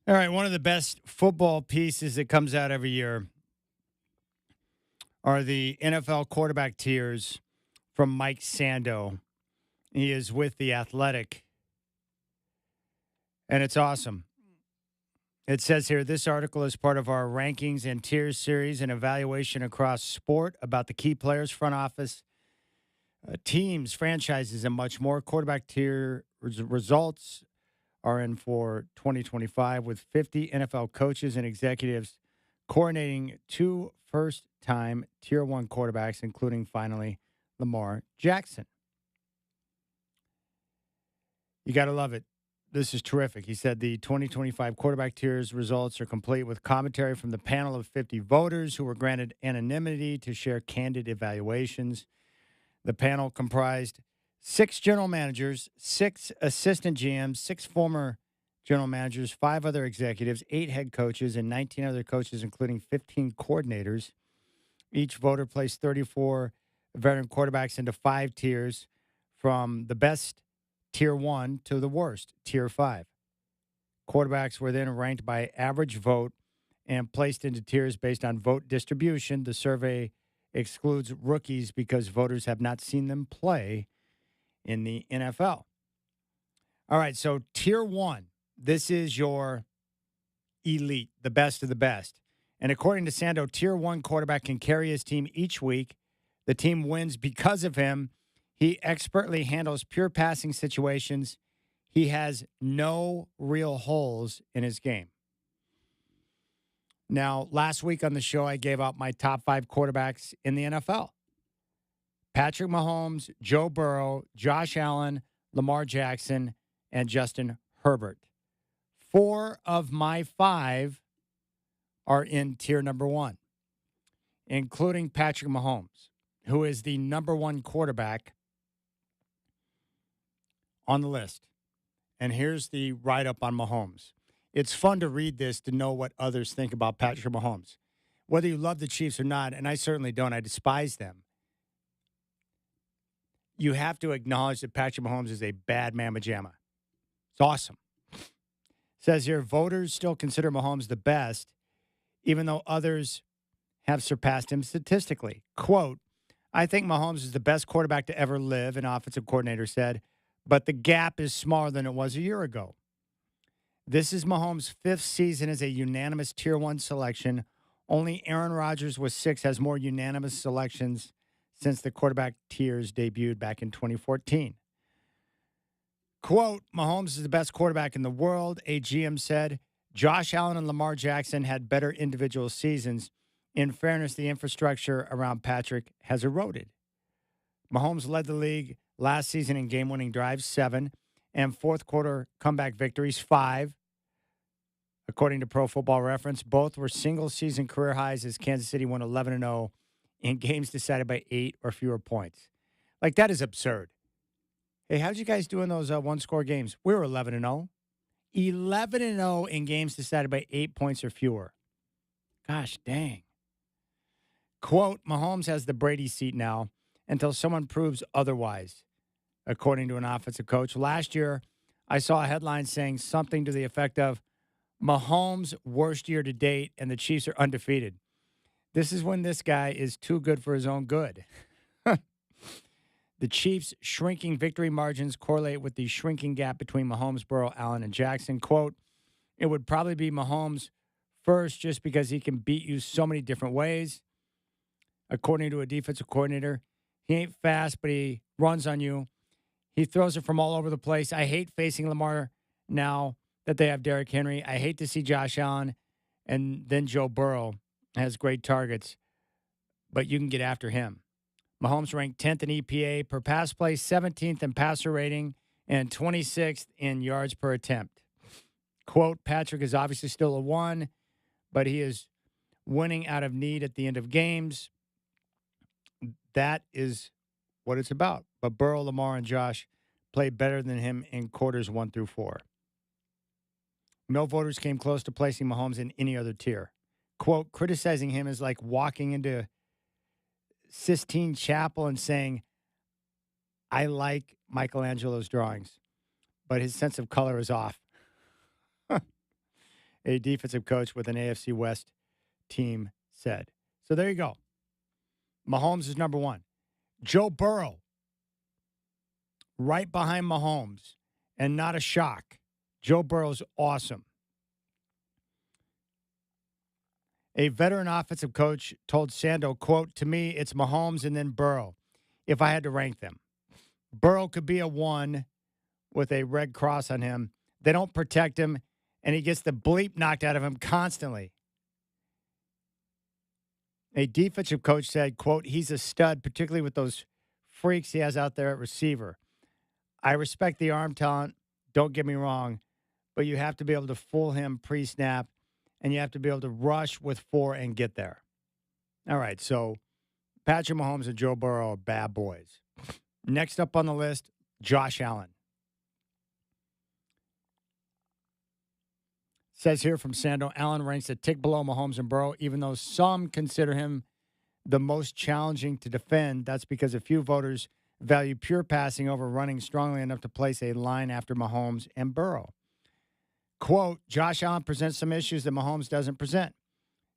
Speaker 1: All right, one of the best football pieces that comes out every year are the NFL quarterback tiers from Mike Sando. He is with The Athletic, and it's awesome. It says here, this article is part of our rankings and tiers series and evaluation across sport about the key players, front office, teams, franchises, and much more. Quarterback tier results are in for 2025 with 50 NFL coaches and executives coordinating 2 first-time Tier 1 quarterbacks, including, finally, Lamar Jackson. You got to love it. This is terrific. He said the 2025 quarterback tiers results are complete with commentary from the panel of 50 voters who were granted anonymity to share candid evaluations. The panel comprised 6 general managers, 6 assistant GMs, 6 former general managers, 5 other executives, 8 head coaches, and 19 other coaches, including 15 coordinators. Each voter placed 34 veteran quarterbacks into 5 tiers from the best Tier 1 to the worst, Tier 5. Quarterbacks were then ranked by average vote and placed into tiers based on vote distribution. The survey excludes rookies because voters have not seen them play in the NFL. All right, so Tier 1, this is your elite, the best of the best. And according to Sando, Tier 1 quarterback can carry his team each week. The team wins because of him. He expertly handles pure passing situations. He has no real holes in his game. Now, last week on the show, I gave out my top 5 quarterbacks in the NFL. Patrick Mahomes, Joe Burrow, Josh Allen, Lamar Jackson, and Justin Herbert. 4 of my 5 are in tier number 1, including Patrick Mahomes, who is the number 1 quarterback on the list. And here's the write-up on Mahomes. It's fun to read this to know what others think about Patrick Mahomes. Whether you love the Chiefs or not, and I certainly don't, I despise them, you have to acknowledge that Patrick Mahomes is a bad mamma jamma. It's awesome. Says here, voters still consider Mahomes the best, even though others have surpassed him statistically. Quote, I think Mahomes is the best quarterback to ever live, an offensive coordinator said, but the gap is smaller than it was a year ago. This is Mahomes' 5th season as a unanimous Tier 1 selection. Only Aaron Rodgers with 6 has more unanimous selections since the quarterback tiers debuted back in 2014. Quote, Mahomes is the best quarterback in the world, a GM said. Josh Allen and Lamar Jackson had better individual seasons. In fairness, the infrastructure around Patrick has eroded. Mahomes led the league last season in game-winning drives, 7, and fourth-quarter comeback victories, 5. According to Pro Football Reference, both were single-season career highs as Kansas City won 11-0 in games decided by 8 or fewer points. Like, that is absurd. Hey, how'd you guys do in those one-score games? We were 11-0. 11-0 in games decided by 8 points or fewer. Gosh dang. Quote, Mahomes has the Brady seat now until someone proves otherwise, according to an offensive coach. Last year, I saw a headline saying something to the effect of, Mahomes' worst year to date, and the Chiefs are undefeated. This is when this guy is too good for his own good. The Chiefs' shrinking victory margins correlate with the shrinking gap between Mahomes, Burrow, Allen, and Jackson. Quote, it would probably be Mahomes first just because he can beat you so many different ways. According to a defensive coordinator, he ain't fast, but he runs on you. He throws it from all over the place. I hate facing Lamar now that they have Derrick Henry. I hate to see Josh Allen and then Joe Burrow has great targets, but you can get after him. Mahomes ranked 10th in EPA per pass play, 17th in passer rating, and 26th in yards per attempt. Quote, Patrick is obviously still a 1, but he is winning out of need at the end of games. That is what it's about. But Burrow, Lamar, and Josh played better than him in quarters 1 through 4. No voters came close to placing Mahomes in any other tier. Quote, criticizing him is like walking into Sistine Chapel and saying, I like Michelangelo's drawings, but his sense of color is off. a defensive coach with an AFC West team said. So there you go. Mahomes is number one. Joe Burrow, right behind Mahomes, and not a shock. Joe Burrow's awesome. A veteran offensive coach told Sando, quote, "To me, it's Mahomes and then Burrow, if I had to rank them. Burrow could be a 1 with a red cross on him. They don't protect him, and he gets the bleep knocked out of him constantly." A defensive coach said, quote, "He's a stud, particularly with those freaks he has out there at receiver. I respect the arm talent, don't get me wrong, but you have to be able to fool him pre-snap, and you have to be able to rush with 4 and get there." All right, so Patrick Mahomes and Joe Burrow are bad boys. Next up on the list, Josh Allen. Says here from Sando, Allen ranks a tick below Mahomes and Burrow, even though some consider him the most challenging to defend. That's because a few voters value pure passing over running strongly enough to place a line after Mahomes and Burrow. Quote, Josh Allen presents some issues that Mahomes doesn't present.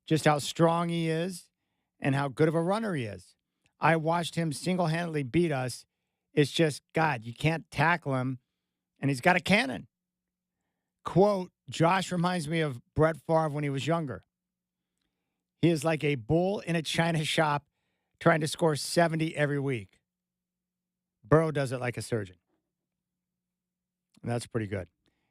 Speaker 1: Just how strong he is and how good of a runner he is. I watched him single-handedly beat us. It's just, God, you can't tackle him, and he's got a cannon. Quote, Josh reminds me of Brett Favre when he was younger. He is like a bull in a china shop trying to score 70 every week. Burrow does it like a surgeon. And that's pretty good.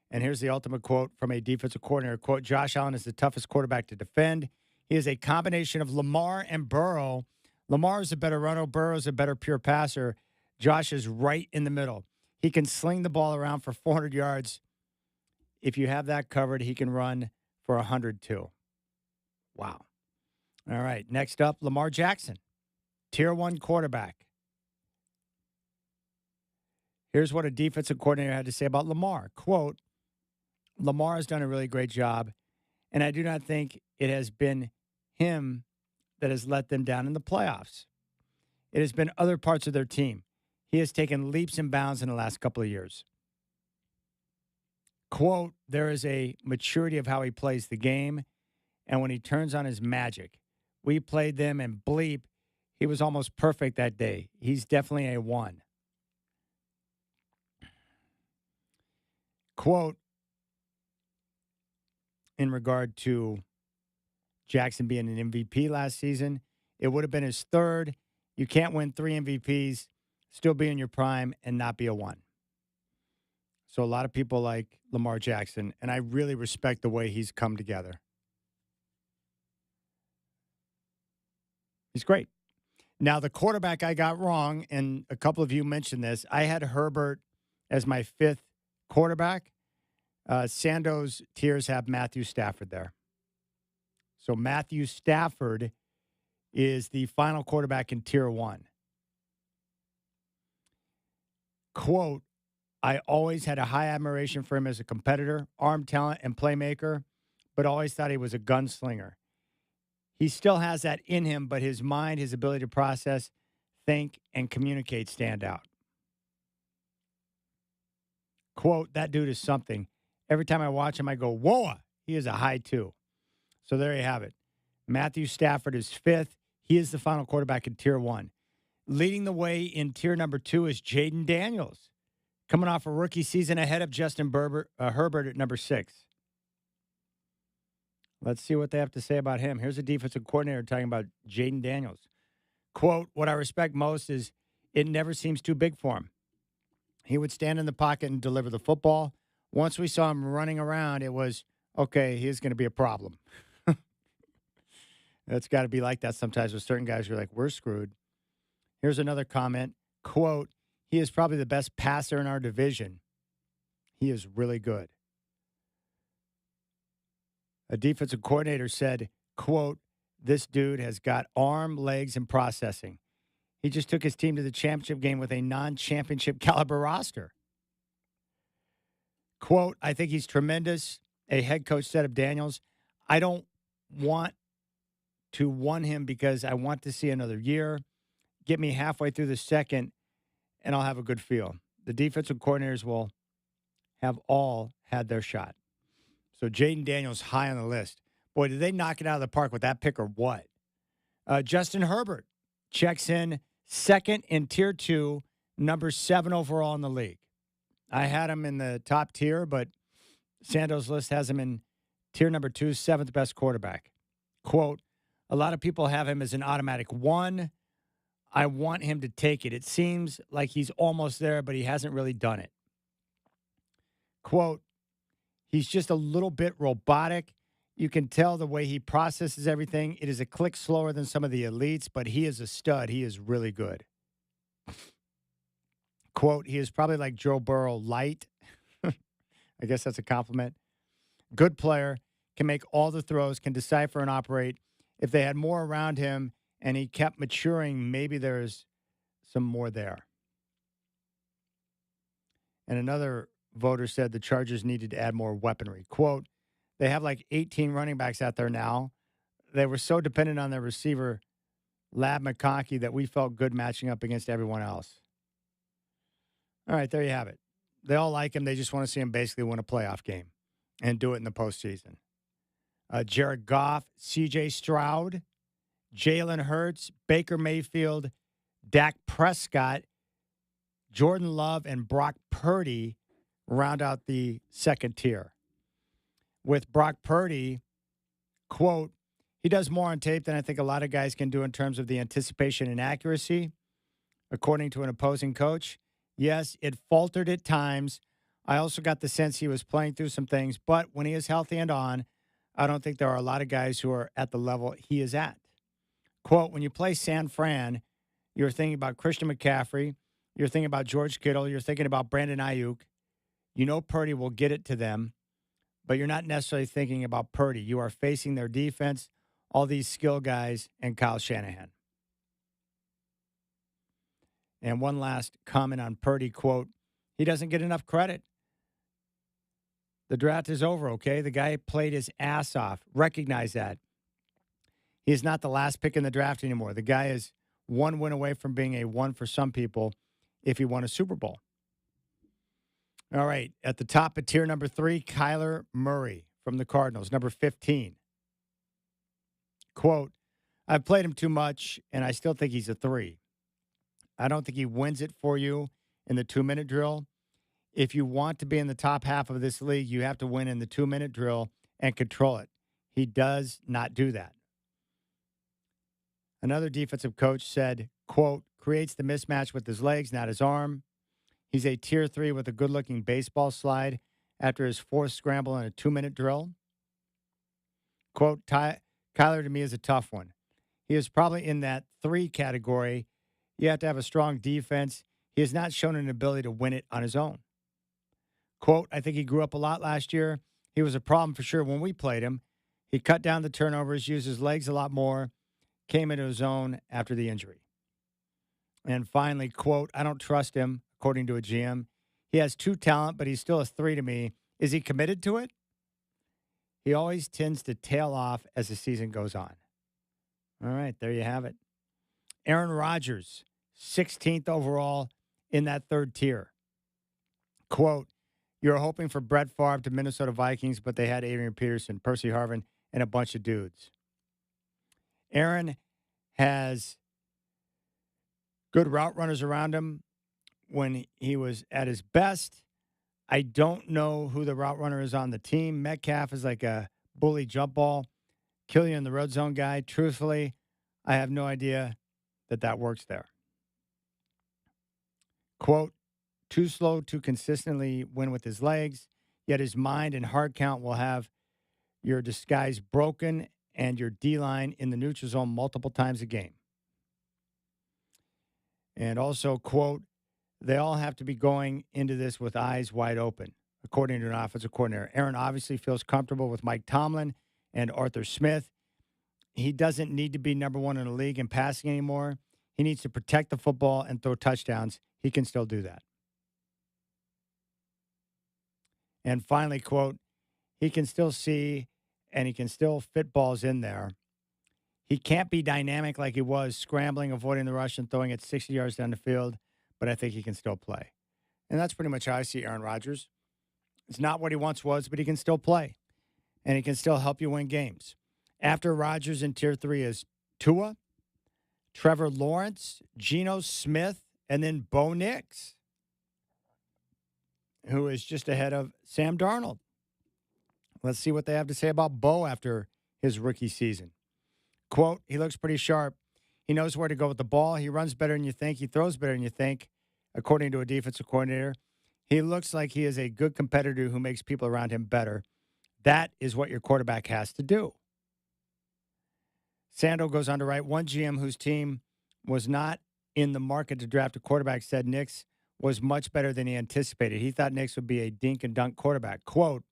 Speaker 1: And here's the ultimate quote from a defensive coordinator. Quote, Josh Allen is the toughest quarterback to defend. He is a combination of Lamar and Burrow. Lamar is a better runner. Burrow is a better pure passer. Josh is right in the middle. He can sling the ball around for 400 yards. If you have that covered, he can run for 100 too. Wow. All right. Next up, Lamar Jackson, Tier 1 quarterback. Here's what a defensive coordinator had to say about Lamar. Quote, Lamar has done a really great job, and I do not think it has been him that has let them down in the playoffs. It has been other parts of their team. He has taken leaps and bounds in the last couple of years. Quote, there is a maturity of how he plays the game, and when he turns on his magic. We played them, and bleep, he was almost perfect that day. He's definitely a 1. Quote, in regard to Jackson being an MVP last season, it would have been his 3rd. You can't win 3 MVPs, still be in your prime, and not be a 1. So a lot of people like Lamar Jackson, and I really respect the way he's come together. He's great. Now, the quarterback I got wrong, and a couple of you mentioned this, I had Herbert as my 5th quarterback. Sando's tiers have Matthew Stafford there. So Matthew Stafford is the final quarterback in Tier 1. Quote, I always had a high admiration for him as a competitor, arm talent, and playmaker, but always thought he was a gunslinger. He still has that in him, but his mind, his ability to process, think, and communicate stand out. Quote, that dude is something. Every time I watch him, I go, whoa, he is a high 2. So there you have it. Matthew Stafford is 5th. He is the final quarterback in Tier 1. Leading the way in Tier number 2 is Jaden Daniels, coming off a rookie season ahead of Justin Herbert at number 6. Let's see what they have to say about him. Here's a defensive coordinator talking about Jaden Daniels. Quote, what I respect most is it never seems too big for him. He would stand in the pocket and deliver the football. Once we saw him running around, it was, okay, he's going to be a problem. It's got to be like that sometimes with certain guys. You're like, we're screwed. Here's another comment. Quote, he is probably the best passer in our division. He is really good. A defensive coordinator said, quote, this dude has got arm, legs, and processing. He just took his team to the championship game with a non-championship caliber roster. Quote, I think he's tremendous. A head coach said of Daniels, I don't want to want him because I want to see another year. Get me halfway through the second, and I'll have a good feel. The defensive coordinators will have all had their shot. So Jaden Daniels high on the list. Boy, did they knock it out of the park with that pick or what? Justin Herbert checks in second in Tier 2, number 7 overall in the league. I had him in the top tier, but Sando's list has him in tier number 2, 7th best quarterback. Quote, a lot of people have him as an automatic 1. I want him to take it. It seems like he's almost there, but he hasn't really done it. Quote, he's just a little bit robotic. You can tell the way he processes everything. It is a click slower than some of the elites, but he is a stud. He is really good. Quote, he is probably like Joe Burrow light. I guess that's a compliment. Good player, can make all the throws, can decipher and operate. If they had more around him and he kept maturing, maybe there's some more there. And another voter said the Chargers needed to add more weaponry. Quote, they have like 18 running backs out there now. They were so dependent on their receiver, Lab McConkey, that we felt good matching up against everyone else. All right, there you have it. They all like him. They just want to see him basically win a playoff game and do it in the postseason. Jared Goff, C.J. Stroud, Jalen Hurts, Baker Mayfield, Dak Prescott, Jordan Love, and Brock Purdy round out the second tier. With Brock Purdy, quote, he does more on tape than I think a lot of guys can do in terms of the anticipation and accuracy. According to an opposing coach, yes, it faltered at times. I also got the sense he was playing through some things, but when he is healthy and on, I don't think there are a lot of guys who are at the level he is at. Quote, when you play San Fran, you're thinking about Christian McCaffrey, you're thinking about George Kittle, you're thinking about Brandon Ayuk. You know Purdy will get it to them, but you're not necessarily thinking about Purdy. You are facing their defense, all these skill guys, and Kyle Shanahan. And one last comment on Purdy, quote, he doesn't get enough credit. The draft is over, okay? The guy played his ass off. Recognize that. He is not the last pick in the draft anymore. The guy is one win away from being a 1 for some people if he won a Super Bowl. All right, at the top of tier number 3, Kyler Murray from the Cardinals, number 15. Quote, I've played him too much, and I still think he's a 3. I don't think he wins it for you in the 2-minute drill. If you want to be in the top half of this league, you have to win in the 2-minute drill and control it. He does not do that. Another defensive coach said, quote, creates the mismatch with his legs, not his arm. He's a tier 3 with a good-looking baseball slide after his 4th scramble in a 2-minute drill. Quote, Kyler to me is a tough one. He is probably in that 3 category. You have to have a strong defense. He has not shown an ability to win it on his own. Quote, I think he grew up a lot last year. He was a problem for sure when we played him. He cut down the turnovers, used his legs a lot more, came into his own after the injury. And finally, quote, I don't trust him, according to a GM. He has 2 talent, but he's still a 3 to me. Is he committed to it? He always tends to tail off as the season goes on. All right, there you have it. Aaron Rodgers, 16th overall in that 3rd tier. Quote, you're hoping for Brett Favre to Minnesota Vikings, but they had Adrian Peterson, Percy Harvin, and a bunch of dudes. Aaron has good route runners around him when he was at his best. I don't know who the route runner is on the team. Metcalf is like a bully jump ball. Killian, the red zone guy. Truthfully, I have no idea that works there. Quote, too slow to consistently win with his legs, yet his mind and hard count will have your disguise broken and your D-line in the neutral zone multiple times a game. And also, quote, they all have to be going into this with eyes wide open, according to an offensive coordinator. Aaron obviously feels comfortable with Mike Tomlin and Arthur Smith. He doesn't need to be number 1 in the league in passing anymore. He needs to protect the football and throw touchdowns. He can still do that. And finally, quote, he can still see and he can still fit balls in there. He can't be dynamic like he was, scrambling, avoiding the rush, and throwing it 60 yards down the field, but I think he can still play. And that's pretty much how I see Aaron Rodgers. It's not what he once was, but he can still play. and he can still help you win games. After Rodgers in Tier 3 is Tua, Trevor Lawrence, Geno Smith, and then Bo Nix, who is just ahead of Sam Darnold. Let's see what they have to say about Bo after his rookie season. Quote, he looks pretty sharp. He knows where to go with the ball. He runs better than you think. He throws better than you think, according to a defensive coordinator. He looks like he is a good competitor who makes people around him better. That is what your quarterback has to do. Sando goes on to write, one GM whose team was not in the market to draft a quarterback said Nix was much better than he anticipated. He thought Nix would be a dink and dunk quarterback. Quote,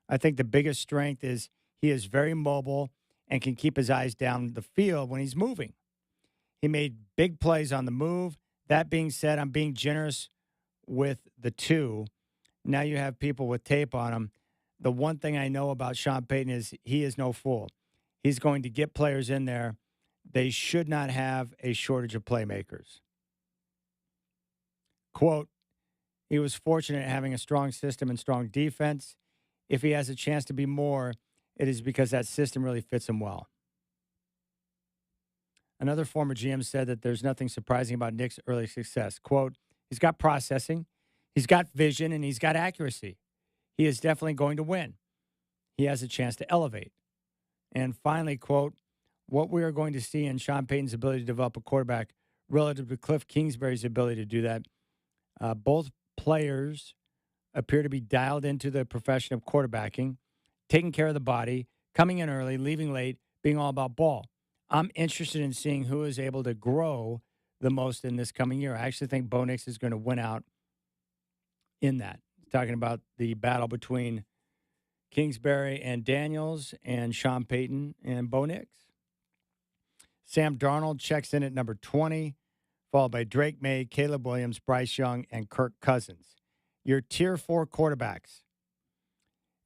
Speaker 1: I think the biggest strength is he is very mobile and can keep his eyes down the field when he's moving. He made big plays on the move. That being said, I'm being generous with the two. Now you have people with tape on him. The one thing I know about Sean Payton is he is no fool. He's going to get players in there. They should not have a shortage of playmakers. Quote, he was fortunate having a strong system and strong defense. If he has a chance to be more, it is because that system really fits him well. Another former GM said that there's nothing surprising about Nick's early success. Quote, he's got processing, he's got vision, and he's got accuracy. He is definitely going to win. He has a chance to elevate. And finally, quote, what we are going to see in Sean Payton's ability to develop a quarterback relative to Cliff Kingsbury's ability to do that. Both players appear to be dialed into the profession of quarterbacking, taking care of the body, coming in early, leaving late, being all about ball. I'm interested in seeing who is able to grow the most in this coming year. I actually think Bo Nix is going to win out in that. Talking about the battle between Kingsbury and Daniels and Sean Payton and Bo Nix. Sam Darnold checks in at number 20, followed by Drake May, Caleb Williams, Bryce Young, and Kirk Cousins. Your Tier 4 quarterbacks.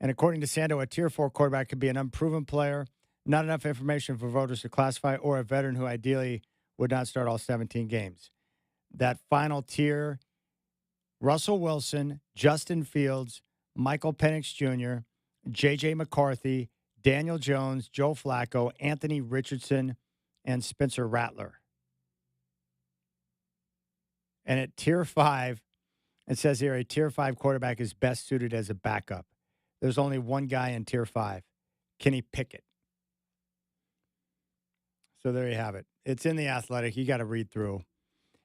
Speaker 1: And according to Sando, a Tier 4 quarterback could be an unproven player, not enough information for voters to classify, or a veteran who ideally would not start all 17 games. That final tier, Russell Wilson, Justin Fields, Michael Penix Jr., J.J. McCarthy, Daniel Jones, Joe Flacco, Anthony Richardson, and Spencer Rattler. And at Tier 5, it says here a Tier 5 quarterback is best suited as a backup. There's only one guy in Tier 5, Kenny Pickett. So there you have it. It's in The Athletic. You got to read through.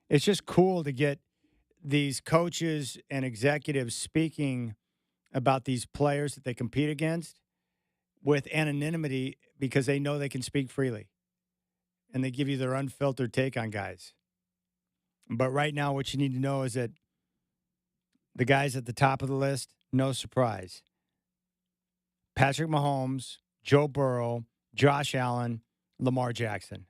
Speaker 1: It's just cool to get these coaches and executives speaking about these players that they compete against with anonymity because they know they can speak freely. And they give you their unfiltered take on guys. But right now, what you need to know is that the guys at the top of the list, no surprise. Patrick Mahomes, Joe Burrow, Josh Allen, Lamar Jackson.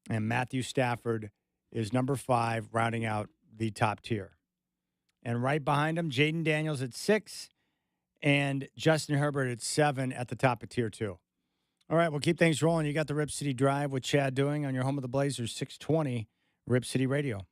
Speaker 1: And Matthew Stafford is number 5, rounding out the top tier. And right behind him, Jaden Daniels at 6 and Justin Herbert at 7 at the top of Tier 2. All right, we'll keep things rolling. You got the Rip City Drive with Chad doing on your home of the Blazers, 620 Rip City Radio.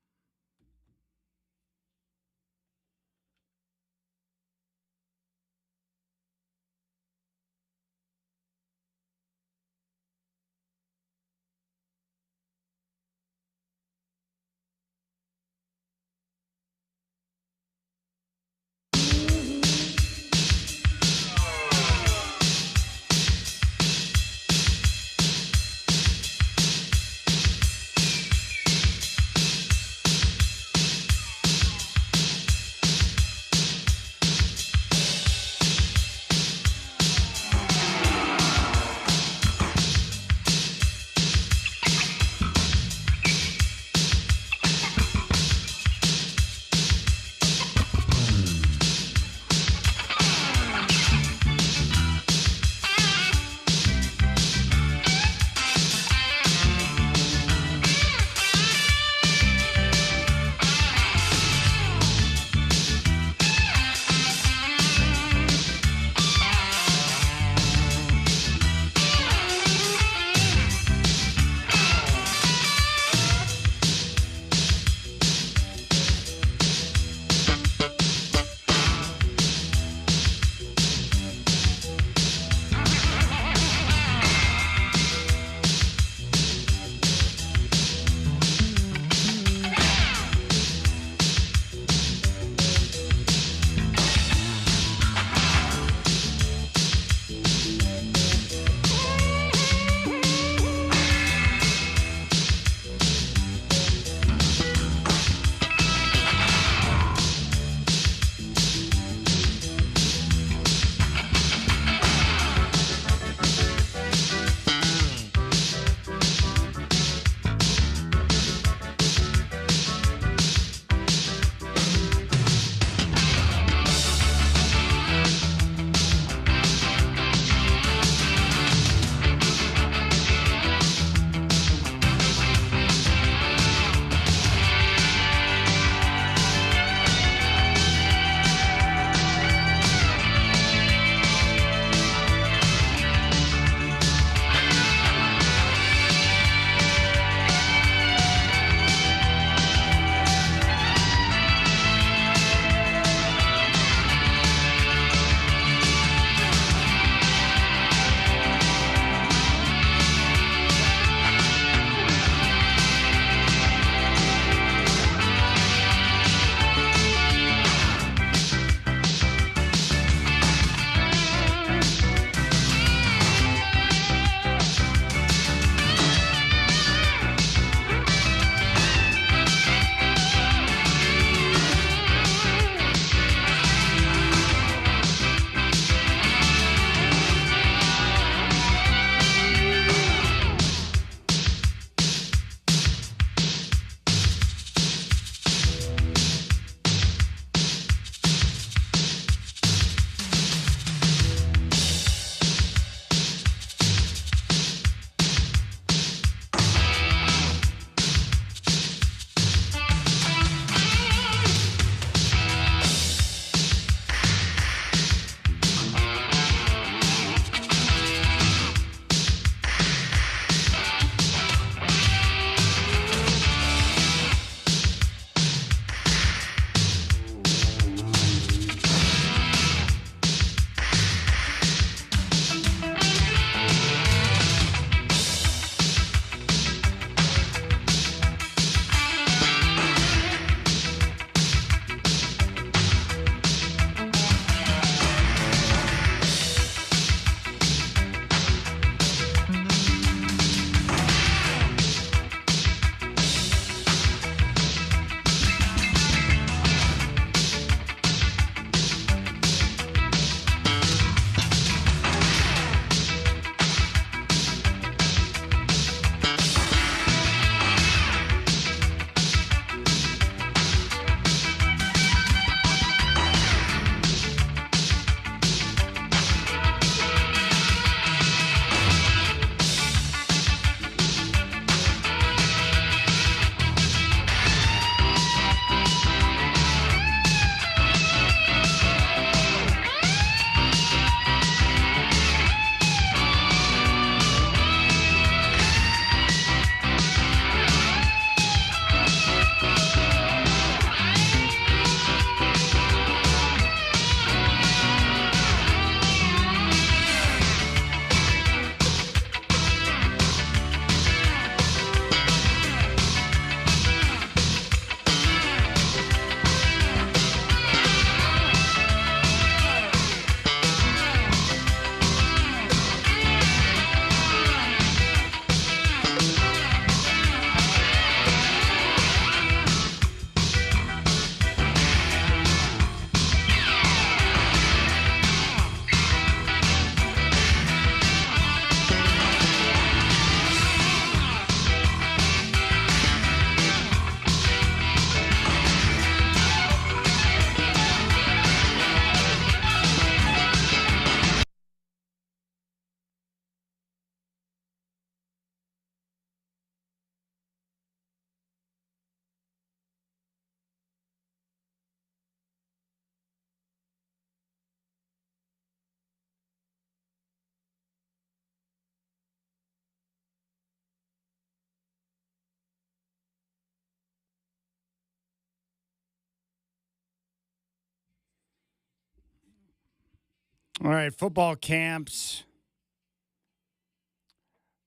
Speaker 1: All right, football camps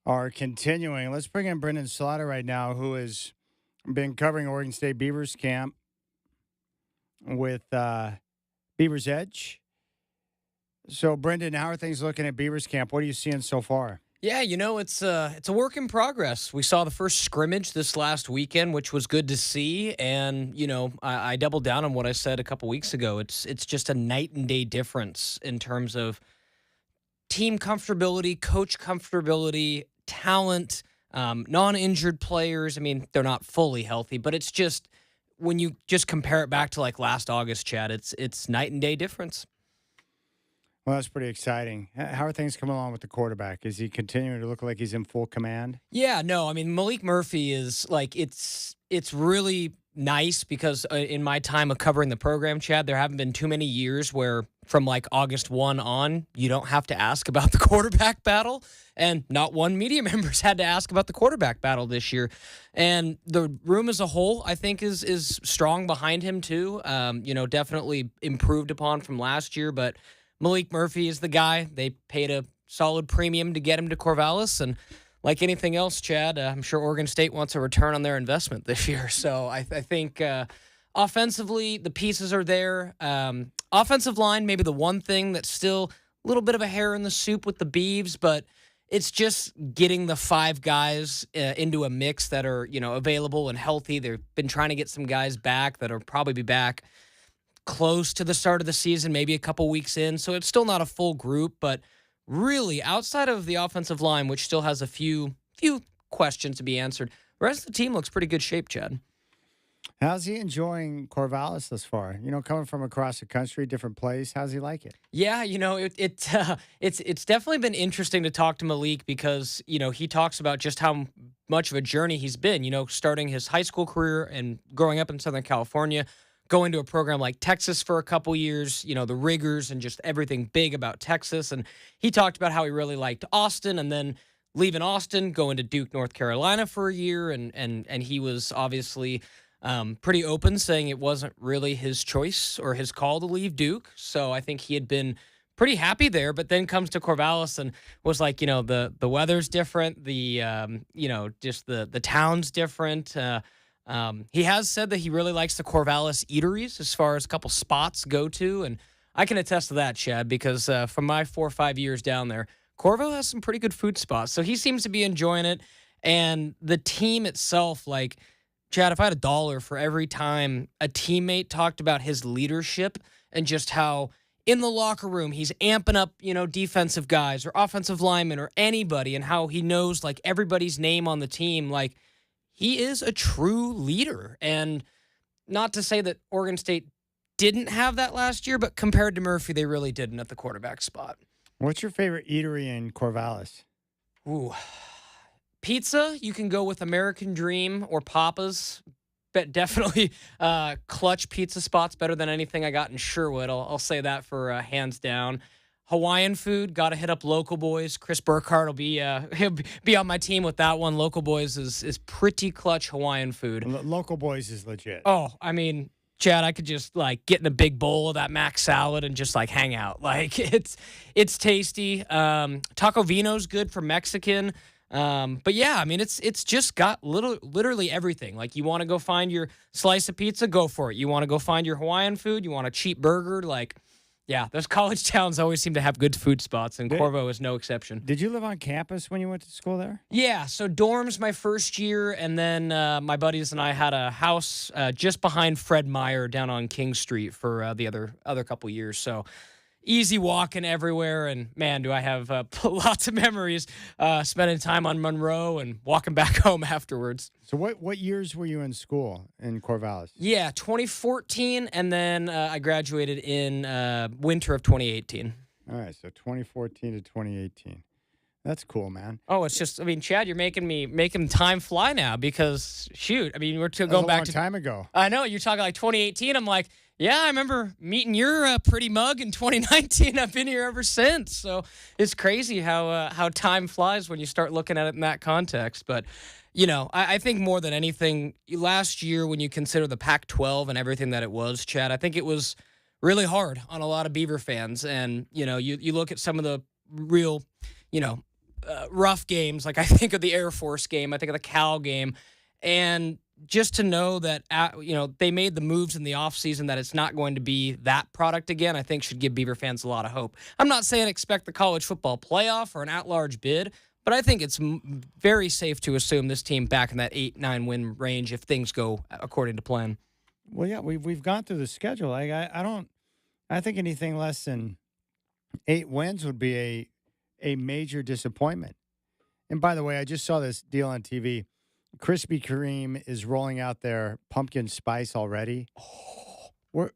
Speaker 1: are continuing. Let's bring in Brendan Slaughter right now, who has been covering Oregon State Beavers camp with Beavers Edge. So, Brendan, how are things looking at Beavers camp? What are you seeing so far?
Speaker 8: Yeah, it's a work in progress. We saw the first scrimmage this last weekend, which was good to see. And I doubled down on what I said a couple weeks ago. It's just a night and day difference in terms of team comfortability, coach comfortability, talent, non-injured players. I mean, they're not fully healthy, but it's just when you just compare it back to like last August, Chad, it's night and day difference.
Speaker 1: Well, that's pretty exciting. How are things coming along with the quarterback? Is he continuing to look like he's in full command?
Speaker 8: Yeah, no, I mean, Malik Murphy is like, it's really nice because in my time of covering the program, Chad, there haven't been too many years where from like August 1 on, you don't have to ask about the quarterback battle. And not one media member's had to ask about the quarterback battle this year. And the room as a whole, I think, is strong behind him too. Definitely improved upon from last year, but Malik Murphy is the guy. They paid a solid premium to get him to Corvallis. And like anything else, Chad, I'm sure Oregon State wants a return on their investment this year. So I think offensively, the pieces are there. Offensive line, maybe the one thing that's still a little bit of a hair in the soup with the Beavs, but it's just getting the five guys into a mix that are, available and healthy. They've been trying to get some guys back that'll probably be back close to the start of the season, maybe a couple weeks in. So it's still not a full group, but really outside of the offensive line, which still has a few questions to be answered, the rest of the team looks pretty good shape, Chad.
Speaker 1: How's he enjoying Corvallis thus far? Coming from across the country, different place, how's he like it?
Speaker 8: Yeah, it's definitely been interesting to talk to Malik because, he talks about just how much of a journey he's been, starting his high school career and growing up in Southern California, going to a program like Texas for a couple years, the rigors and just everything big about Texas. And he talked about how he really liked Austin and then leaving Austin, going to Duke, North Carolina for a year. And he was obviously pretty open, saying it wasn't really his choice or his call to leave Duke. So I think he had been pretty happy there, but then comes to Corvallis and was like, the weather's different. Just the town's different. He has said that he really likes the Corvallis eateries as far as a couple spots go to. And I can attest to that, Chad, because from my 4 or 5 years down there, Corvo has some pretty good food spots. So he seems to be enjoying it. And the team itself, like, Chad, if I had $1 for every time a teammate talked about his leadership and just how in the locker room he's amping up, defensive guys or offensive linemen or anybody and how he knows, like, everybody's name on the team, like, he is a true leader. And not to say that Oregon State didn't have that last year, but compared to Murphy, they really didn't at the quarterback spot.
Speaker 1: What's your favorite eatery in Corvallis?
Speaker 8: Ooh. Pizza, you can go with American Dream or Papa's. But definitely clutch pizza spots better than anything I got in Sherwood. I'll say that for hands down. Hawaiian food, got to hit up Local Boys. Chris Burkhardt will be he'll be on my team with that one. Local Boys is pretty clutch Hawaiian food.
Speaker 1: Local Boys is legit.
Speaker 8: Oh, I mean, Chad, I could just like get in a big bowl of that mac salad and just like hang out. Like it's tasty. Taco Vino's good for Mexican. But yeah, I mean, it's just got literally everything. Like you want to go find your slice of pizza, go for it. You want to go find your Hawaiian food, you want a cheap burger, like. Yeah, those college towns always seem to have good food spots, and Corvo is no exception.
Speaker 1: Did you live on campus when you went to school there?
Speaker 8: Yeah, so dorms my first year, and then my buddies and I had a house just behind Fred Meyer down on King Street for the other couple years. So easy walking everywhere, and man, do I have lots of memories spending time on Monroe and walking back home afterwards.
Speaker 1: So what years were you in school in Corvallis?
Speaker 8: Yeah, 2014, and then I graduated in winter of 2018.
Speaker 1: All right, so 2014 to 2018. That's cool, man.
Speaker 8: Oh, it's just, I mean, Chad, you're making time fly now because, shoot, I mean, we're going back to
Speaker 1: time ago.
Speaker 8: I know, you're talking like 2018. I'm like, yeah, I remember meeting your pretty mug in 2019. I've been here ever since. So it's crazy how time flies when you start looking at it in that context. But, I think more than anything, last year when you consider the Pac-12 and everything that it was, Chad, I think it was really hard on a lot of Beaver fans. And, you look at some of the real, rough games, like I think of the Air Force game, I think of the Cal game, and just to know that, they made the moves in the offseason, that it's not going to be that product again, I think should give Beaver fans a lot of hope. I'm not saying expect the college football playoff or an at-large bid, but I think it's very safe to assume this team back in that 8-9 win range if things go according to plan.
Speaker 1: Well, yeah, we've gone through the schedule. I think anything less than 8 wins would be a major disappointment. And by the way, I just saw this deal on TV. Krispy Kreme is rolling out their pumpkin spice already. We're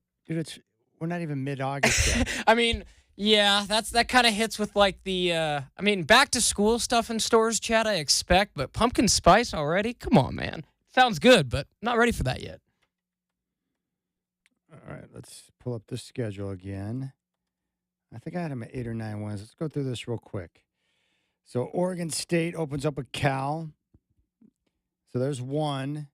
Speaker 1: not even mid-August yet.
Speaker 8: I mean, yeah, that kind of hits with like the back to school stuff in stores, Chad, I expect, but pumpkin spice already? Come on, man. Sounds good, but not ready for that yet.
Speaker 1: All right, let's pull up the schedule again. I think I had them at 8 or 9 wins. Let's go through this real quick. So Oregon State opens up with Cal. So there's one.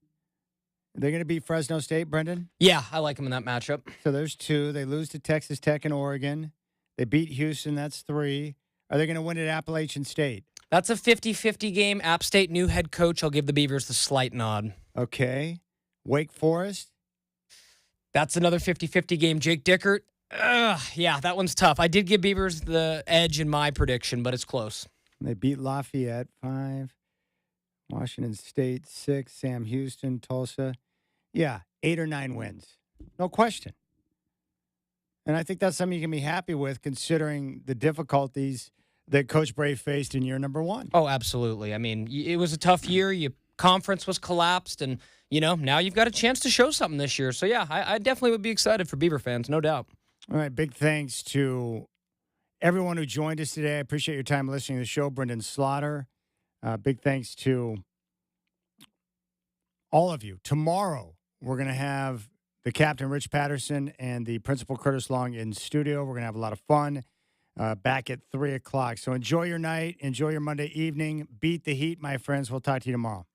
Speaker 1: They're going to beat Fresno State, Brendan?
Speaker 8: Yeah, I like them in that matchup.
Speaker 1: So there's 2. They lose to Texas Tech and Oregon. They beat Houston. That's 3. Are they going to win at Appalachian State?
Speaker 8: That's a 50-50 game. App State, new head coach. I'll give the Beavers the slight nod.
Speaker 1: Okay. Wake Forest?
Speaker 8: That's another 50-50 game. Jake Dickert? Yeah, that one's tough. I did give Beavers the edge in my prediction, but it's close.
Speaker 1: They beat Lafayette 5. Washington State 6. Sam Houston, Tulsa. Yeah, 8 or 9 wins. No question. And I think that's something you can be happy with considering the difficulties that Coach Brave faced in year number 1.
Speaker 8: Oh, absolutely. I mean, it was a tough year. Your conference was collapsed, and, now you've got a chance to show something this year. So, yeah, I definitely would be excited for Beaver fans, no doubt.
Speaker 1: All right, big thanks to everyone who joined us today. I appreciate your time listening to the show. Brendan Slaughter. Big thanks to all of you. Tomorrow, we're going to have the captain, Rich Patterson, and the principal, Curtis Long, in studio. We're going to have a lot of fun back at 3 o'clock. So enjoy your night. Enjoy your Monday evening. Beat the heat, my friends. We'll talk to you tomorrow.